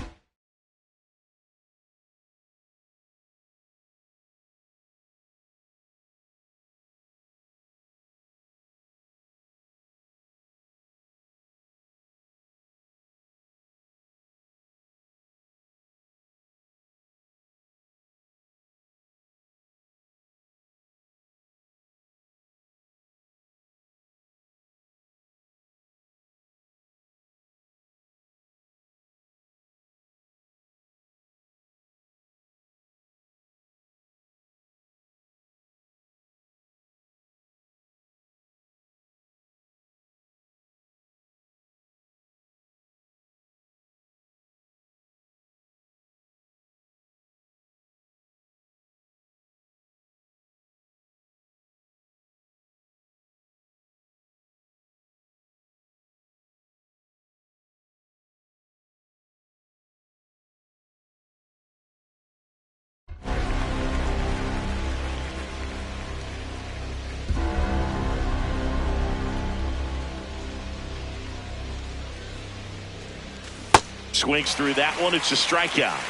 Swings through that one. It's a strikeout.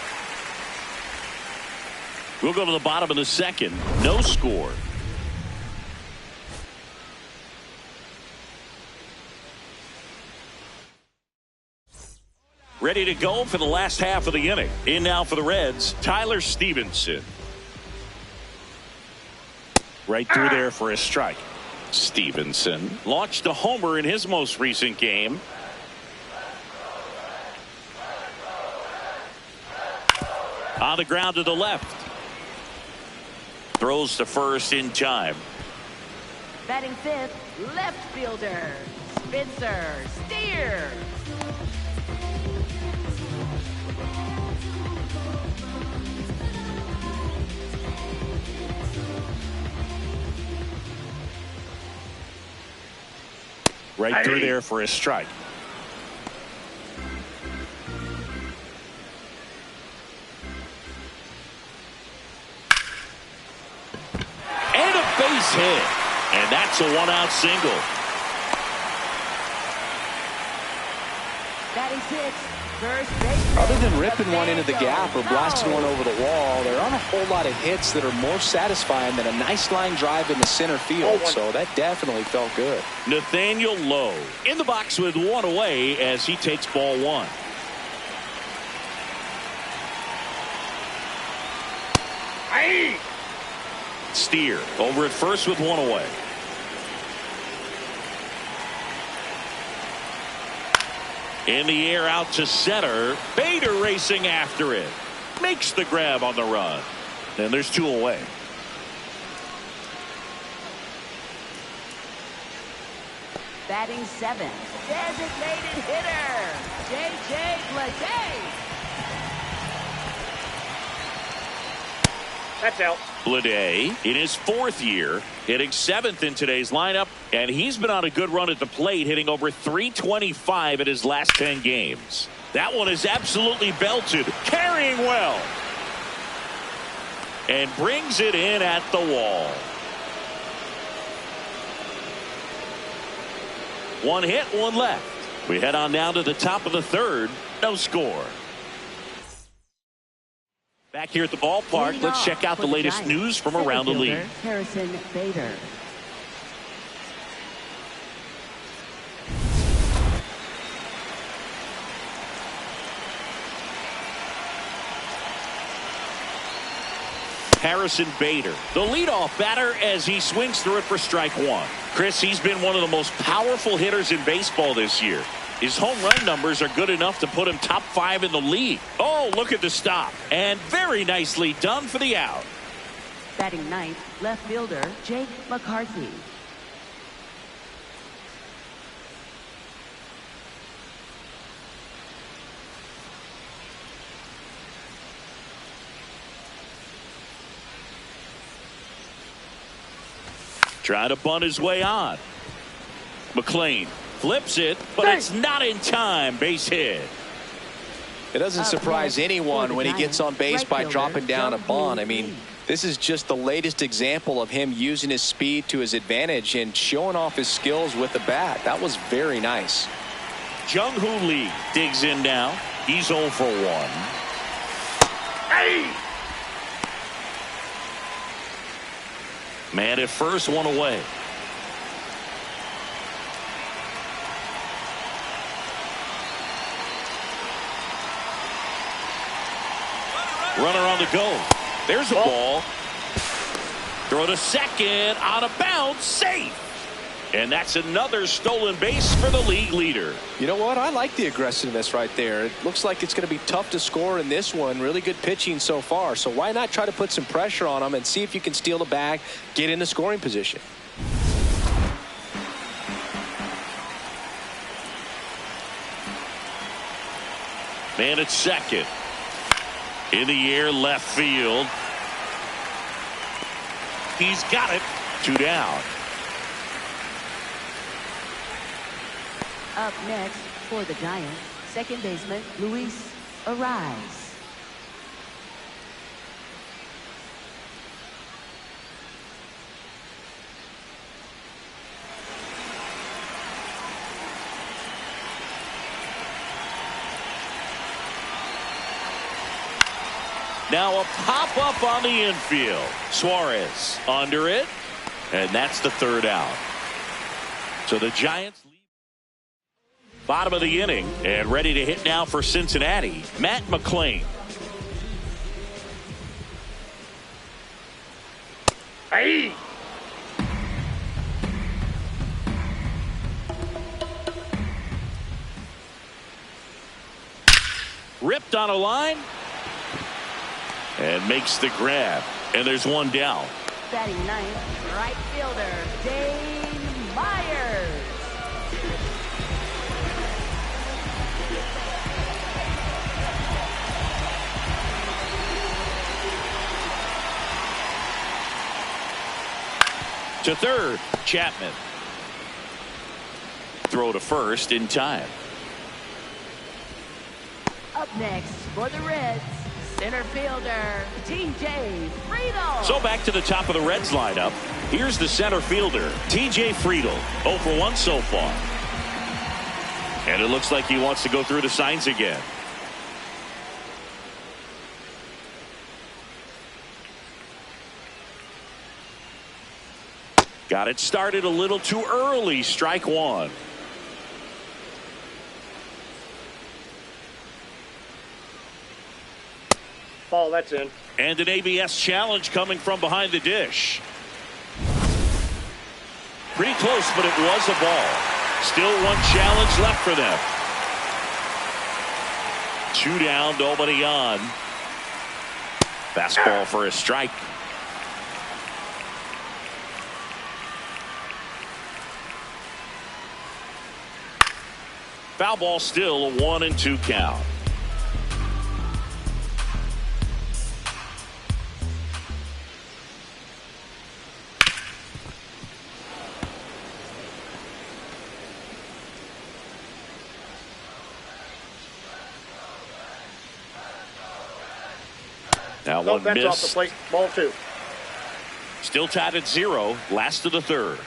We'll go to the bottom of the second. No score. Ready to go for the last half of the inning. In now for the Reds, Tyler Stevenson. Right through there for a strike. Stevenson launched a homer in his most recent game. On the ground to the left. Throws to first in time. Batting fifth, left fielder, Spencer Steer. Right through there for a strike. Base hit, and that's a one-out single. Batting sixth, first base. Other than ripping one into the gap or blasting one over the wall, there aren't a whole lot of hits that are more satisfying than a nice line drive in the center field. So that definitely felt good. Nathaniel Lowe in the box with one away as he takes ball one. Steer over at first with one away. In the air out to center. Bader racing after it. Makes the grab on the run. And there's two away. Batting seventh, designated hitter, J.J. Bleday. That's out. Bleday in his fourth year, hitting seventh in today's lineup, and he's been on a good run at the plate, hitting over 325 in his last 10 games. That one is absolutely belted, carrying well, and brings it in at the wall. One hit, one left. We head on down to the top of the third. No score. Back here at the ballpark, let's check out the latest news from around the league. Harrison Bader. Harrison Bader, the leadoff batter, as he swings through it for strike one. Chris, he's been one of the most powerful hitters in baseball this year. His home run numbers are good enough to put him top 5 in the league. Oh, look at the stop. And very nicely done for the out. Batting ninth, left fielder Jake McCarthy. Trying to bunt his way on. McLean flips it, but it's not in time. Base hit. It doesn't surprise anyone when he gets on base by dropping down a bunt. I mean, this is just the latest example of him using his speed to his advantage and showing off his skills with the bat. That was very nice. Jung-Hoo Lee digs in now. He's 0 for 1. Hey! Man at first, one away. Runner on the go. There's a ball. Throw to second, on a bounce, safe. And that's another stolen base for the league leader. You know what? I like the aggressiveness right there. It looks like it's going to be tough to score in this one. Really good pitching so far. So why not try to put some pressure on him and see if you can steal the bag, get in the scoring position. Man at second. In the air, left field. He's got it. 2 down. Up next for the Giants, second baseman Luis Arise. Now a pop-up on the infield. Suarez under it, and that's the 3rd out. So the Giants lead. Bottom of the inning, and ready to hit now for Cincinnati, Matt McLain. Hey! Ripped on a line. And makes the grab. And there's one down. Batting ninth, right fielder Dane Myers. To third, Chapman. Throw to first in time. Up next for the Reds, center fielder TJ Friedel. So back to the top of the Reds lineup. Here's the center fielder, TJ Friedel. 0 for 1 so far. And it looks like he wants to go through the signs again. Got it started a little too early. Strike 1. Ball, that's in. And an ABS challenge coming from behind the dish. Pretty close, but it was a ball. Still one challenge left for them. 2 down, nobody on. Fastball for a strike. Foul ball, still a 1-2 count. Now No one fence off the miss. plate. Ball 2. Still tied at 0. Last of the 3rd.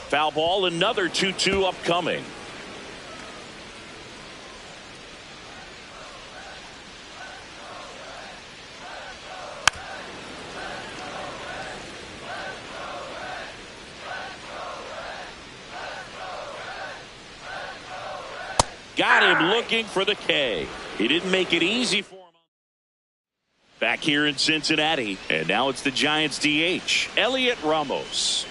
Foul ball, another 2-2 upcoming. Got him looking for the K. He didn't make it easy for him. Back here in Cincinnati, and now it's the Giants DH, Elliot Ramos.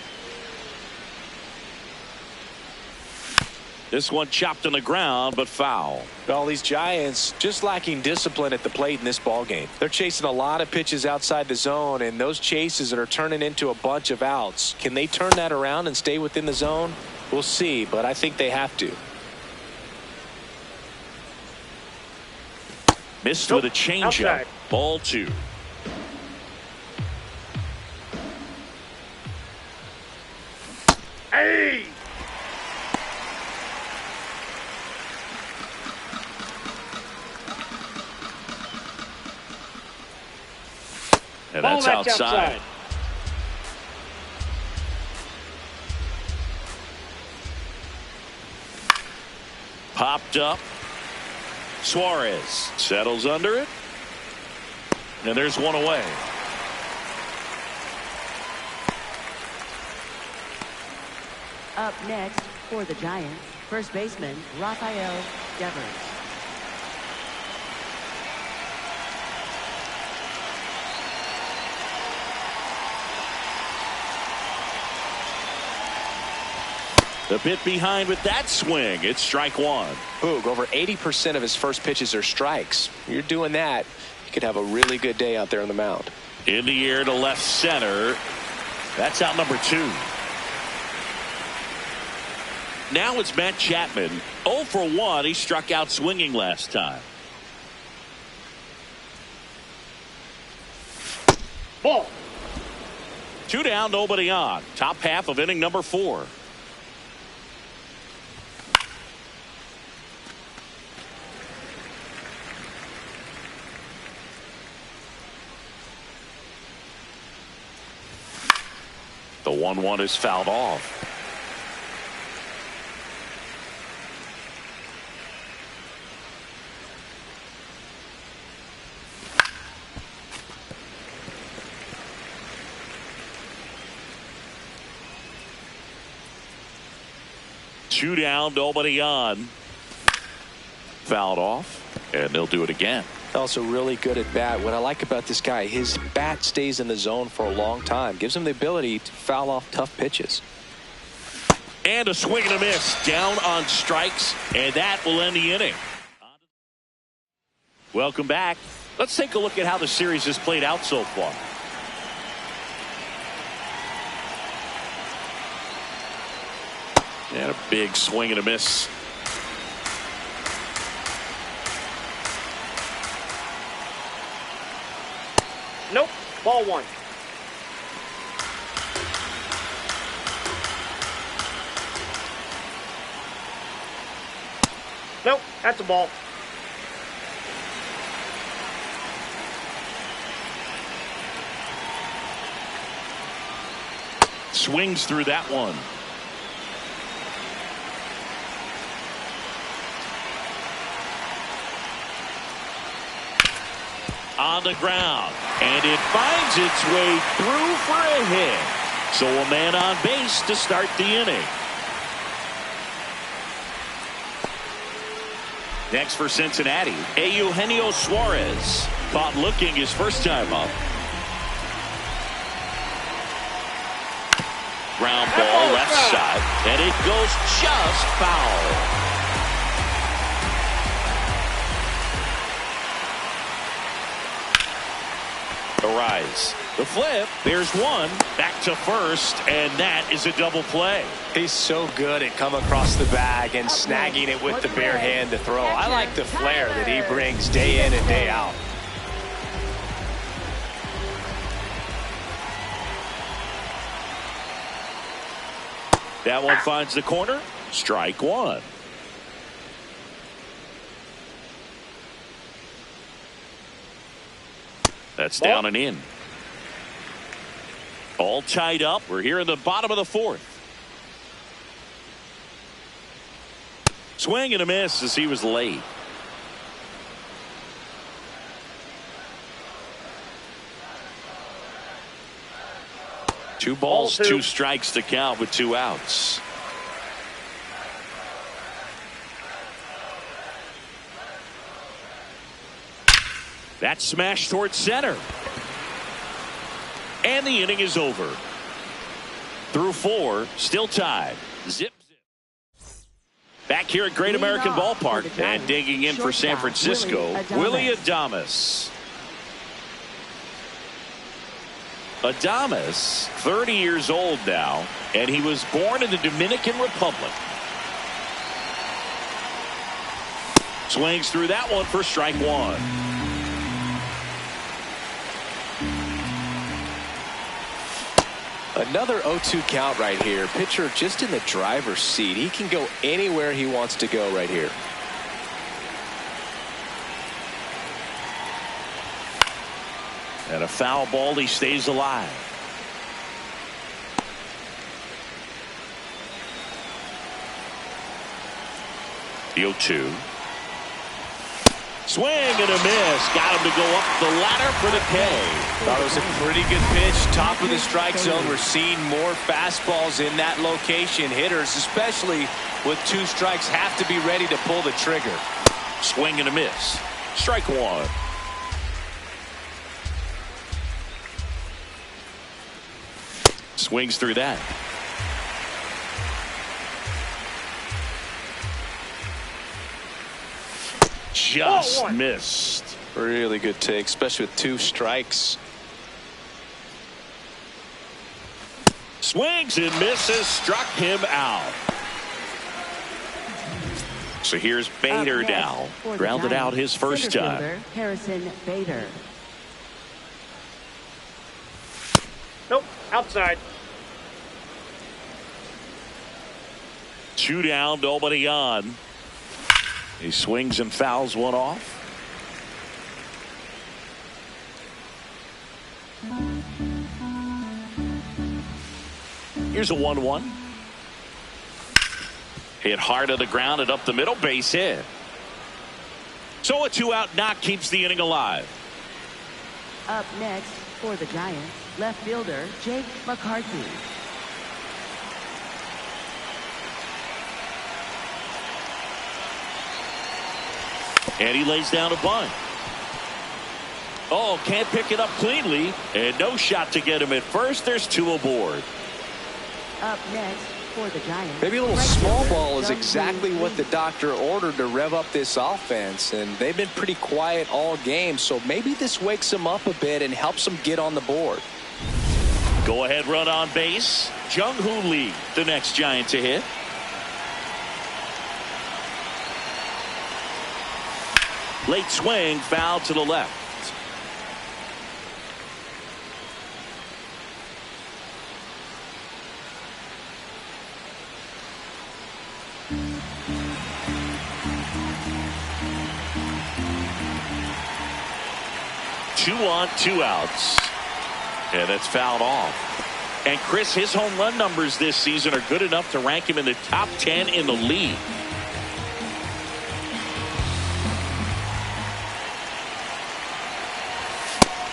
This one chopped on the ground, but foul. All these Giants just lacking discipline at the plate in this ball game. They're chasing a lot of pitches outside the zone, and those chases that are turning into a bunch of outs. Can they turn that around and stay within the zone? We'll see, but I think they have to. Missed with a changeup. Outside. Ball 2. Hey! And Ball, that's outside. Popped up. Suarez settles under it. And there's one away. Up next for the Giants, first baseman Rafael Devers. The bit behind with that swing. It's strike 1. Boog, over 80% of his first pitches are strikes. You're doing that, you could have a really good day out there on the mound. In the air to left center. That's out number 2. Now it's Matt Chapman. 0 for 1. He struck out swinging last time. Ball. 2 down, nobody on. Top half of inning number 4. The 1-1 is fouled off. Two down, nobody on. Fouled off, and they'll do it again. Also really good at bat. What I like about this guy, his bat stays in the zone for a long time. Gives him the ability to foul off tough pitches. And a swing and a miss. Down on strikes, and that will end the inning. Welcome back. Let's take a look at how the series has played out so far. And a big swing and a miss. Nope. Ball 1. Nope. That's a ball. Swings through that one. On the ground, and it finds its way through for a hit. So a man on base to start the inning. Next for Cincinnati, Eugenio Suarez. Caught looking his first time up. Ground ball left side, and it goes just foul. Rise. The flip. There's one. Back to first, and that is a double play. He's so good at coming across the bag and snagging it with the bare hand to throw. I like the flair that he brings day in and day out. That one finds the corner. Strike 1. That's down and in. All tied up. We're here in the bottom of the 4th. Swing and a miss as he was late. Two balls, Ball 2. 2 strikes to count with 2 outs. That smash towards center. And the inning is over. Through 4, still tied. Zip, zip. Back here at Great American Ballpark and digging in for San Francisco, Willie Adames. Adames, 30 years old now, and he was born in the Dominican Republic. Swings through that one for strike one. Another 0-2 count right here. Pitcher just in the driver's seat. He can go anywhere he wants to go right here. And a foul ball, he stays alive. The 0-2. Swing and a miss. Got him to go up the ladder for the K. Thought it was a pretty good pitch. Top of the strike zone. We're seeing more fastballs in that location. Hitters, especially with 2 strikes, have to be ready to pull the trigger. Swing and a miss. Strike one. Swings through that. Just missed. Really good take, especially with 2 strikes. Swings and misses. Struck him out. So here's Bader now. Grounded out his first time. Harrison Bader. Nope. Outside. 2 down, nobody on. He swings and fouls one off. Here's a 1-1. Hit hard to the ground and up the middle, base hit. So a 2-out knock keeps the inning alive. Up next for the Giants, left fielder Jake McCarthy. And he lays down a bunt. Oh, can't pick it up cleanly. And no shot to get him at first. There's 2 aboard. Up next for the Giants. Maybe a little small ball is exactly what the doctor ordered to rev up this offense. And they've been pretty quiet all game. So maybe this wakes them up a bit and helps them get on the board. Go ahead run on base. Jung-Hoo Lee, the next Giant to hit. Late swing, foul to the left. Two on, 2 outs. And that's fouled off. And Chris, his home run numbers this season are good enough to rank him in the top 10 in the league.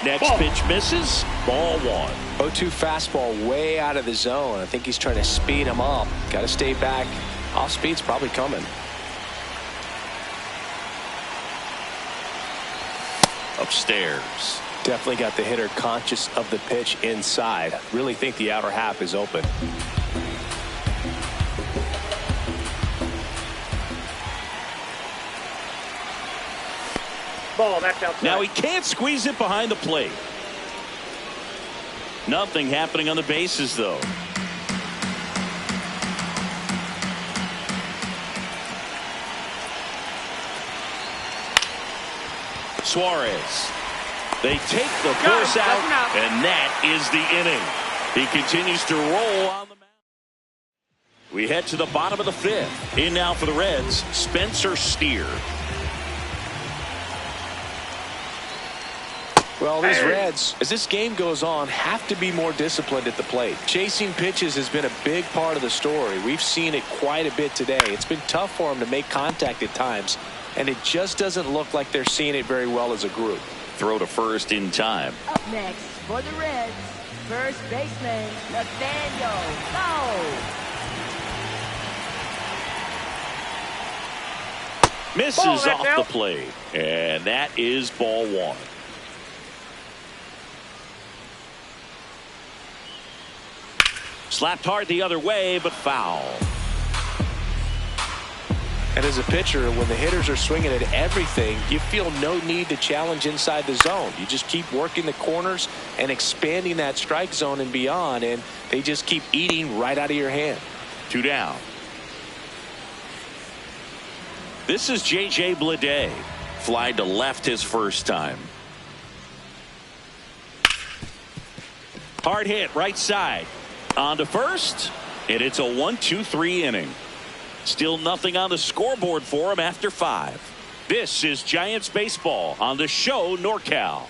Next pitch misses. Ball 1. 0-2 fastball way out of the zone. I think he's trying to speed him up. Got to stay back. Off speed's probably coming. Upstairs. Definitely got the hitter conscious of the pitch inside. Really think the outer half is open. Ball, that's outside. Now he can't squeeze it behind the plate. Nothing happening on the bases, though. Suarez. They take the force out, and that is the inning. He continues to roll on the mound. We head to the bottom of the 5th. In now for the Reds, Spencer Steer. Well, these Reds, as this game goes on, have to be more disciplined at the plate. Chasing pitches has been a big part of the story. We've seen it quite a bit today. It's been tough for them to make contact at times, and it just doesn't look like they're seeing it very well as a group. Throw to first in time. Up next for the Reds, first baseman Nathaniel Lowe. Misses off the plate, and that is ball 1. Slapped hard the other way, but foul. And as a pitcher, when the hitters are swinging at everything, you feel no need to challenge inside the zone. You just keep working the corners and expanding that strike zone and beyond, and they just keep eating right out of your hand. 2 down. This is J.J. Bleday. Fly to left his first time. Hard hit right side. On to first, and it's a 1-2-3 inning. Still nothing on the scoreboard for him after 5. This is Giants baseball on the show NorCal.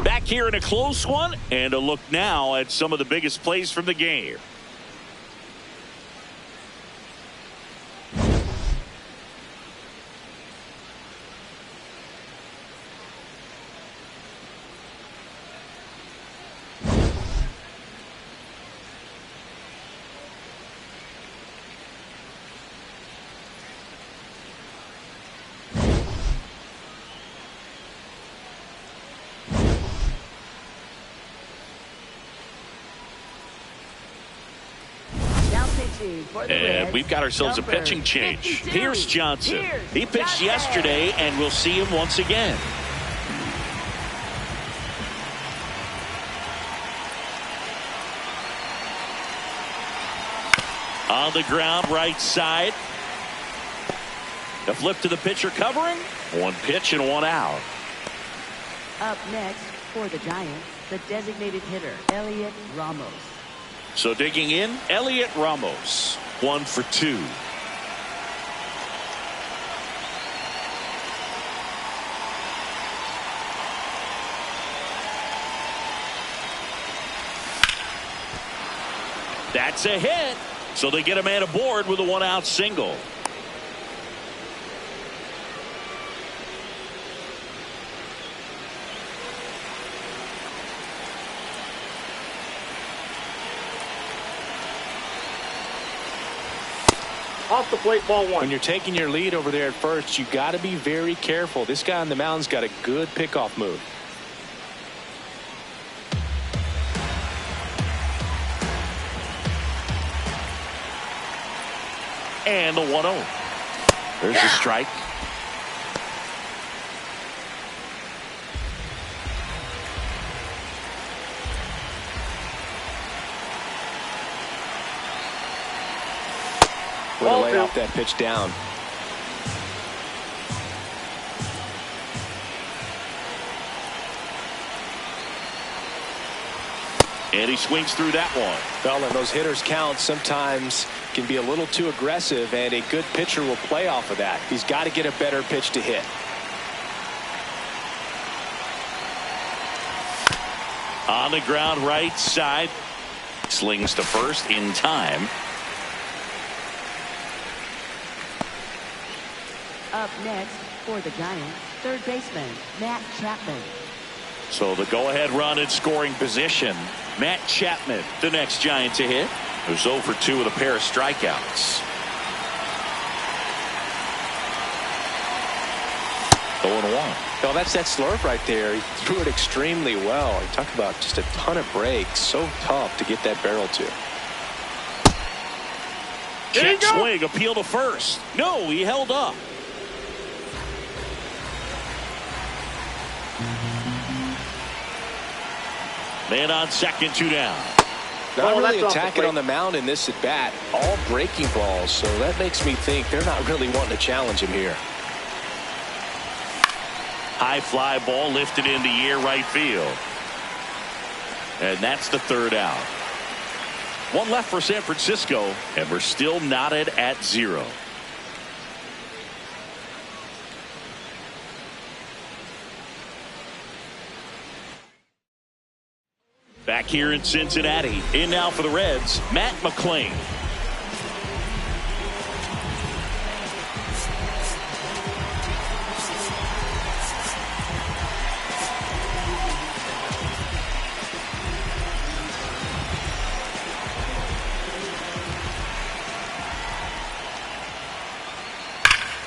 Back here in a close one, and a look now at some of the biggest plays from the game. And we've got ourselves a pitching change. Here's Johnson. He pitched yesterday, and we'll see him once again. On the ground, right side. The flip to the pitcher covering. 1 pitch and 1 out. Up next for the Giants, the designated hitter, Elliot Ramos. So digging in, Elliot Ramos. 1 for 2. That's a hit. So they get a man aboard with a 1-out single. Off the plate, ball 1. When you're taking your lead over there at first, you got to be very careful. This guy on the mound's got a good pickoff move. And the 1-0. There's a strike. Way to lay off that pitch down. And he swings through that one. Well, and those hitters count sometimes can be a little too aggressive, and a good pitcher will play off of that. He's got to get a better pitch to hit. On the ground, right side. Slings to first in time. Up next for the Giants, third baseman, Matt Chapman. So the go-ahead run in scoring position. Matt Chapman, the next Giant to hit. Who's 0 for 2 with a pair of strikeouts. 0-1. Well, that's that slurve right there. He threw it extremely well. You talk about just a ton of breaks. So tough to get that barrel to. Check swing, appeal to first. No, he held up. Man on second, 2 down. Not really attacking on the mound in this at bat. All breaking balls, so that makes me think they're not really wanting to challenge him here. High fly ball lifted into air right field. And that's the 3rd out. 1 left for San Francisco, and we're still knotted at 0. Back here in Cincinnati, in now for the Reds, Matt McClain.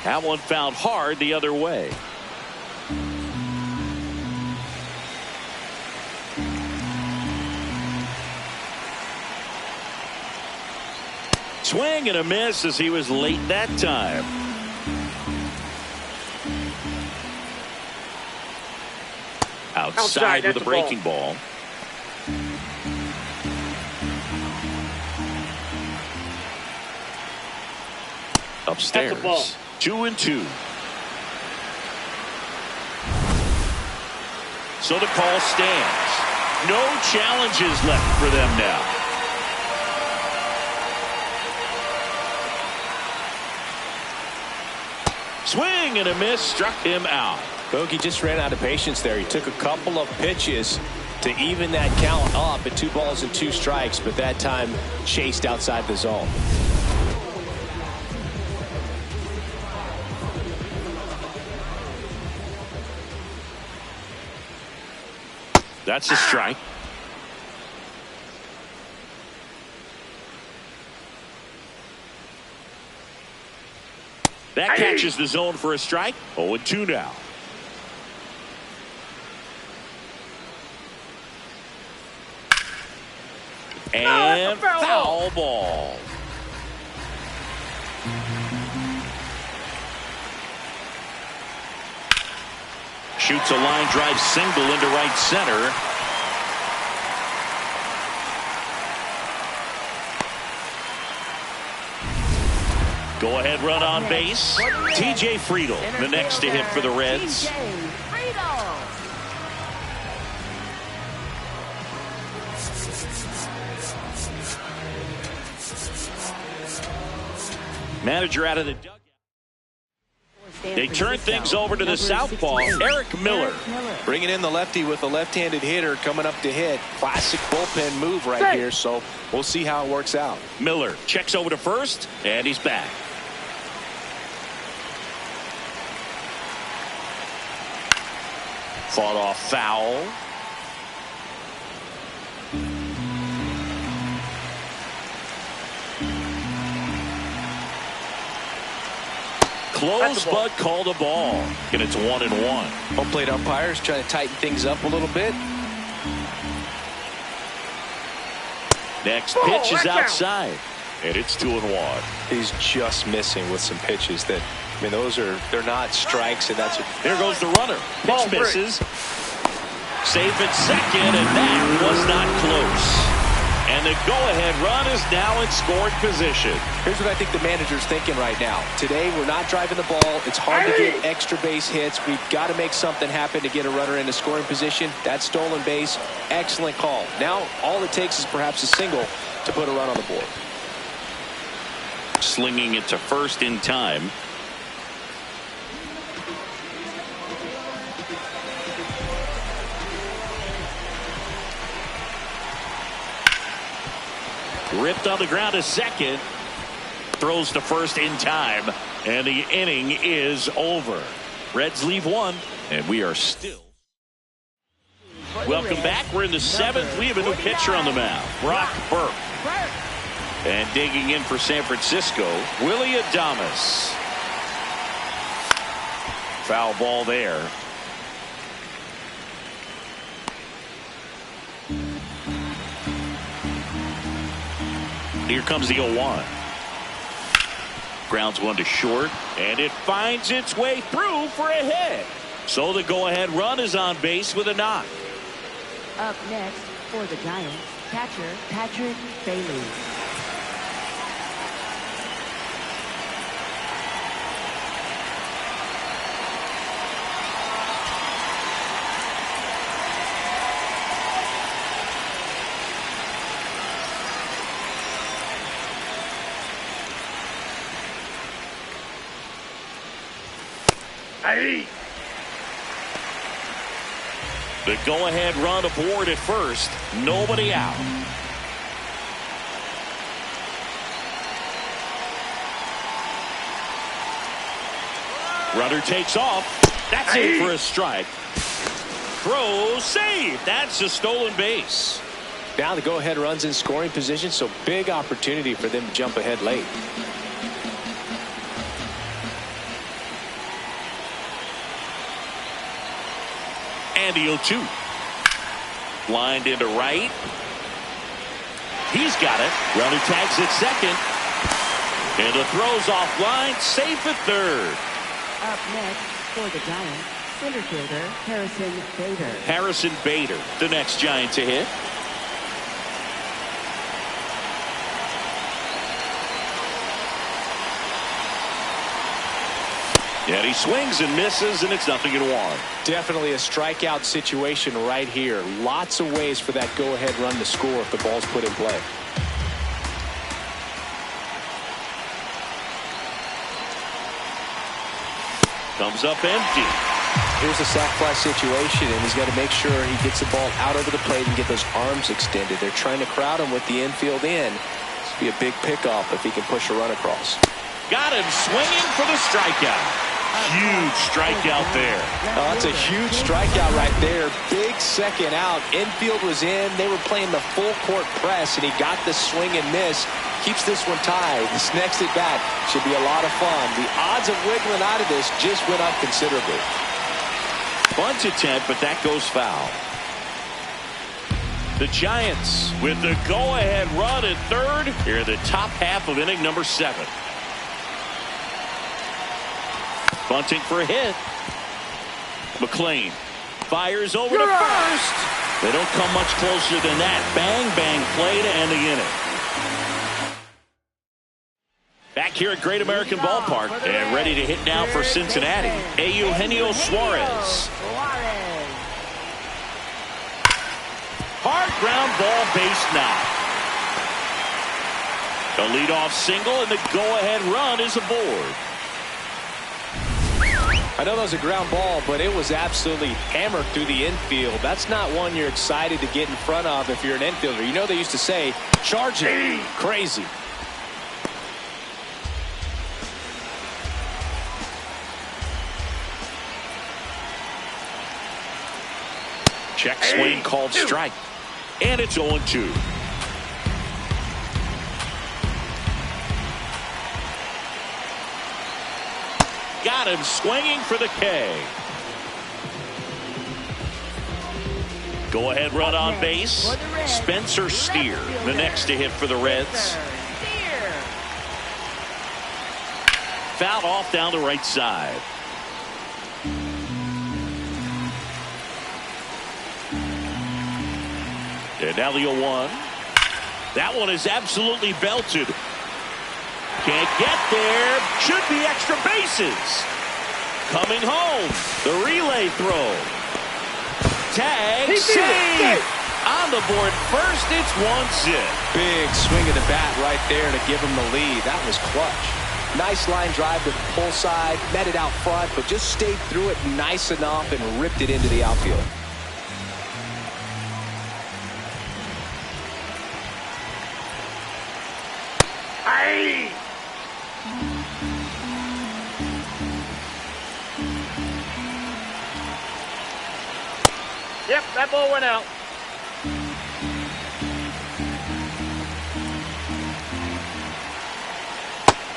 That one found hard the other way. Swing and a miss as he was late that time. Outside with a breaking ball. Upstairs. 2-2. So the call stands. No challenges left for them now. Swing and a miss, struck him out. Bogey just ran out of patience there. He took a couple of pitches to even that count up at 2 balls and 2 strikes, but that time chased outside the zone. That's a strike. That catches the zone for a strike. 0-2 now. And foul ball. Shoots a line drive single into right center. Go-ahead run on base. T.J. Friedel, the next to hit for the Reds. Manager out of the dugout. They turn things over to the southpaw, Eric Miller. Bringing in the lefty with a left-handed hitter coming up to hit. Classic bullpen move right here, so we'll see how it works out. Miller checks over to first, and he's back. Fought off foul. Close, but called a ball. And it's 1-1. Home plate umpires trying to tighten things up a little bit. Next pitch is outside. And it's 2-1. He's just missing with some pitches that, I mean, they're not strikes, and that's it. There goes the runner. Pitch misses. Safe at second, and that was not close. And the go-ahead run is now in scoring position. Here's what I think the manager's thinking right now. Today, we're not driving the ball. It's hard to get extra base hits. We've got to make something happen to get a runner into scoring position. That stolen base, excellent call. Now, all it takes is perhaps a single to put a run on the board. Slinging it to first in time. Ripped on the ground to second. Throws to first in time. And the inning is over. Reds leave 1. And we are still. Welcome back. We're in the 7th. We have a new pitcher on the mound. Brock Burke. And digging in for San Francisco, Willie Adames. Foul ball there. Here comes the 0-1. Grounds one to short, and it finds its way through for a hit. So the go-ahead run is on base with a knock. Up next for the Giants, catcher Patrick Bailey. The go-ahead run aboard at first. Nobody out. Runner takes off. That's it for a strike. Throw, save. That's a stolen base. Now the go-ahead run's in scoring position, so big opportunity for them to jump ahead late. And the 0-2. Lined into right. He's got it. Runner tags at second. And the throw's offline, safe at third. Up next for the Giants, center fielder Harrison Bader. Harrison Bader, the next Giant to hit. And he swings and misses, and it's 0-1. Definitely a strikeout situation right here. Lots of ways for that go-ahead run to score if the ball's put in play. Comes up empty. Here's a sac fly situation, and he's got to make sure he gets the ball out over the plate and get those arms extended. They're trying to crowd him with the infield in. This would be a big pickoff if he can push a run across. Got him swinging for the strikeout. Huge strikeout there. Oh, that's a huge strikeout right there. Big second out. Infield was in. They were playing the full court press, and he got the swing and miss. Keeps this one tied. This next at bat should be a lot of fun. The odds of wiggling out of this just went up considerably. Bunt attempt, but that goes foul. The Giants with the go-ahead run at third here in the top half of inning number 7. Bunting for a hit. McLean fires over to first. They don't come much closer than that. Bang, bang play to end the inning. Back here at Great American Ballpark and ready to hit now for Cincinnati, Eugenio Suarez. Hard ground ball, base knock. A leadoff single, and the go-ahead run is aboard. I know that was a ground ball, but it was absolutely hammered through the infield. That's not one you're excited to get in front of if you're an infielder. You know they used to say, charge it. Crazy. Check swing called strike. And it's 0-2. Got him swinging for the K. Go ahead run on base. Spencer Steer, the next to hit for the Reds. Fouled off down the right side. And now the 0-1. That one is absolutely belted. Can't get there. Should be extra bases. Coming home. The relay throw. Tag. Save. On the board first. It's 1-0. Big swing of the bat right there to give him the lead. That was clutch. Nice line drive to the pull side. Met it out front, but just stayed through it nice enough and ripped it into the outfield. Yep, that ball went out.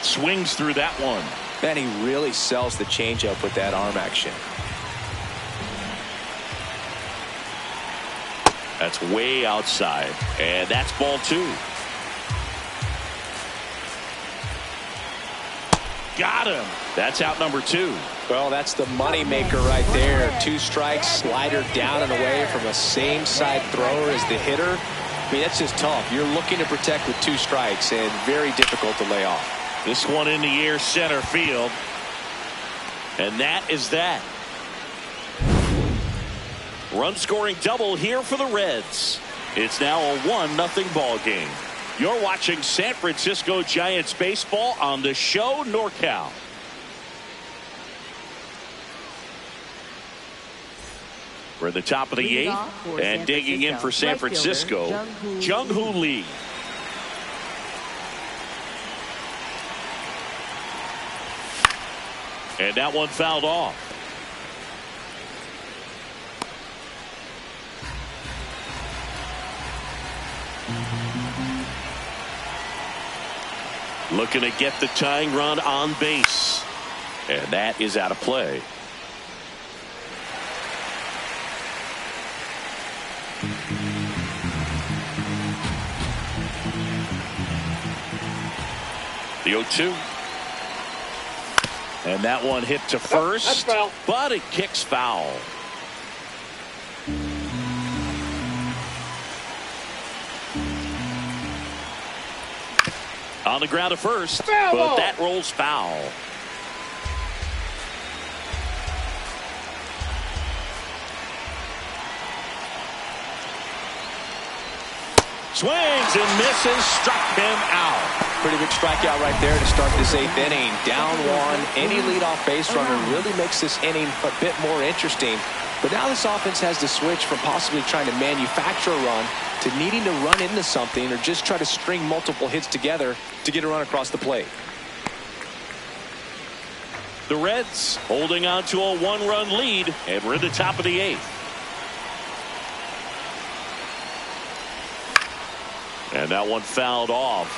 Swings through that one. Man, he really sells the changeup with that arm action. That's way outside. And that's ball 2. Got him. That's out number 2. Well, that's the money maker right there. 2 strikes, slider down and away from a same side thrower as the hitter. I mean, that's just tough. You're looking to protect with 2 strikes and very difficult to lay off. This one in the air center field. And that is that. Run scoring double here for the Reds. It's now a 1-0 ball game. You're watching San Francisco Giants baseball on the show NorCal. We're at the top of the 8th, and digging in for San Francisco, Jung-Hoo Lee. And that one fouled off. Looking to get the tying run on base. And that is out of play. The 0-2. And that one hit to first, that's foul. but it kicks foul. On the ground to first, Foul but ball. that rolls foul. Swings and misses, struck him out. Pretty big strikeout right there to start this 8th inning. Down one, any leadoff base runner really makes this inning a bit more interesting. But now this offense has to switch from possibly trying to manufacture a run to needing to run into something or just try to string multiple hits together to get a run across the plate. The Reds holding on to a 1-run lead, and we're at the top of the 8th. And that one fouled off.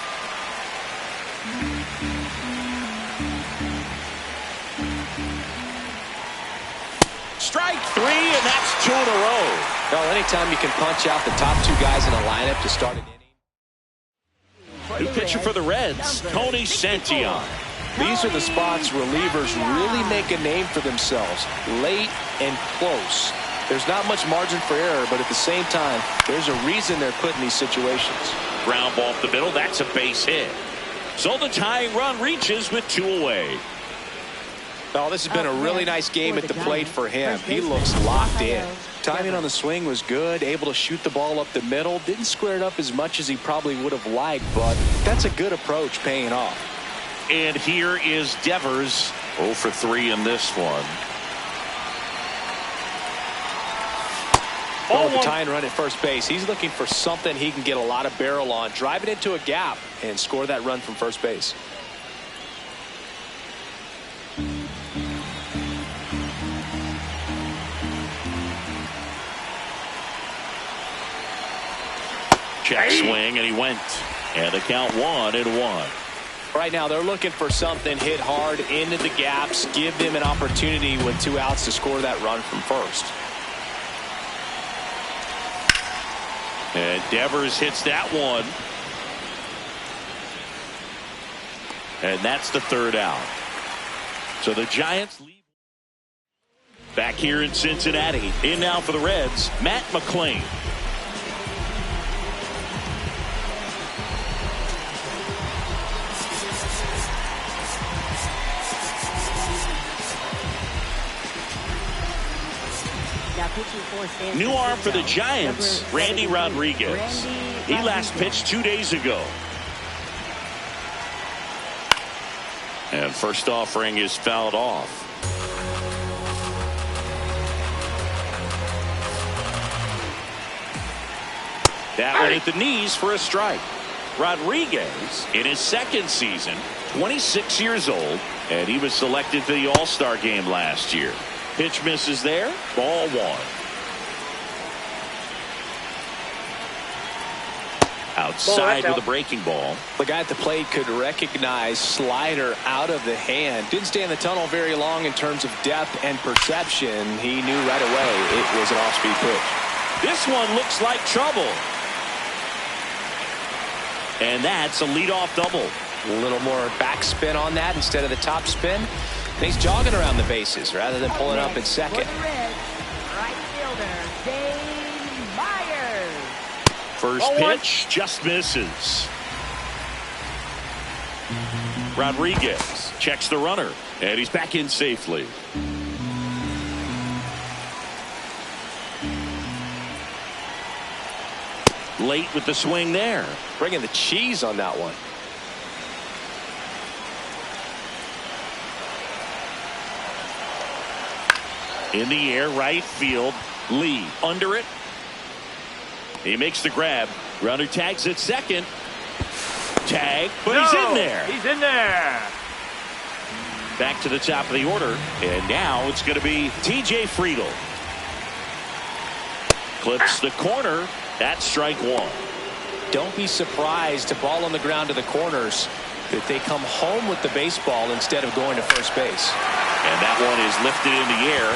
Strike 3, and that's 2 in a row. Well, anytime you can punch out the top 2 guys in a lineup to start an inning. New pitcher for the Reds, Tony Santillan. These are the spots relievers really make a name for themselves. Late and close. There's not much margin for error, but at the same time, there's a reason they're put in these situations. Ground ball up the middle, that's a base hit. So the tying run reaches with 2 away. Oh, this has been a really nice game at the plate for him. He looks locked in. Timing on the swing was good, able to shoot the ball up the middle. Didn't square it up as much as he probably would have liked, but that's a good approach paying off. And here is Devers, 0 for 3 in this one. Oh, the tying run at first base. He's looking for something he can get a lot of barrel on, drive it into a gap, and score that run from first base. Check swing, and he went. And the count 1-1. Right now, they're looking for something hit hard into the gaps, give them an opportunity with 2 outs to score that run from first. And Devers hits that one. And that's the 3rd out. So the Giants lead. Back here in Cincinnati. In now for the Reds, Matt McClain. New arm for the Giants, Randy Rodriguez. He last pitched 2 days ago. And first offering is fouled off. That one at the knees for a strike. Rodriguez in his 2nd season, 26 years old, and he was selected for the All-Star game last year. Pitch misses there, ball 1. Outside with a breaking ball. The guy at the plate could recognize slider out of the hand. Didn't stay in the tunnel very long in terms of depth and perception. He knew right away it was an off-speed pitch. This one looks like trouble. And that's a leadoff double. A little more backspin on that instead of the top spin. And he's jogging around the bases rather than pulling up at second. Right fielder, Dane Myers. First pitch just misses. Rodriguez checks the runner, and he's back in safely. Late with the swing there. Bringing the cheese on that one. In the air, right field. Lee under it. He makes the grab. Runner tags at second. Tag, but he's in there. He's in there. Back to the top of the order, and now it's going to be T.J. Friedl. Clips the corner. That's strike 1. Don't be surprised to ball on the ground to the corners that they come home with the baseball instead of going to first base. And that one is lifted in the air.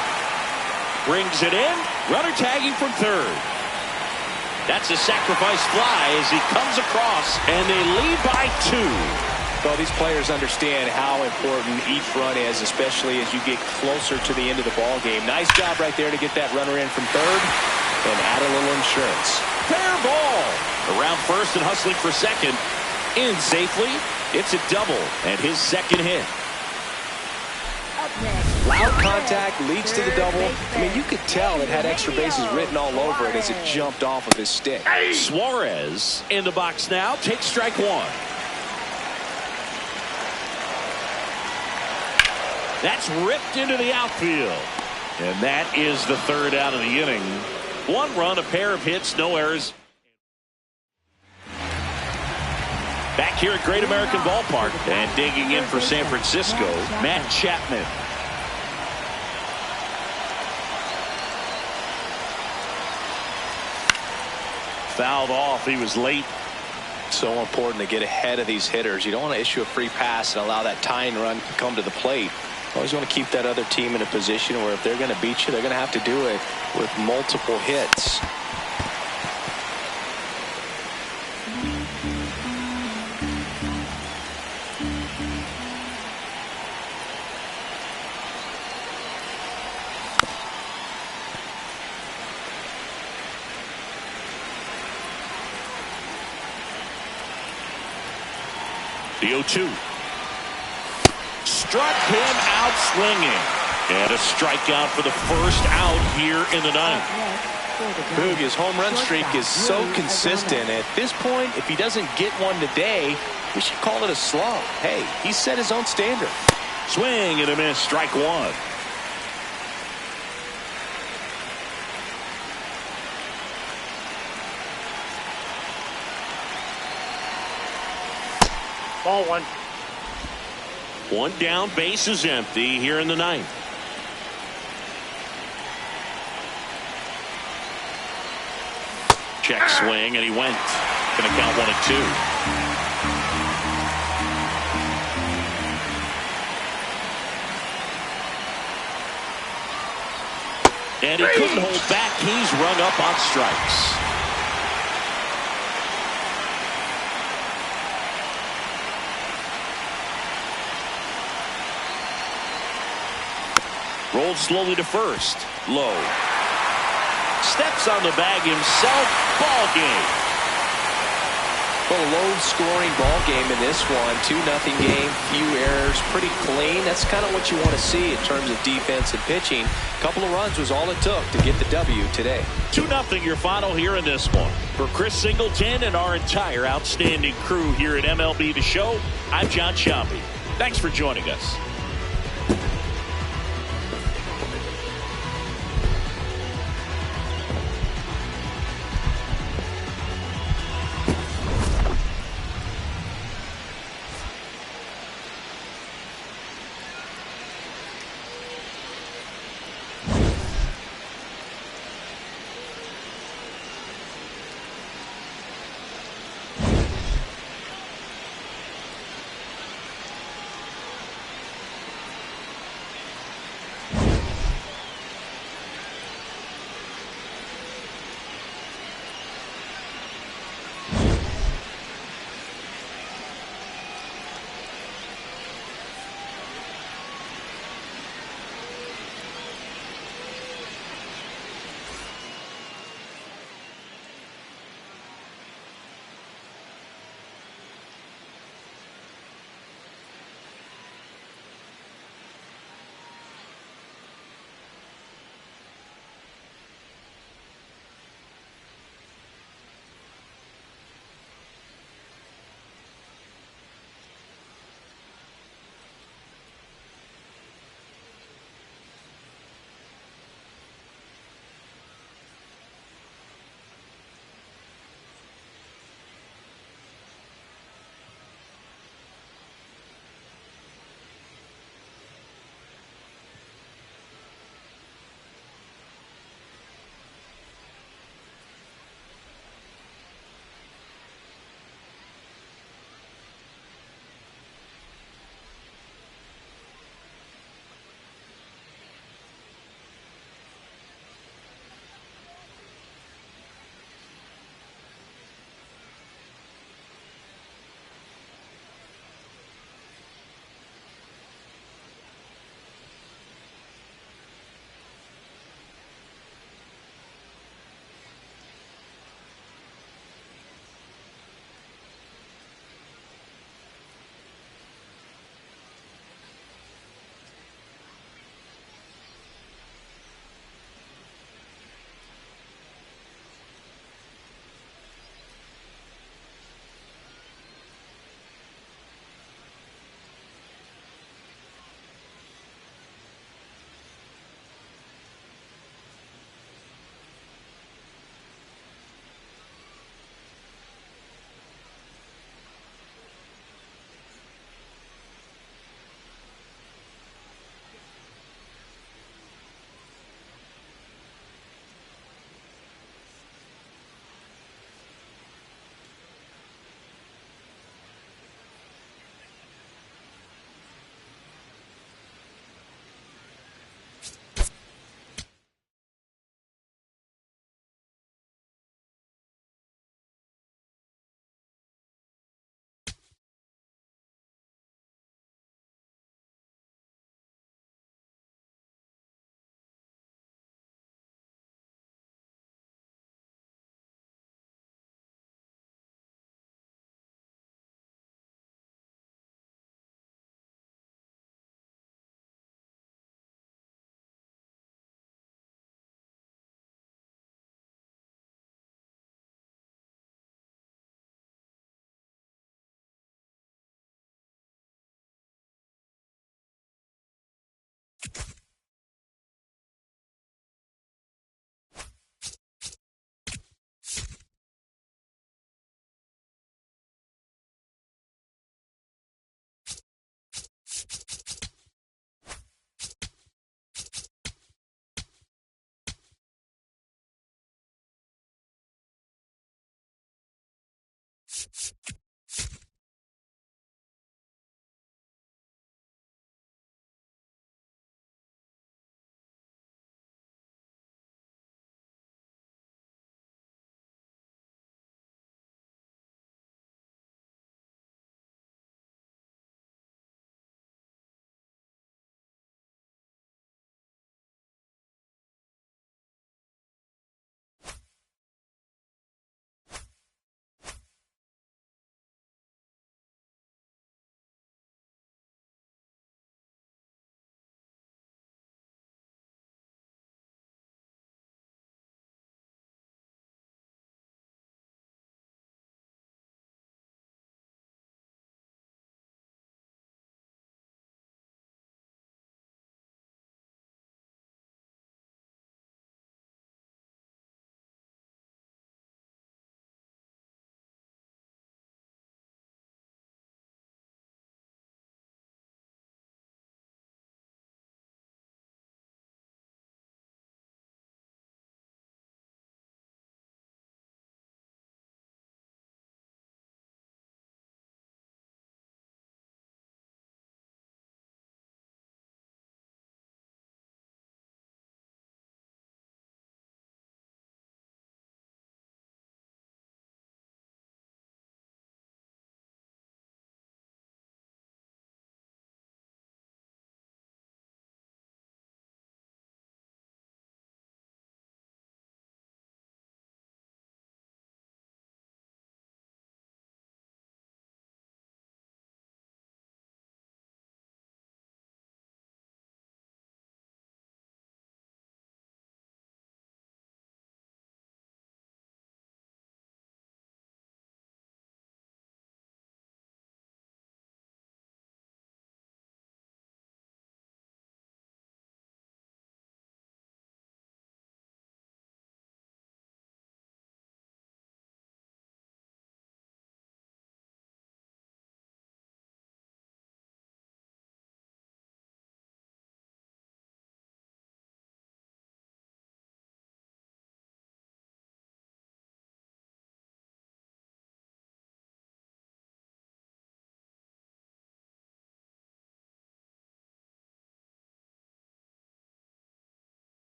Brings it in. Runner tagging from third. That's a sacrifice fly as he comes across, and they lead by 2. Well, these players understand how important each run is, especially as you get closer to the end of the ball game. Nice job right there to get that runner in from third and add a little insurance. Fair ball. Around first and hustling for second. In safely. It's a double and his second hit. Loud contact leads to the double. I mean, you could tell it had extra bases written all over it as it jumped off of his stick. Suarez in the box now. Takes strike one. That's ripped into the outfield. And that is the third out of the inning. One run, a pair of hits, no errors. Back here at Great American Ballpark. And digging in for San Francisco, Matt Chapman. Fouled off. He was late. So important to get ahead of these hitters. You don't want to issue a free pass and allow that tying run to come to the plate. Always want to keep that other team in a position where if they're going to beat you, they're going to have to do it with multiple hits. The 0-2. Struck him out swinging. And a strikeout for the first out here in the ninth. Boog, his home run streak is so consistent. At this point, if he doesn't get one today, we should call it a slump. Hey, he set his own standard. Swing and a miss. Strike one. Ball one. One down, base is empty here in the ninth. Check swing, and he went. Going to count 1-2. And he couldn't hold back. He's rung up on strikes. Rolled slowly to first. Low. Steps on the bag himself. Ball game. Well, a low-scoring ball game in this one. 2-0 game. Few errors. Pretty clean. That's kind of what you want to see in terms of defense and pitching. A couple of runs was all it took to get the W today. 2-0 your final here in this one. For Chris Singleton and our entire outstanding crew here at MLB The Show, I'm John Sciambi. Thanks for joining us.